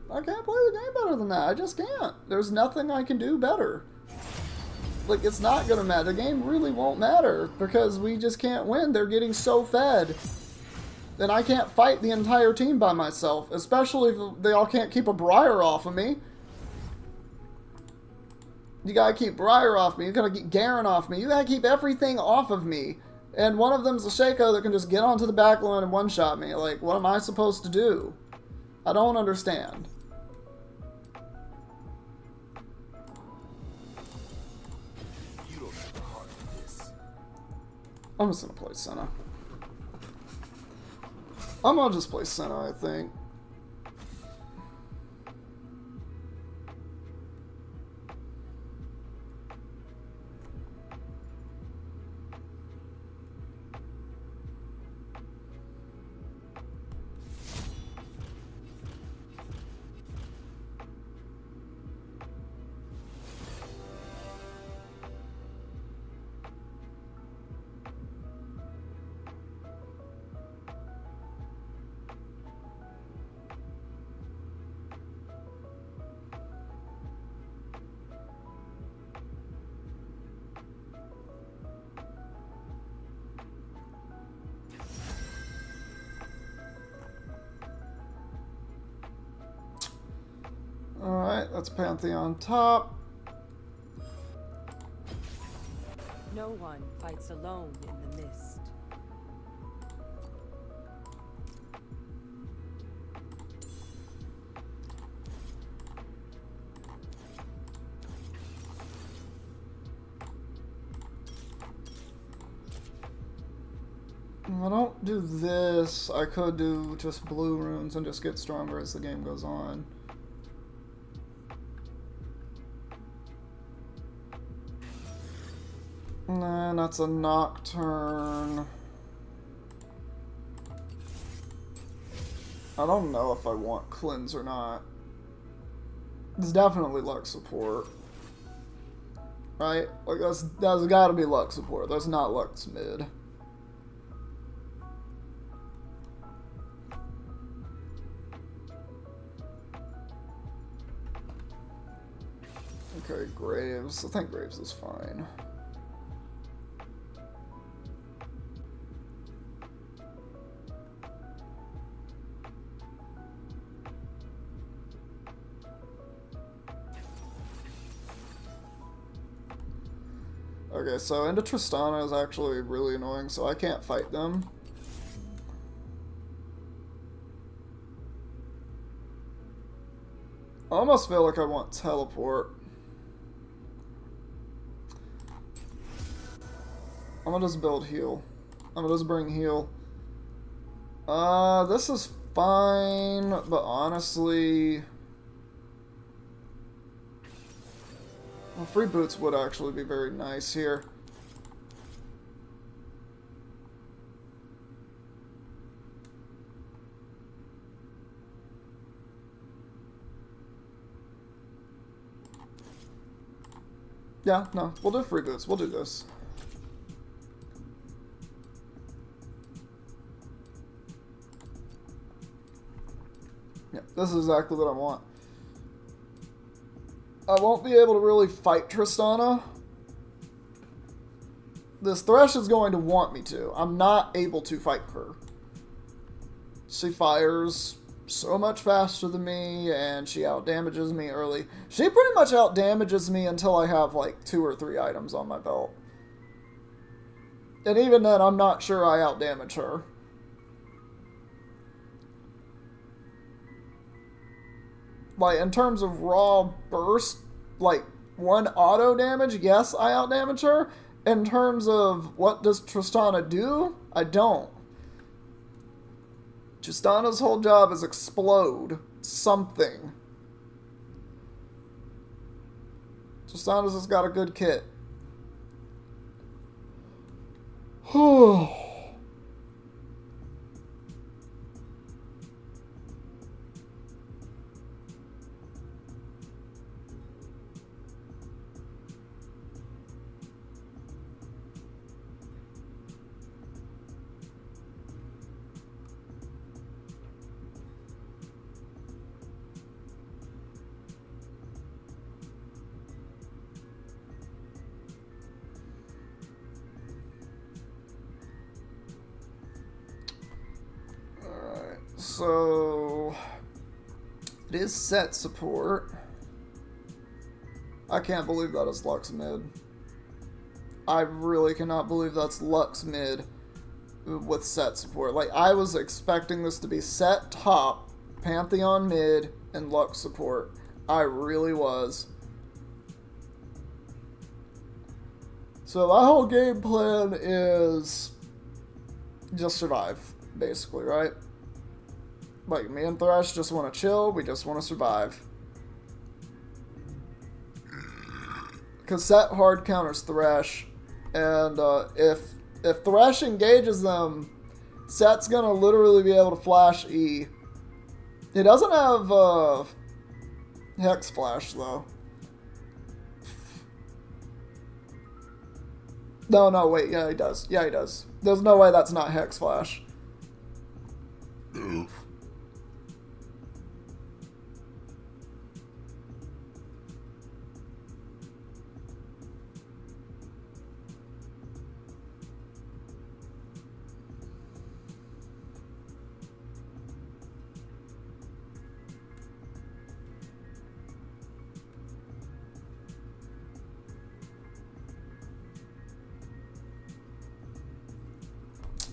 I can't play the game better than that. I just can't. There's nothing I can do better. Like, it's not going to matter. The game really won't matter because we just can't win. They're getting so fed. And I can't fight the entire team by myself, especially if they all can't keep a Briar off of me. You gotta keep Briar off me. You gotta keep Garen off me. You gotta keep everything off of me. And one of them's a Shaco that can just get onto the back line and one-shot me. Like, what am I supposed to do? I don't understand. I'm just gonna play Senna. I'm gonna just play Senna, I think. Alright, that's Pantheon top. No one fights alone in the mist. If I don't do this, I could do just blue runes and just get stronger as the game goes on. And that's a Nocturne. I don't know if I want Cleanse or not. It's definitely Lux support. Right? Like, that's gotta be Lux support. That's not Lux mid. Okay, Graves. I think Graves is fine. Okay, so into Tristana is actually really annoying, so I can't fight them. I almost feel like I want Teleport. I'm gonna just build heal. I'm gonna just bring heal. This is fine, but honestly... Well, free boots would actually be very nice here. Yeah, no, we'll do free boots. We'll do this. Yeah, this is exactly what I want. I won't be able to really fight Tristana. This Thresh is going to want me to. I'm not able to fight her. She fires so much faster than me, and she outdamages me early. She pretty much outdamages me until I have like 2 or 3 items on my belt. And even then, I'm not sure I outdamage her. Like, in terms of raw burst, like, 1 auto damage, yes, I outdamage her. In terms of what does Tristana do, I don't. Tristana's whole job is explode something. Tristana's just got a good kit. So it is set support. I can't believe that is Lux mid. I really cannot believe that's Lux mid with set support. Like, I was expecting this to be set top, Pantheon mid, and Lux support. I really was. So my whole game plan is just survive, basically, right? Like, me and Thresh just want to chill, we just want to survive. Because set hard counters Thresh, and if Thresh engages them, Set's gonna literally be able to flash E. He doesn't have Hex Flash, though. No, wait, yeah, he does. Yeah, he does. There's no way that's not Hex Flash.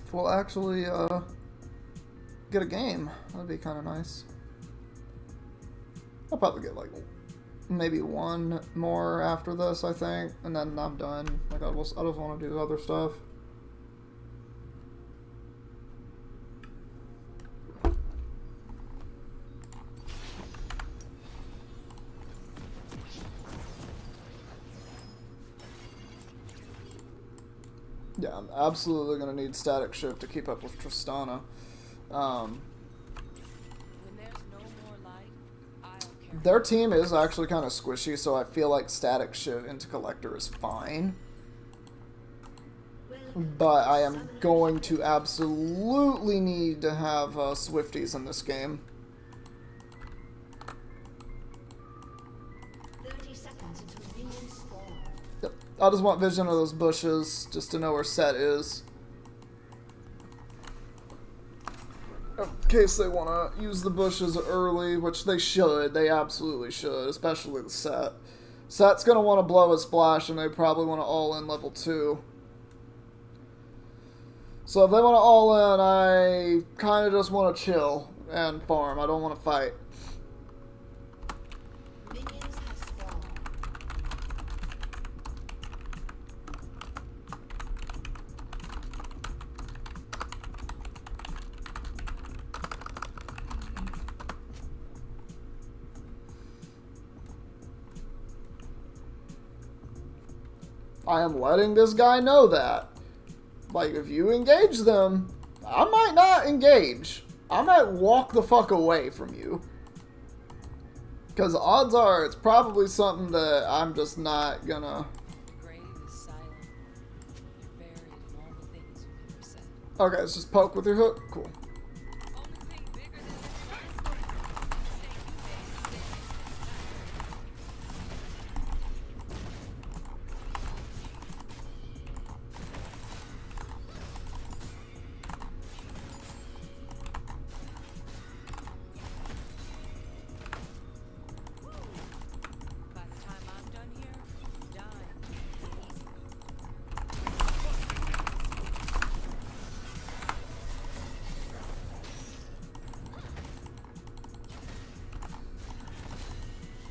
If we'll actually get a game, that'd be kind of nice. I'll probably get like maybe one more after this, I think, and then I'm done. Like, I just want to do other stuff. Yeah, I'm absolutely going to need Static Shift to keep up with Tristana. When there's no more light, I'll carry Their team is actually kind of squishy, so I feel like Static Shift into Collector is fine. But I am going to absolutely need to have Swifties in this game. 30 seconds until minions spawn. Yep. I just want vision of those bushes just to know where Set is. In case they want to use the bushes early, which they should. They absolutely should, especially the Set. Set's going to want to blow his splash, and they probably want to all-in level 2. So if they want to all-in, I kind of just want to chill and farm. I don't want to fight. Minions have spawned. I am letting this guy know that. Like, if you engage them, I might not engage. I might walk the fuck away from you. Because odds are it's probably something that I'm just not gonna... the grave is silent. You're buried in all the things you never said. Okay, let's just poke with your hook. Cool. Only thing bigger than this by the time I'm done here, you die. Easy.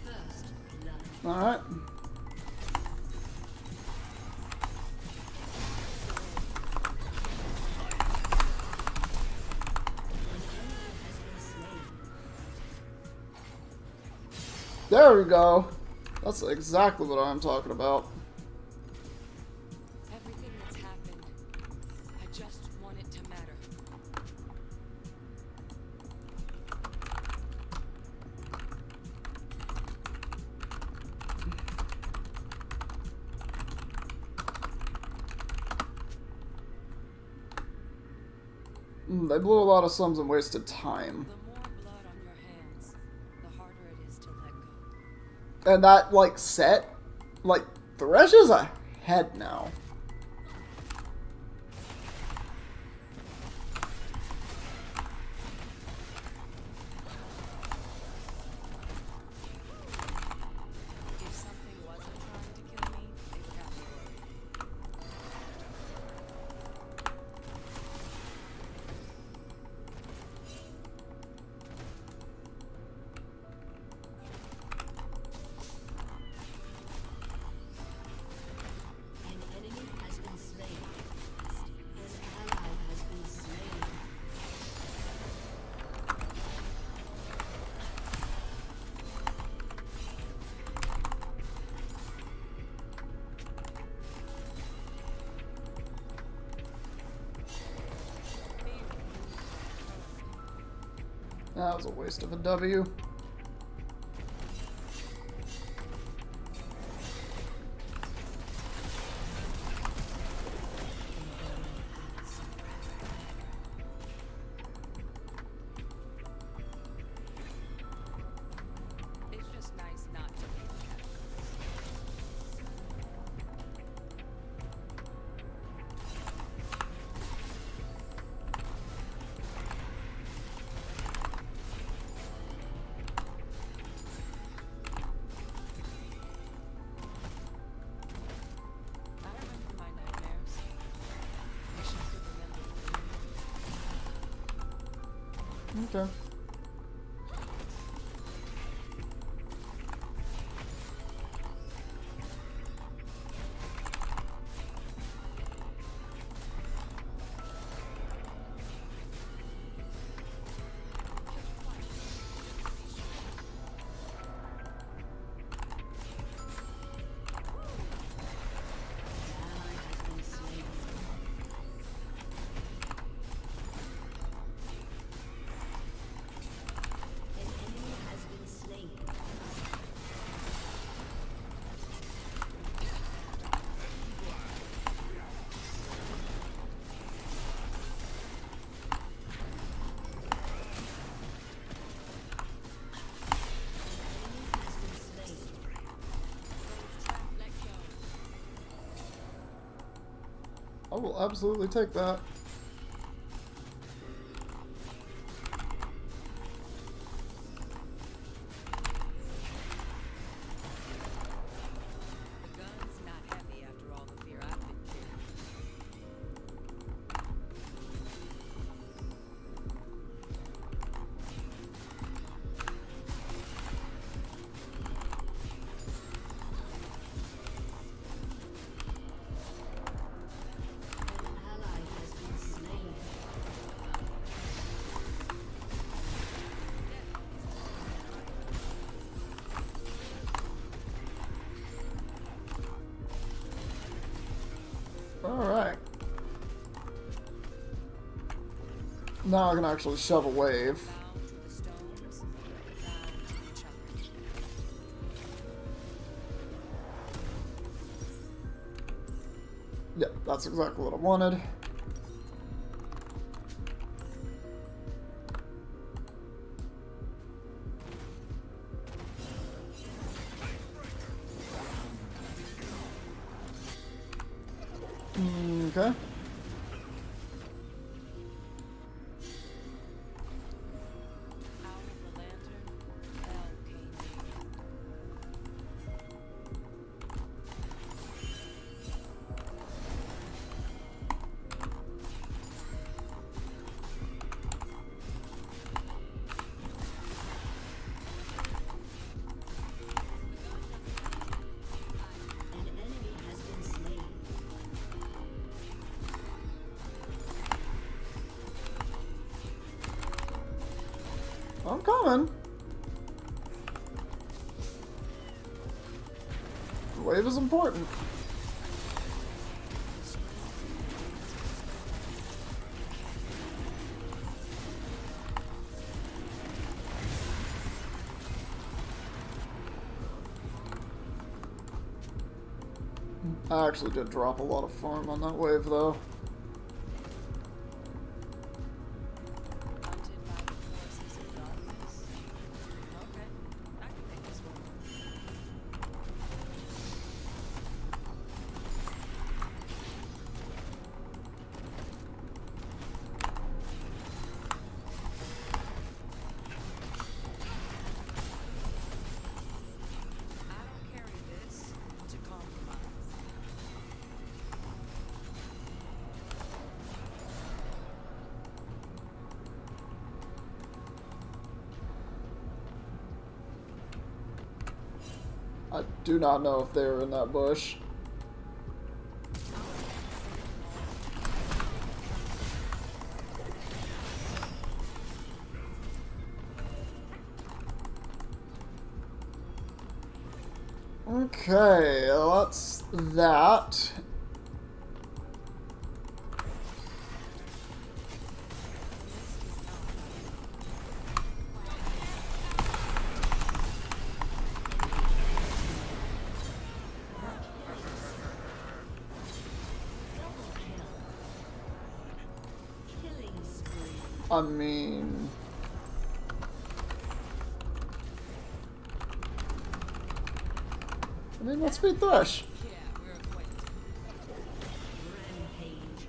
First blood. Alright. There we go. That's exactly what I'm talking about. Everything that's happened, I just want it to matter. They blew a lot of sums and wasted time. The more blood on your hands, the harder it is to let go. And that, like, Set, like, Thresh is ahead now. That was a waste of a W. It's just nice not to be the categories. I remember my nightmares. Wish I could remember them. Okay. Ally has been slain. An enemy has been slain. Enemy has been slain. Rose trap, let go. I will absolutely take that. The gun's not heavy after all the fear I've been through. An ally has been slain. Alright. Now I can actually shove a wave. Bound to the stones, bound to each other. Yeah, that's exactly what I wanted. Okay. Out of the lantern, hell came near. An enemy has been slain. I'm coming. The wave is important. I actually did drop a lot of farm on that wave, though. Haunted by the forces of darkness. Okay, I can make this work. I don't carry this to compromise. I do not know if they were in that bush. Okay, that's that. I mean... let's beat Thresh. Yeah, we're acquainted. Rampage.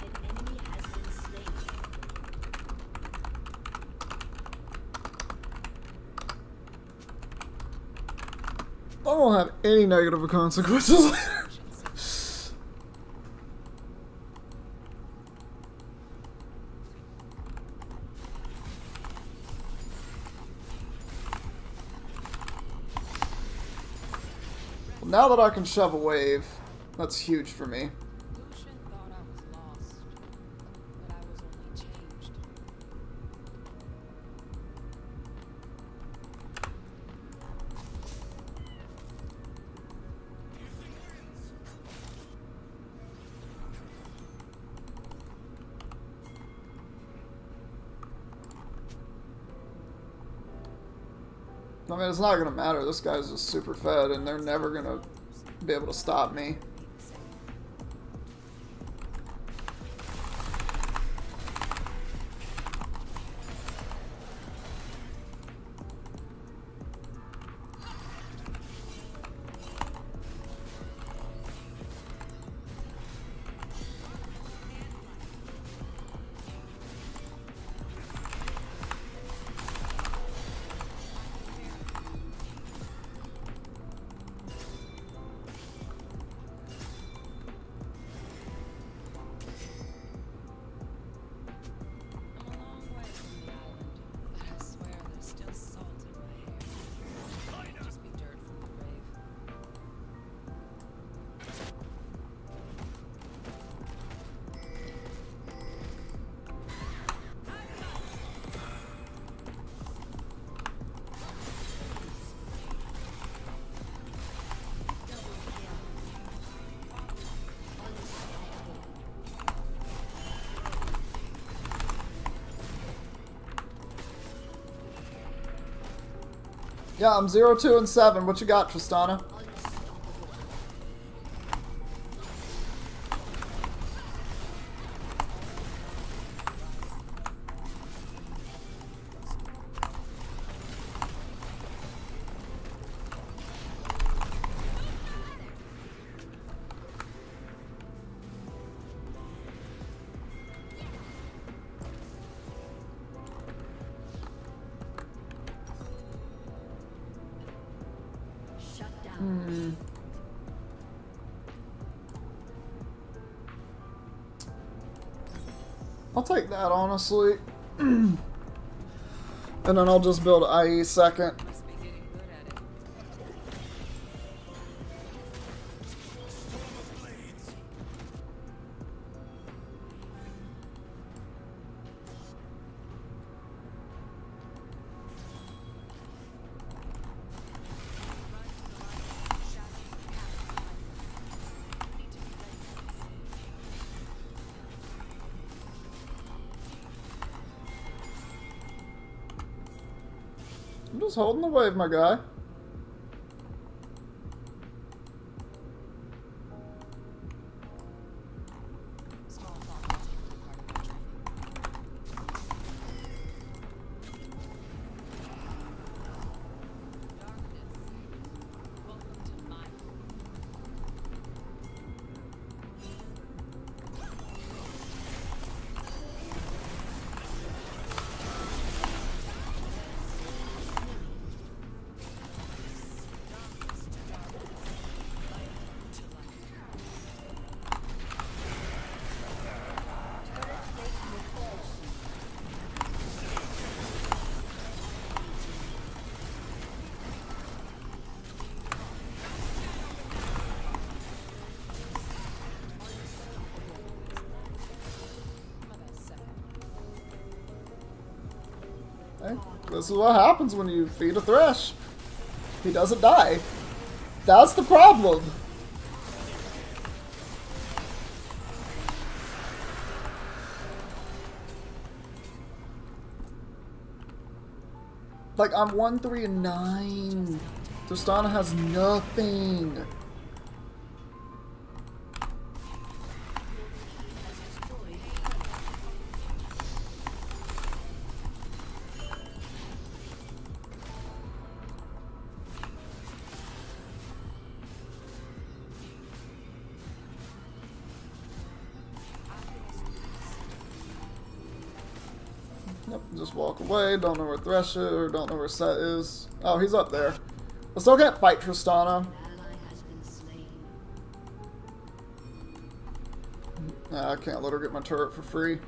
An enemy has been slain. I won't have any negative consequences. Now that I can shove a wave, that's huge for me. Lucian thought I was lost, but I was only changed. I mean, it's not gonna matter. This guy's just super fed, and they're never gonna be able to stop me. I'm a long way from the island, but I swear there's still salt in my hair. Might just be dirt from the grave. Yeah, I'm 0, 2, and 7. What you got, Tristana? Shut down. I'll take that, honestly. And then I'll just build IE second. Must be getting good at it. I'm just holding the wave, my guy. Small thought must be part of the training. Darkness. Welcome to my world. My bad, second. Hey, this is what happens when you feed a Thresh. He doesn't die. That's the problem. Like, I'm 1, 3, and 9. Tristana has nothing. just walk away. Don't know where Thresh is, or don't know where Set is. Oh, he's up there. I still can't fight Tristana. Ally has been slain. Nah, I can't let her get my turret for free.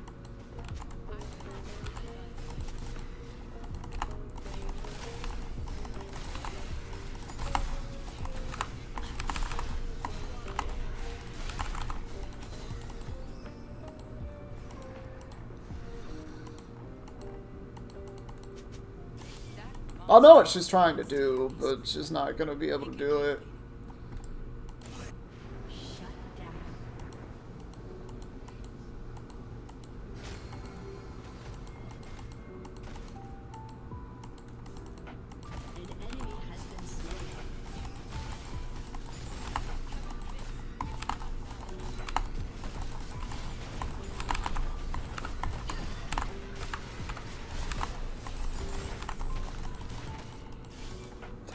I know what she's trying to do, but she's not gonna be able to do it. Shut down. An enemy has been slain.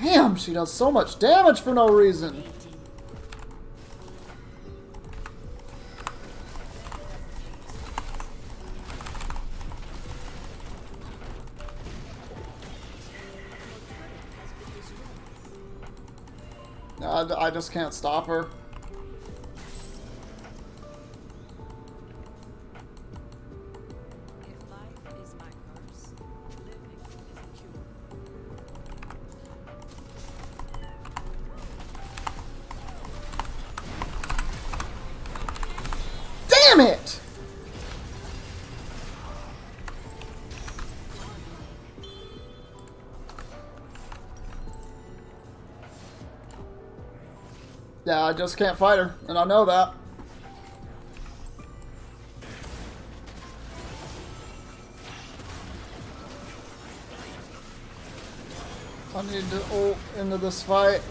Damn, she does so much damage for no reason. I just can't stop her. If life is my curse, living is the cure. Damn it! Yeah, I just can't fight her, and I know that. I need to ult into this fight.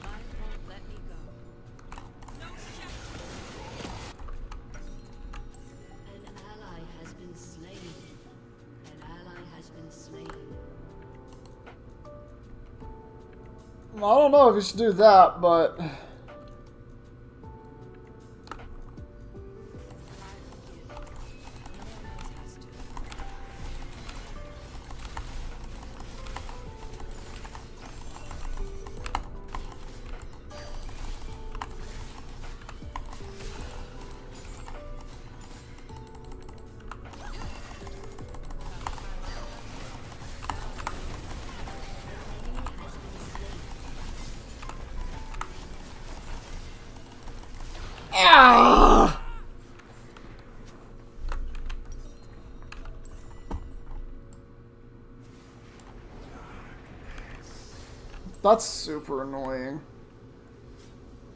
Life won't let me go. An ally has been slain. An ally has been slain. I don't know if you should do that, but I forgive. No one else has to. ah! That's super annoying.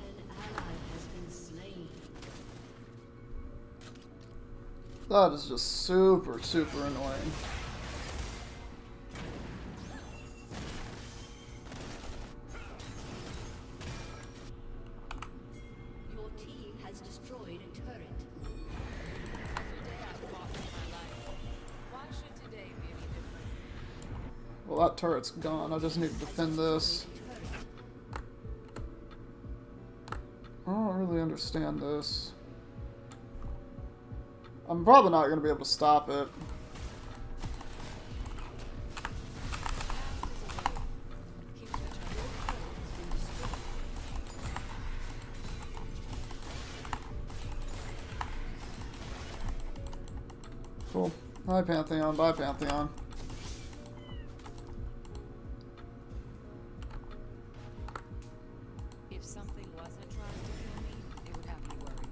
An ally has been slain. That is just super, super annoying. Your team has destroyed a turret. Every day I fought for my life. Why should today be any different? Well, that turret's gone. I just need to defend this. I don't really understand this. I'm probably not going to be able to stop it. Keep returning. Cool. Bye, Pantheon. Bye, Pantheon. If something wasn't trying to kill me, it would have me worried.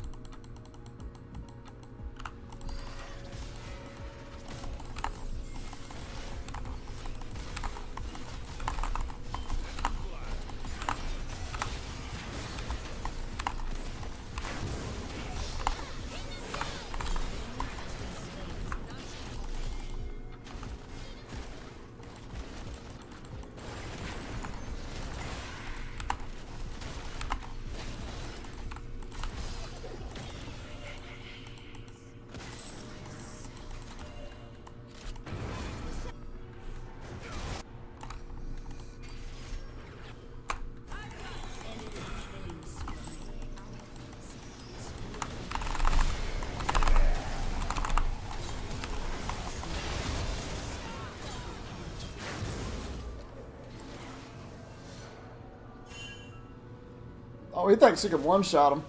Oh, he thinks he can one-shot him.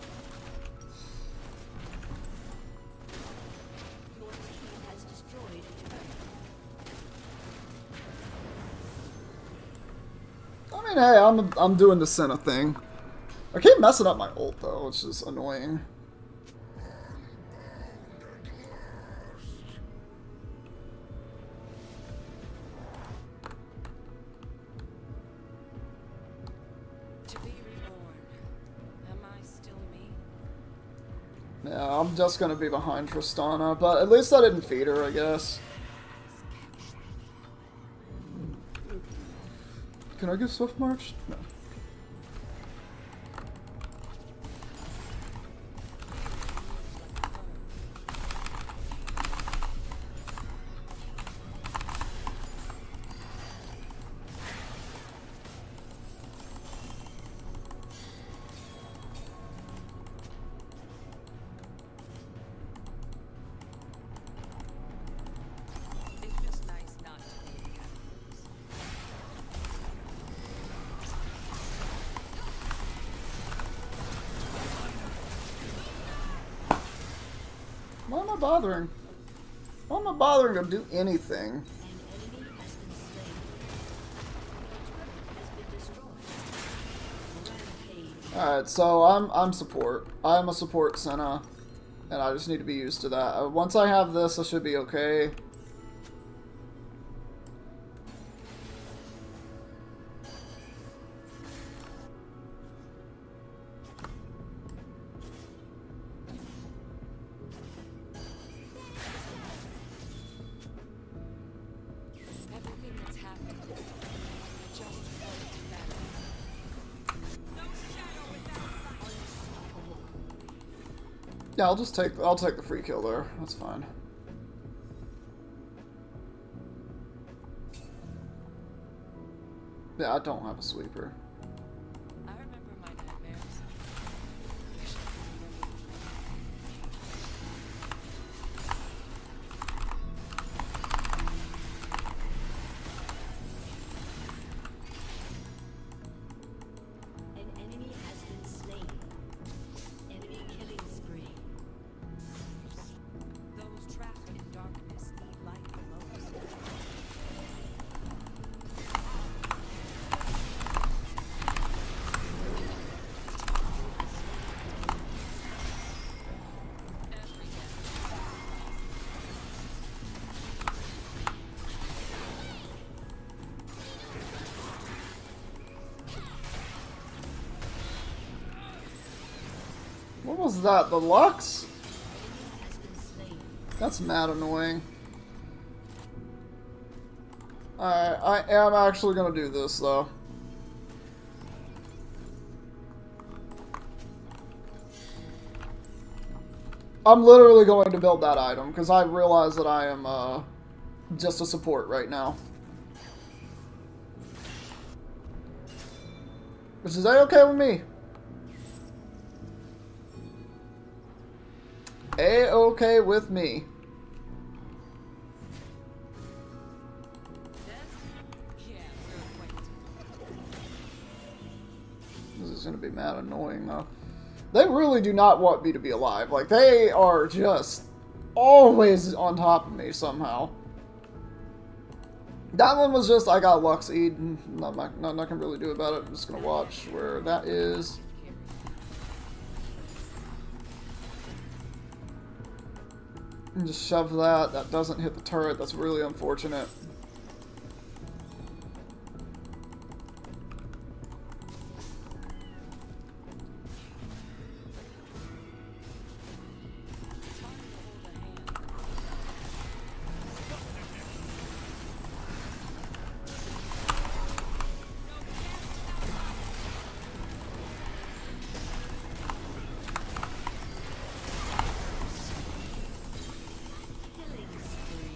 Your team has destroyed a turret. I mean, hey, I'm doing the Senna thing. I keep messing up my ult though, which is annoying. To be reborn. Am I still me? Yeah, I'm just gonna be behind Tristana, but at least I didn't feed her, I guess. Can I get Swift March? No. It's just nice not to be the catacombs. Why am I bothering? Why am I bothering to do anything? An enemy has been slain. Your turret has been destroyed. Rampage. Alright, so I'm support. I'm a support Senna, and I just need to be used to that. Once I have this, I should be okay. Everything that's happened, I just want it better. Yeah, I'll take the free kill there. That's fine. Yeah, I don't have a sweeper. I remember my nightmares. Wish I could remember them. An enemy has been slain. Enemy killing spree. Those trapped in darkness need light the most. What was that? The Lux? Has been slain. That's mad annoying. Alright, I am actually gonna do this though. I'm literally going to build that item because I realize that I am just a support right now. Which is A-okay with me. A-okay with me. Yeah, we're acquainted. This is gonna be mad annoying though. They really do not want me to be alive. Like, they are just always on top of me somehow. That one was just, I got Lux Eid. Nothing I can really do about it. I'm just gonna watch where that is. And just shove that. That doesn't hit the turret. That's really unfortunate. It's hard to hold a hand. Killing spree.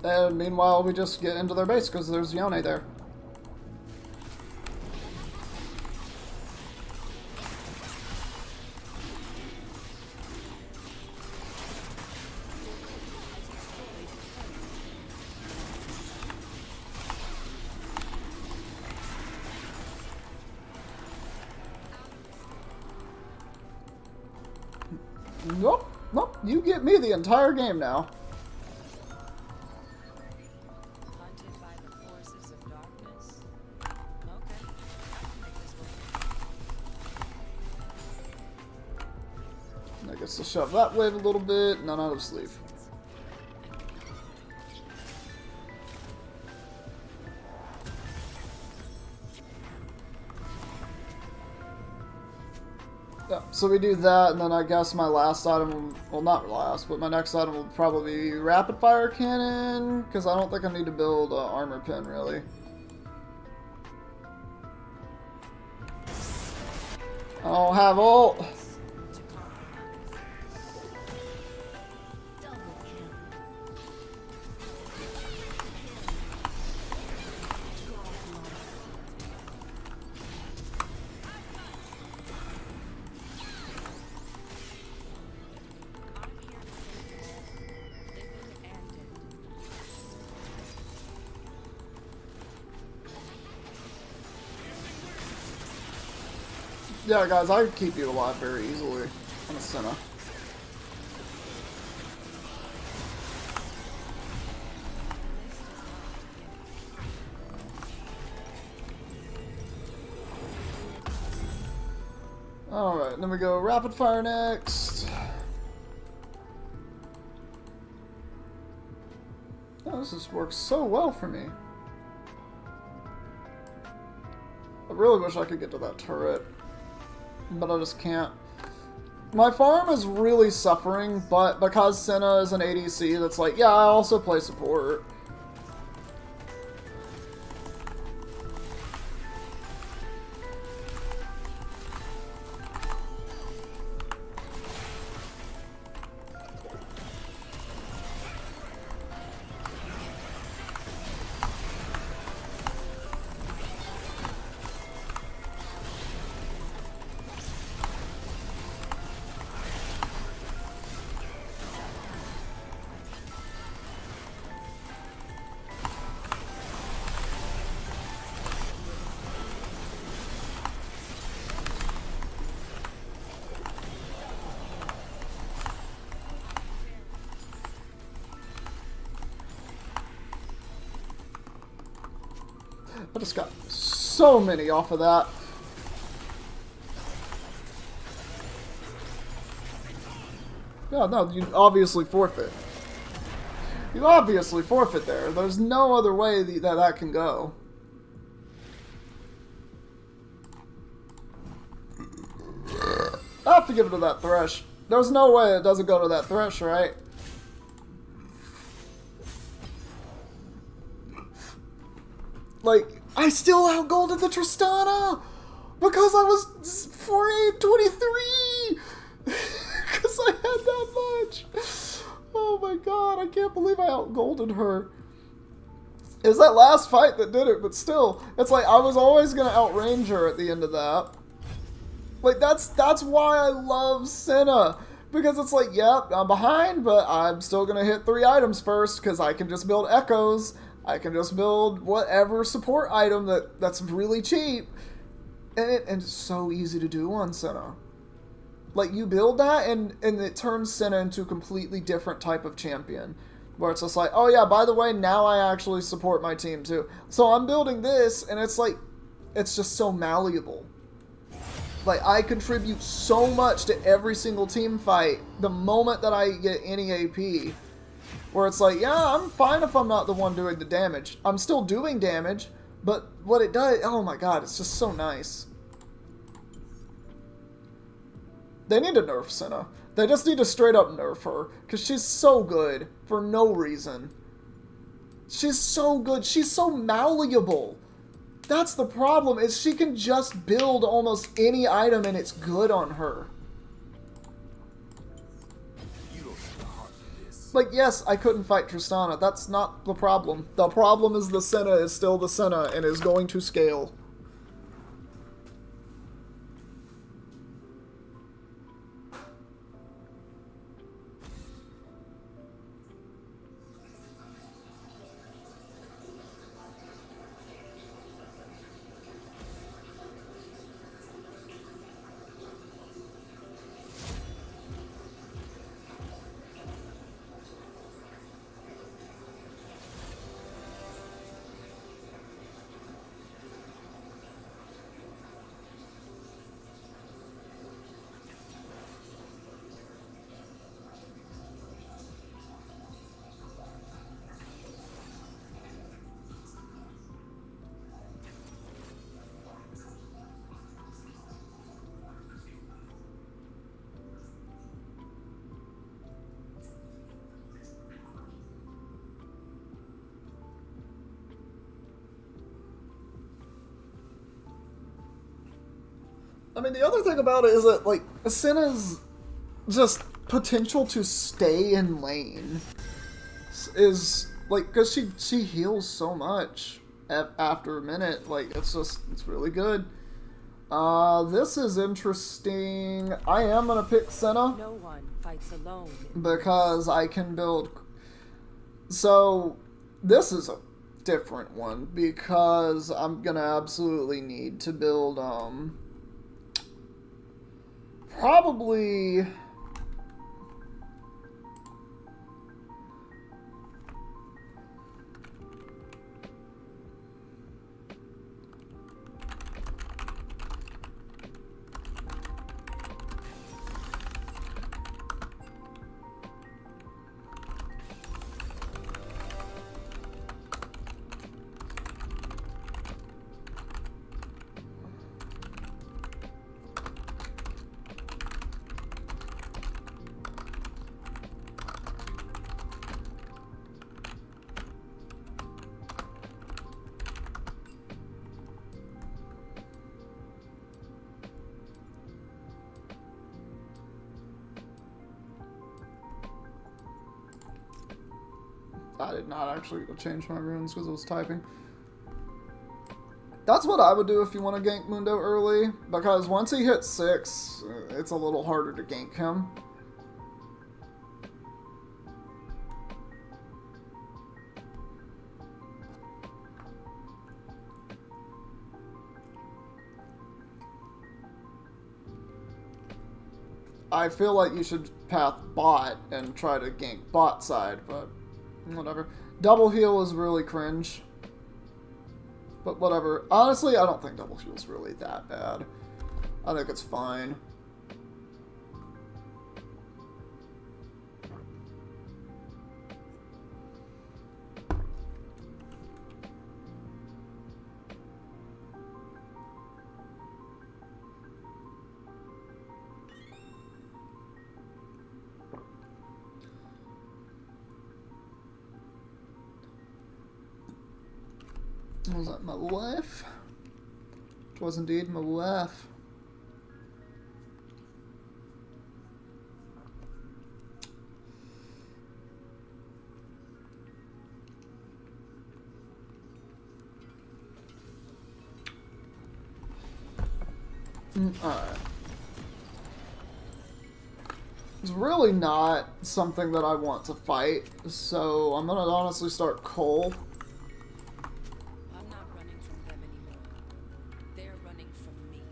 And meanwhile, we just get into their base because there's Yone there. Nope, nope, you get me the entire game now. Hunted by the forces of darkness? Okay. I can make this work. I guess to shove that wave a little bit, none out of sleeve. Yeah, so we do that, and then I guess my last item, well not last, but my next item will probably be rapid fire cannon, because I don't think I need to build an armor pin really. I don't have ult. Double kill. I'm here to save you all. Living and dead. Yeah, guys, I keep you alive very easily on a Senna. Alright, then we go rapid fire next. Oh, this just works so well for me. I really wish I could get to that turret, but I just can't. My farm is really suffering, but because Senna is an ADC, that's like, yeah, I also play support. I just got so many off of that. Yeah, no, you obviously forfeit. You obviously forfeit there. There's no other way that can go. I have to give it to that Thresh. There's no way it doesn't go to that Thresh, right? Like, I still outgolded the Tristana! Because I was 4823! Because I had that much! Oh my god, I can't believe I outgolded her. It was that last fight that did it, but still, it's like I was always gonna outrange her at the end of that. Like, that's why I love Senna. Because it's like, yep, I'm behind, but I'm still gonna hit 3 items first, because I can just build echoes. I can just build whatever support item that's really cheap. And it's so easy to do on Senna. Like, you build that, and it turns Senna into a completely different type of champion. Where it's just like, oh yeah, by the way, now I actually support my team too. So I'm building this, and it's like, it's just so malleable. Like, I contribute so much to every single team fight the moment that I get any AP. Where it's like, yeah, I'm fine if I'm not the one doing the damage. I'm still doing damage, but what it does, oh my god, it's just so nice. They need to nerf Senna. They just need to straight up nerf her, because she's so good for no reason. She's so good. She's so malleable. That's the problem, is she can just build almost any item and it's good on her. You don't have the heart for this. like, yes, I couldn't fight Tristana. That's not the problem. The problem is the Senna is still the Senna and is going to scale. I mean, the other thing about it is that, like, Senna's just potential to stay in lane is, like, because she heals so much after a minute. Like, it's really good. This is interesting. I am going to pick Senna. No one fights alone. Because I can build... So, this is a different one, because I'm going to absolutely need to build, probably... I did not actually change my runes because I was typing. That's what I would do if you want to gank Mundo early, because once he hits 6, it's a little harder to gank him. I feel like you should path bot and try to gank bot side, but whatever. Double heal is really cringe. But whatever. Honestly, I don't think double heal is really that bad. I think it's fine. Was that my wife? It was indeed my wife. Alright. It's really not something that I want to fight, so I'm gonna honestly start Cole. I'm not running from them anymore. They're running from me.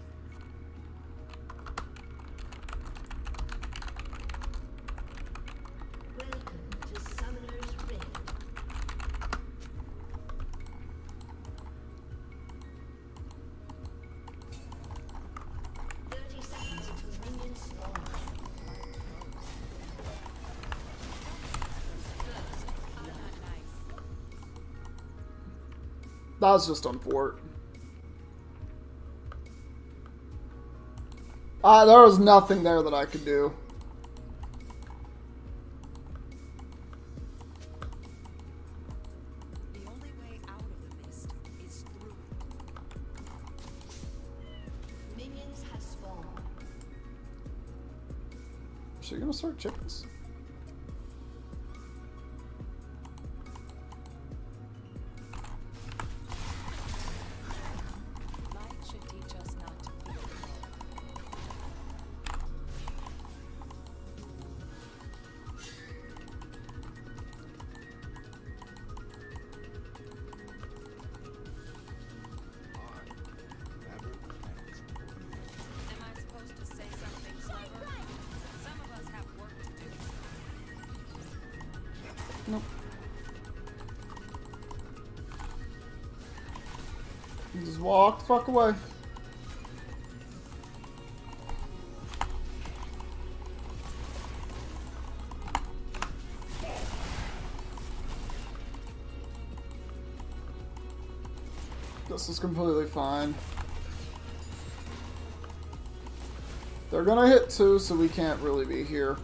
Welcome to Summoner's Rift. Seconds until minion spawn. That was just on Fort. There was nothing there that I could do. The only way out of the mist is through. Minions have spawned. Is she gonna start chickens? Nope. Just walk the fuck away. This is completely fine. They're gonna hit 2, so we can't really be here.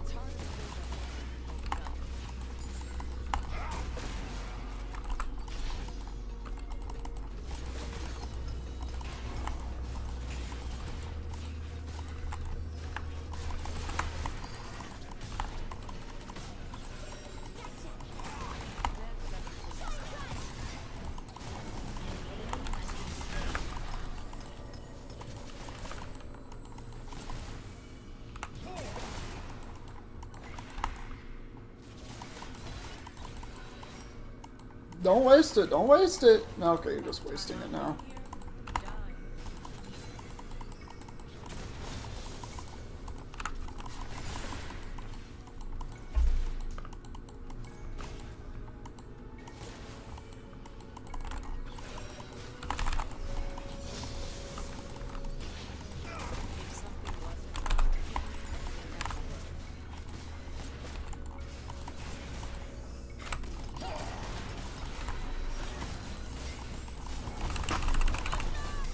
It's hard to build up. Don't waste it. Don't waste it. Okay, you're just wasting it now.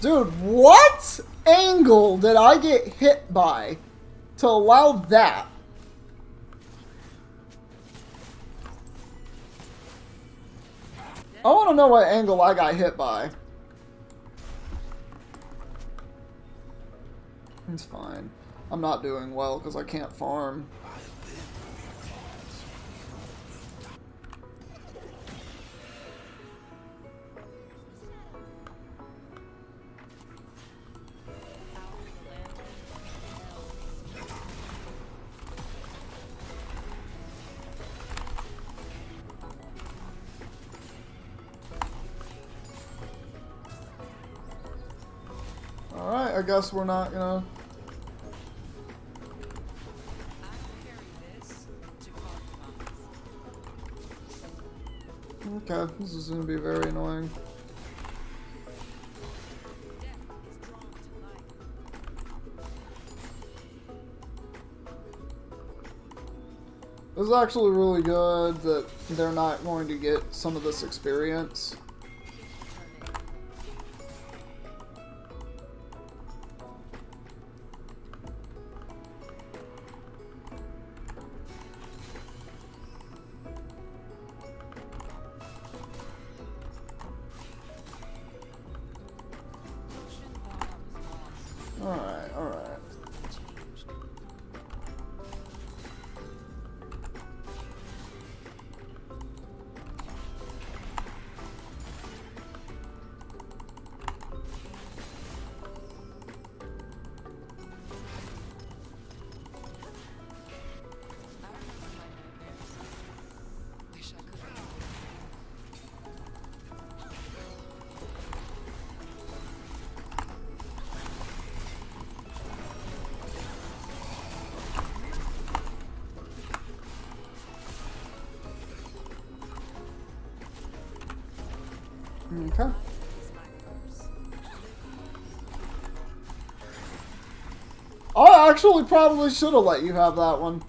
Dude, what angle did I get hit by to allow that? I want to know what angle I got hit by. It's fine. I'm not doing well because I can't farm. Alright, I guess we're not gonna... Okay, this is gonna be very annoying. This is actually really good that they're not going to get some of this experience. Alright, alright. Wish I could. Okay. I actually probably should have let you have that one.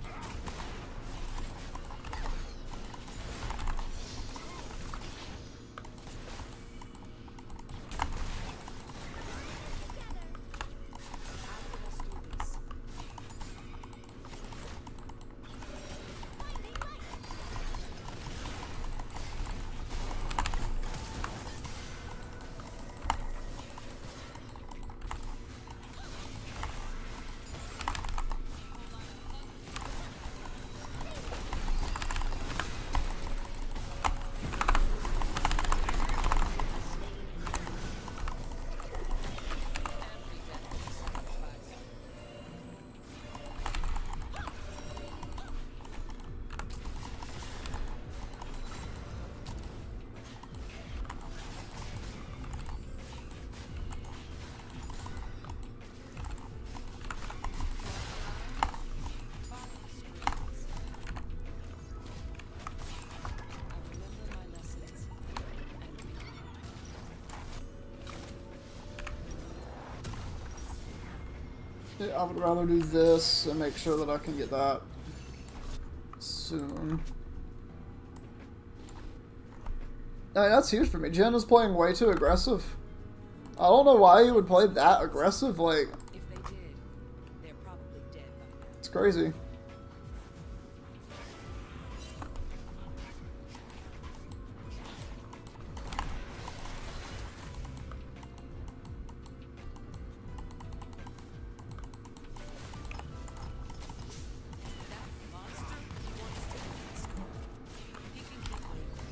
Yeah, I would rather do this and make sure that I can get that soon. I mean, that's huge for me. Jin is playing way too aggressive. I don't know why he would play that aggressive. Like, If they did, they're probably dead by now. it's crazy. That monster wants to feast. He can keep waiting.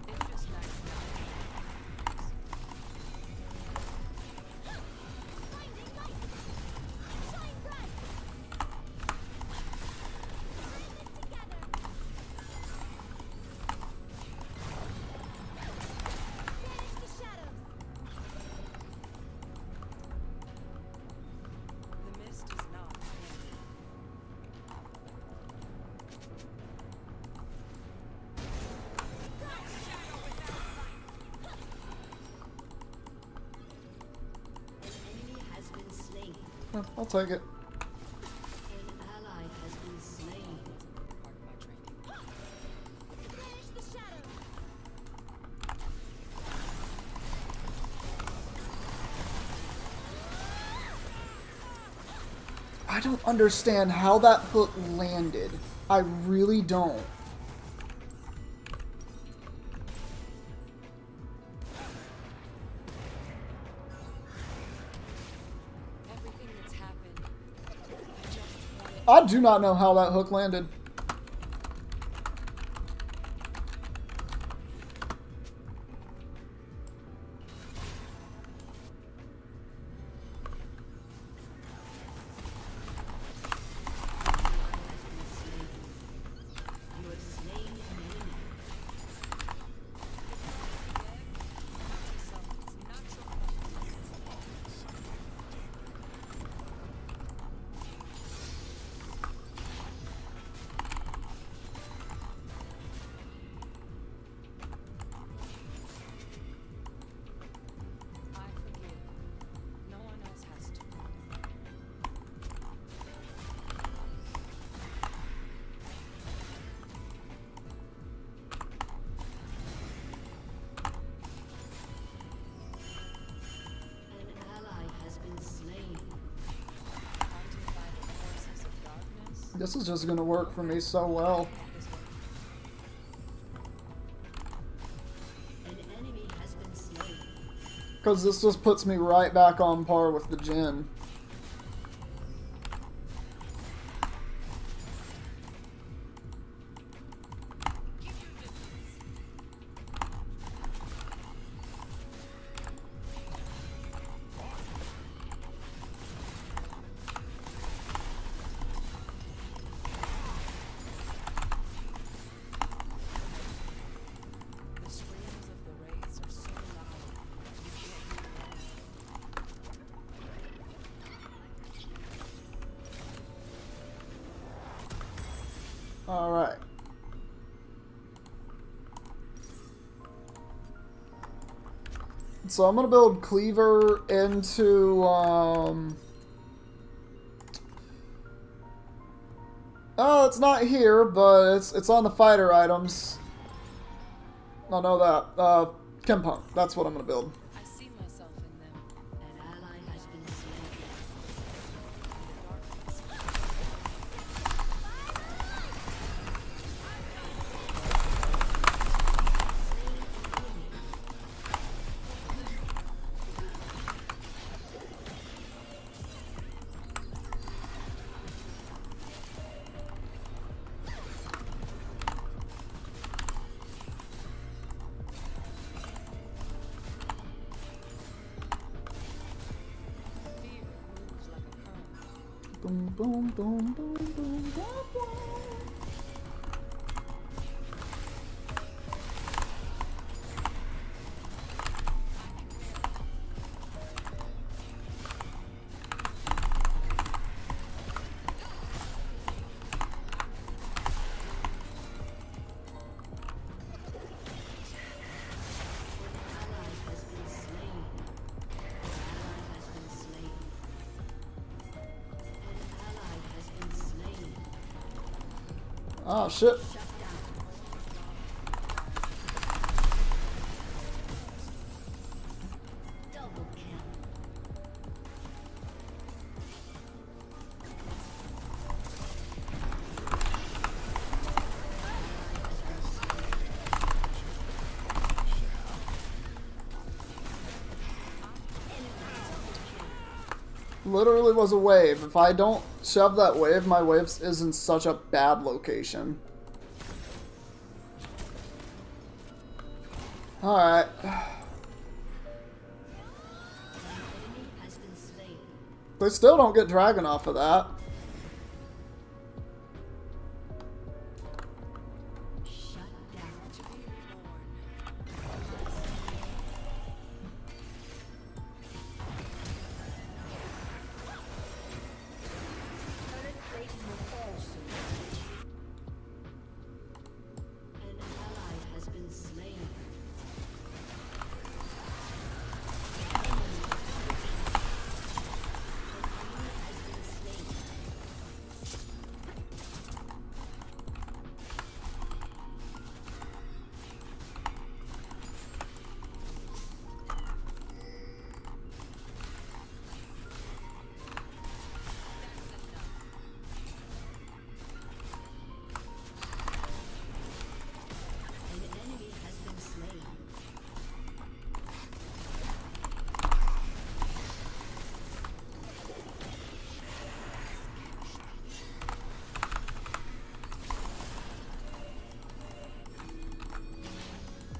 It just lacks nothing. The mist is not an enemy. An enemy has been slain. I'll take it. An ally has been slain. Part of my training. Banish the shadows. I don't understand how that hook landed. I really don't. Everything that's happened, I just wanted I do not know how that hook landed. You have slain an enemy. myself. It's not your fault. I forgive. No one else has to. An ally has been slain. Haunted by the forces of darkness. This is just gonna work for me so well. This way. An enemy has been slain. Because this just puts me right back on par with the Jin. The screams of the wraiths are so loud. You can't hear them. Alright. So I'm gonna build Cleaver into, oh, it's not here, but it's on the fighter items. I know that. Kempunk. That's what I'm gonna build. I see myself in them. An ally has been slain. In the darkness. Fear moves like a current. Boom, boom, boom, boom, boom, boom, boom. Oh shit. Double kill. Literally was a wave. If I don't shove that wave, my wave is in such a bad location. Alright. Enemy has been slain. They still don't get dragon off of that. Shut down. To be reborn. Turret plating will fall soon. An ally has been slain. An enemy has been slain.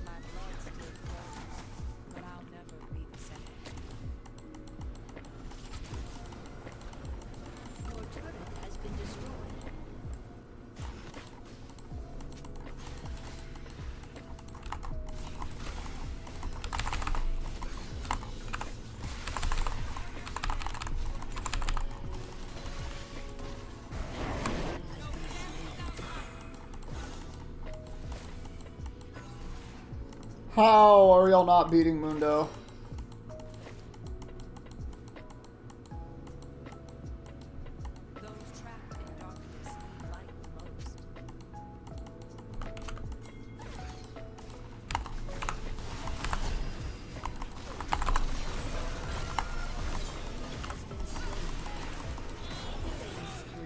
My blood still flows, but I'll never be the same. Your turret has been destroyed. How are y'all not beating Mundo? Those trapped in darkness need light the most.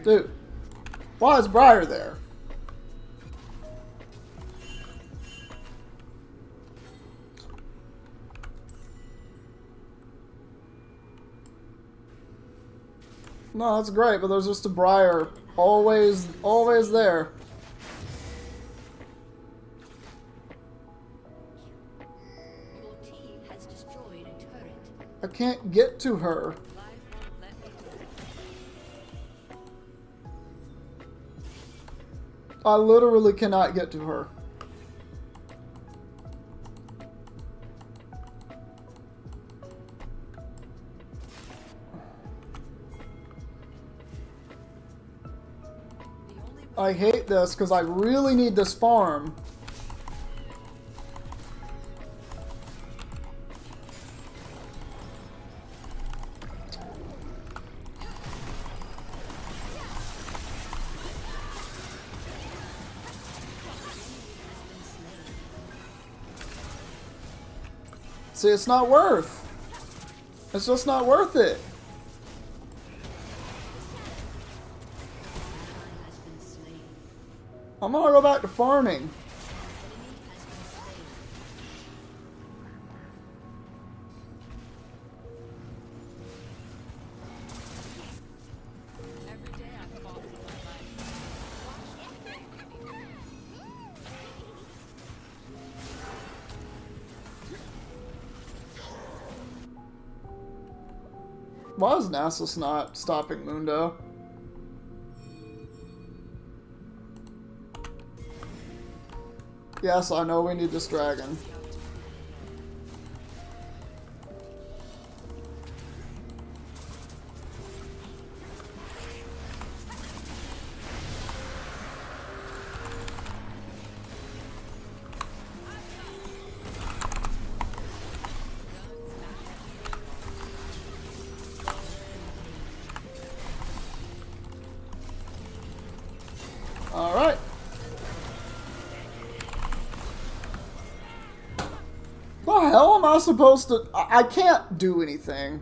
Dude, why is Briar there? No, that's great, but there's just a Briar always there. Your team has destroyed a turret. I can't get to her. Life won't let me go. I literally cannot get to her. The only way I hate this because I really need this farm. See, it's not worth. It's just not worth it. Ally has been slain. I'm gonna go back to farming. Enemy has been slain. every day I fought for my life. Why is Nasus not stopping Mundo? Yes, I know we need this dragon. Alright. hell am I supposed to... I can't do anything.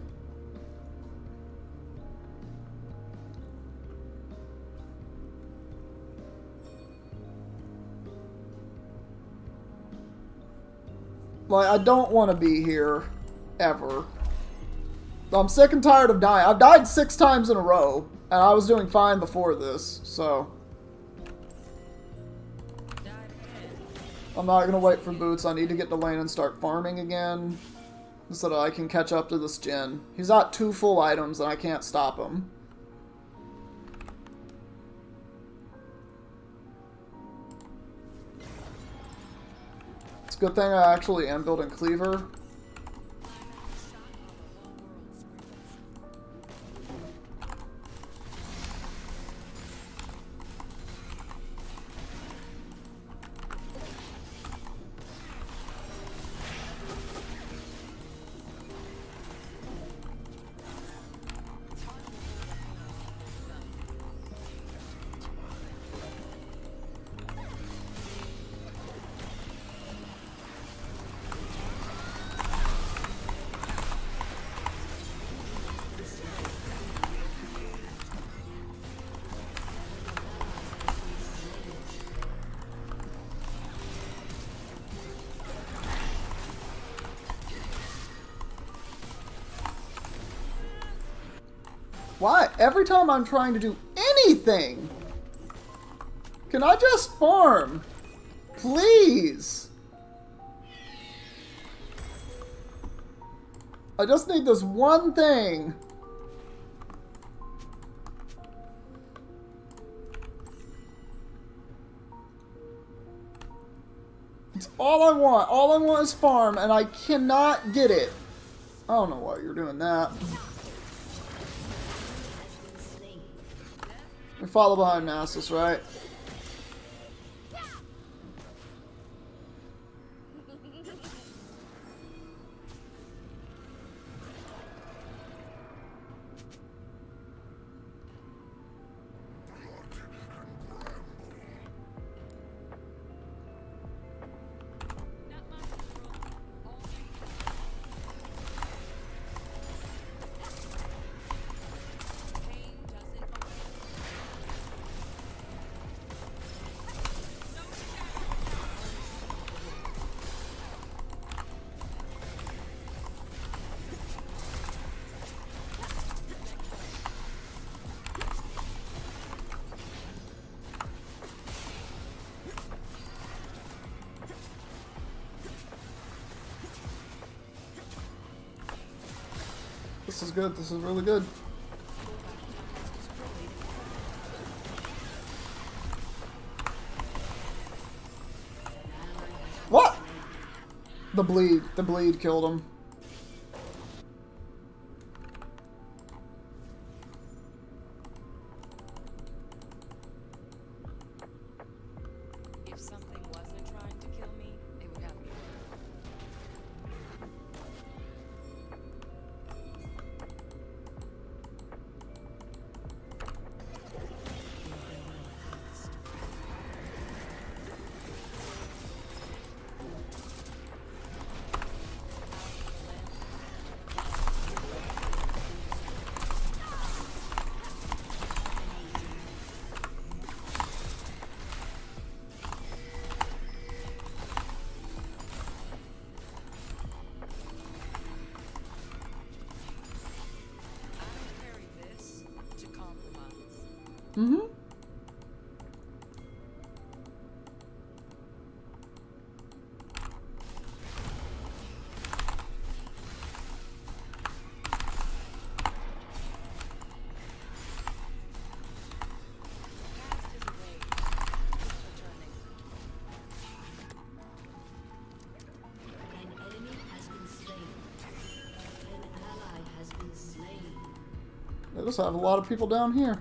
Like, I don't want to be here. Ever. I'm sick and tired of dying. I've died 6 times in a row. And I was doing fine before this, so... I'm not gonna wait for Boots. I need to get to lane and start farming again. So that I can catch up to this Jhin. He's got 2 full items and I can't stop him. It's a good thing I actually am building Cleaver. Why? Every time I'm trying to do anything! Can I just farm? Please! I just need this one thing. It's all I want. All I want is farm, and I cannot get it. I don't know why you're doing that. We follow behind Nasus, right? This is good. This is really good. What? The bleed. The bleed killed him. If something wasn't trying to kill me, it would have me. Mm-hmm. An enemy has been slain. An ally has been slain. They just have a lot of people down here.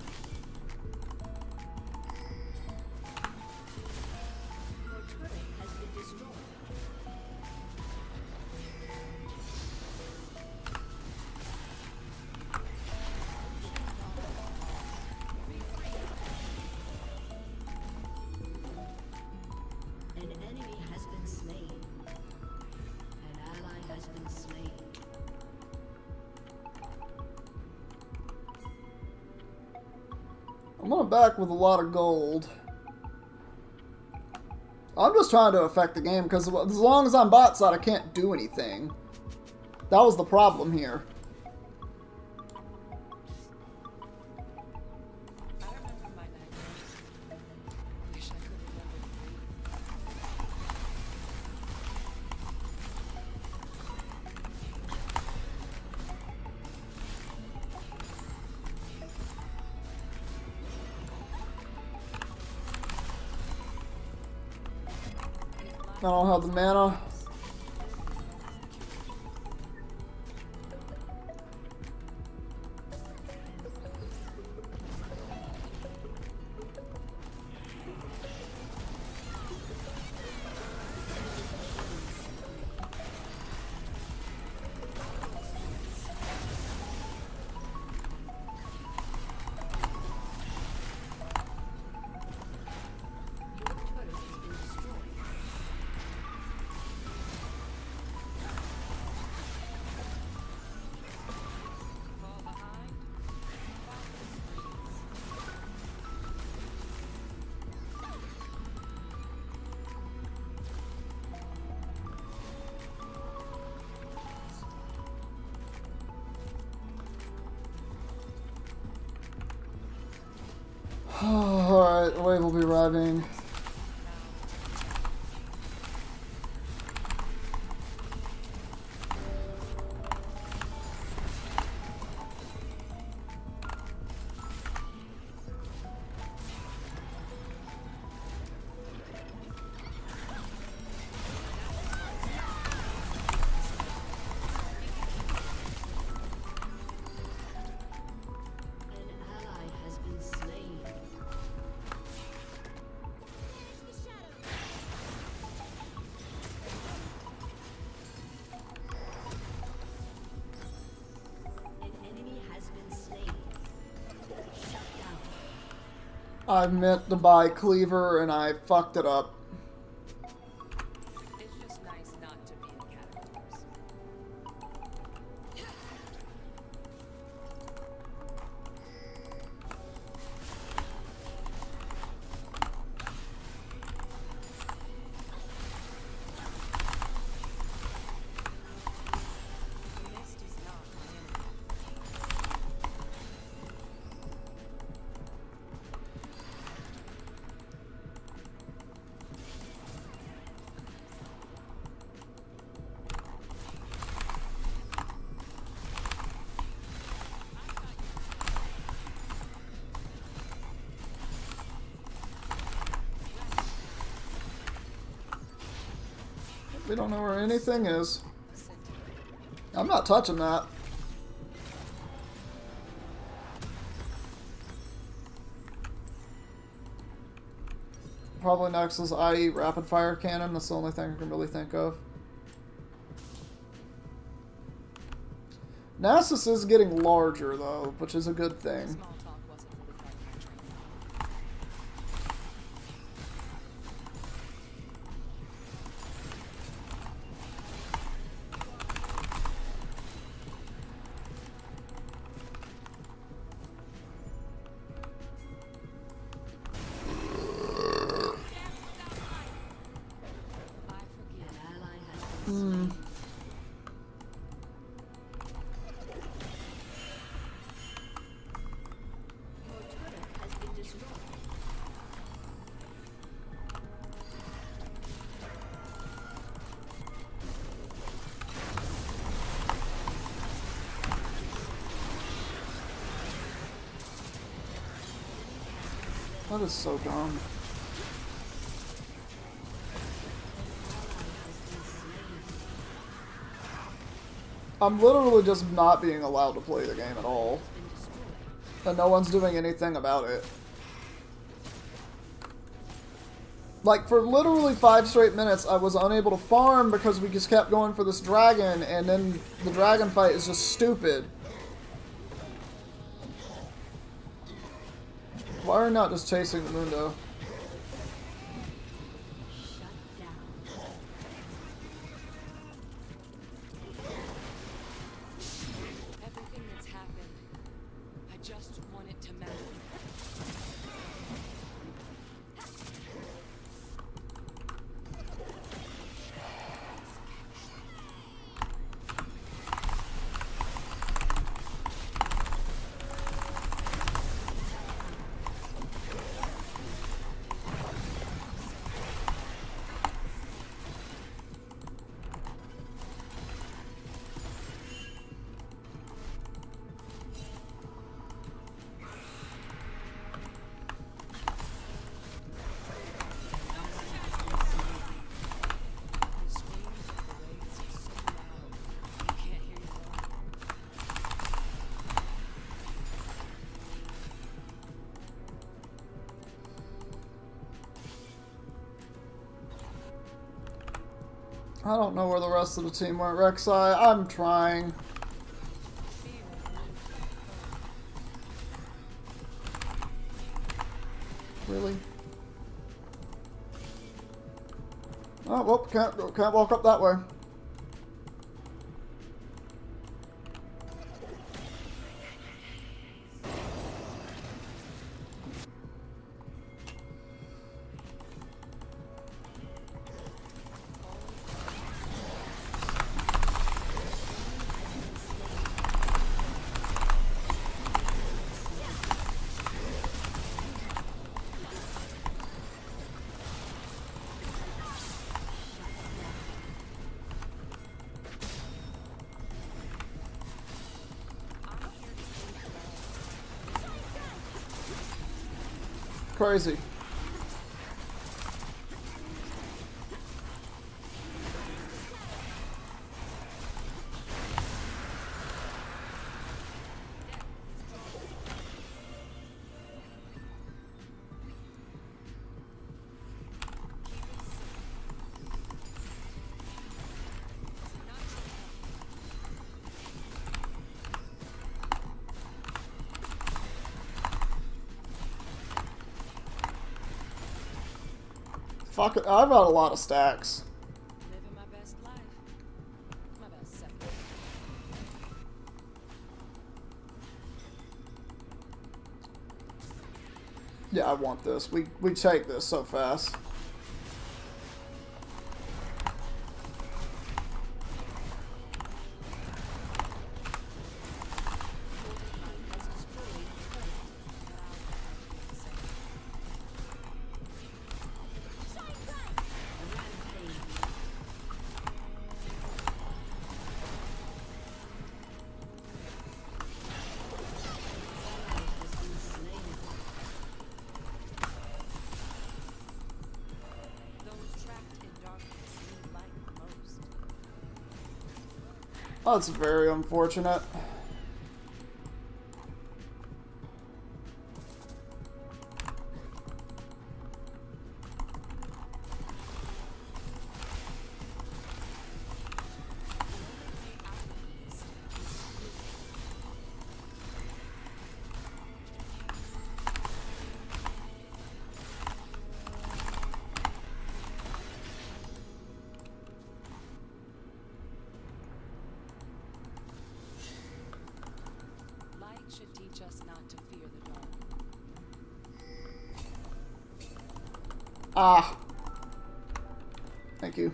Your turret has been destroyed. An enemy has been slain. An ally I'm gonna back with a lot of gold. I'm just trying to affect the game because as long as I'm bot side, I can't do anything. That was the problem here. I remember my nightmares. Wish I could remember the dream. I don't have the mana. Fall behind? Follow the screams. Alright, the wave will be arriving. An ally has been slain. An enemy has been slain. Shut down. I meant to buy Cleaver and I fucked it up. It's just nice not to be in catacombs. The mist is not an enemy. We don't know where anything is. I'm not touching that. Probably next is IE Rapid Fire Cannon. That's the only thing I can really think of. Nasus is getting larger though, which is a good thing. Small talk wasn't really part of my training. I forget. An ally has been slain. Your turret has been destroyed. That is so dumb. I'm literally just not being allowed to play the game at all. And no one's doing anything about it. Like, for literally 5 straight minutes, I was unable to farm because we just kept going for this dragon, and then the dragon fight is just stupid. Why are you not just chasing the Mundo? Shut down. Everything that's happened, I just want it to matter. I don't know where the rest of the team went, Rek'Sai. I'm trying. Really? Oh, well, can't walk up that way. Crazy. Fuck it, I've got a lot of stacks. Living my best life. My best self. Yeah, I want this. We take this so fast. Those trapped in darkness need light most. That's very unfortunate. Light should teach us not to fear the dark. Ah. Thank you.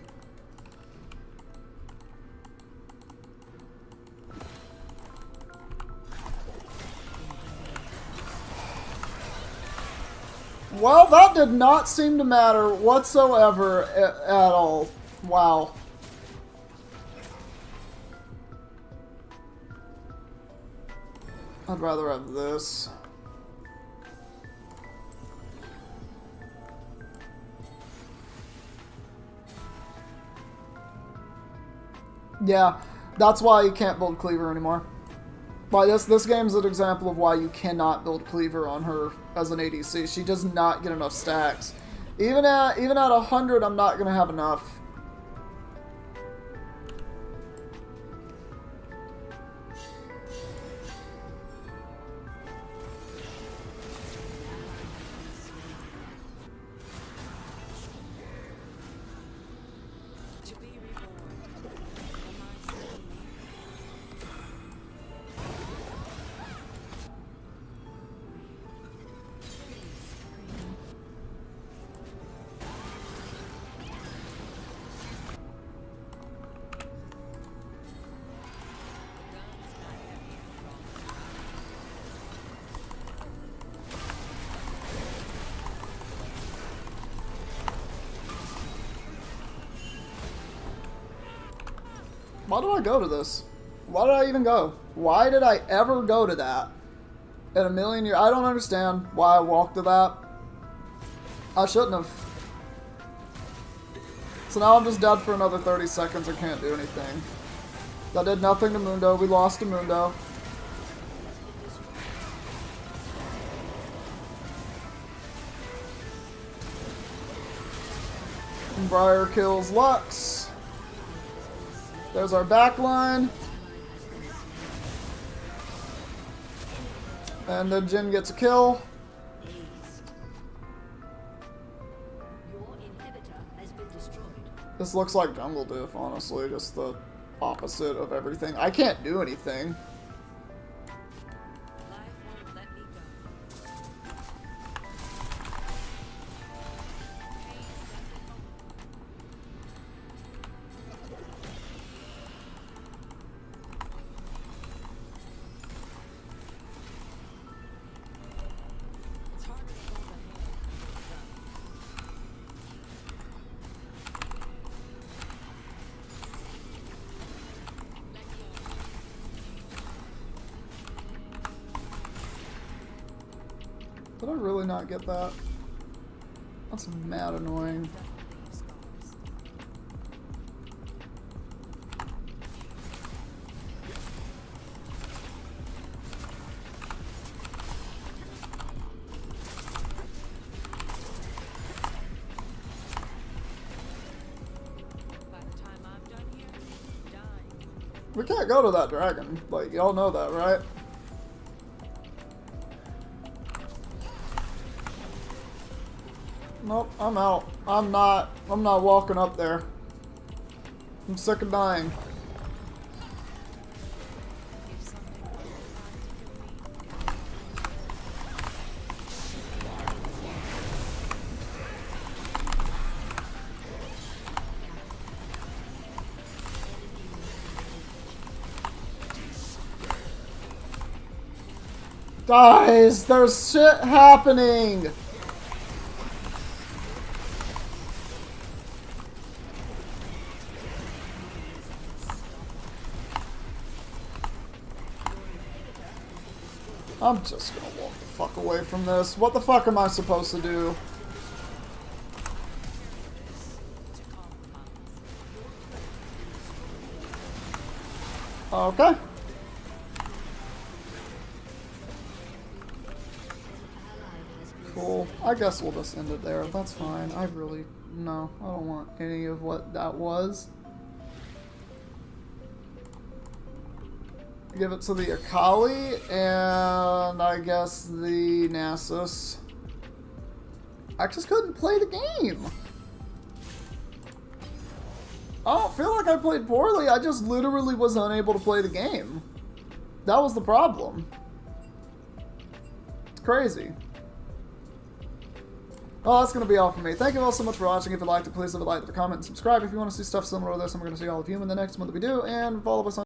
Well, that did not seem to matter whatsoever at all. Wow. I'd rather have this. Yeah, that's why you can't build Cleaver anymore. Like this game's an example of why you cannot build Cleaver on her as an ADC. She does not get enough stacks. Even at 100, I'm not gonna have enough. To be reborn. Am I still me? Why did I go to this? Why did I even go? Why did I ever go to that? In a million years, I don't understand why I walked to that. I shouldn't have. So now I'm just dead for another 30 seconds and can't do anything. That did nothing to Mundo. We lost to Mundo. And Briar kills Lux. There's our back line. And then Jin gets a kill. Your inhibitor has been destroyed. This looks like jungle diff, honestly. Just the opposite of everything. I can't do anything. Life won't let me go. Pain doesn't know. It's harder to hold a hand. Let go. Did I really not get that? That's mad annoying. Doesn't leave scars. By the time I'm done here, dying. We can't go to that dragon. Like, y'all know that, right? Nope, I'm out. I'm not walking up there. I'm sick of dying. If something were trying to kill me, Guys, there's shit happening! I'm just gonna walk the fuck away from this. What the fuck am I supposed to do? to compromise. Okay. Cool. I guess we'll just end it there. That's fine. I don't want any of what that was. Give it to the Akali and I guess the Nasus. I just couldn't play the game. I don't feel like I played poorly. I just literally was unable to play the game. That was the problem. It's crazy. Well, that's going to be all from me. Thank you all so much for watching. If you liked it, please leave a like, leave a comment, and subscribe if you want to see stuff similar to this. And we're going to see all of you in the next one that we do. And follow us on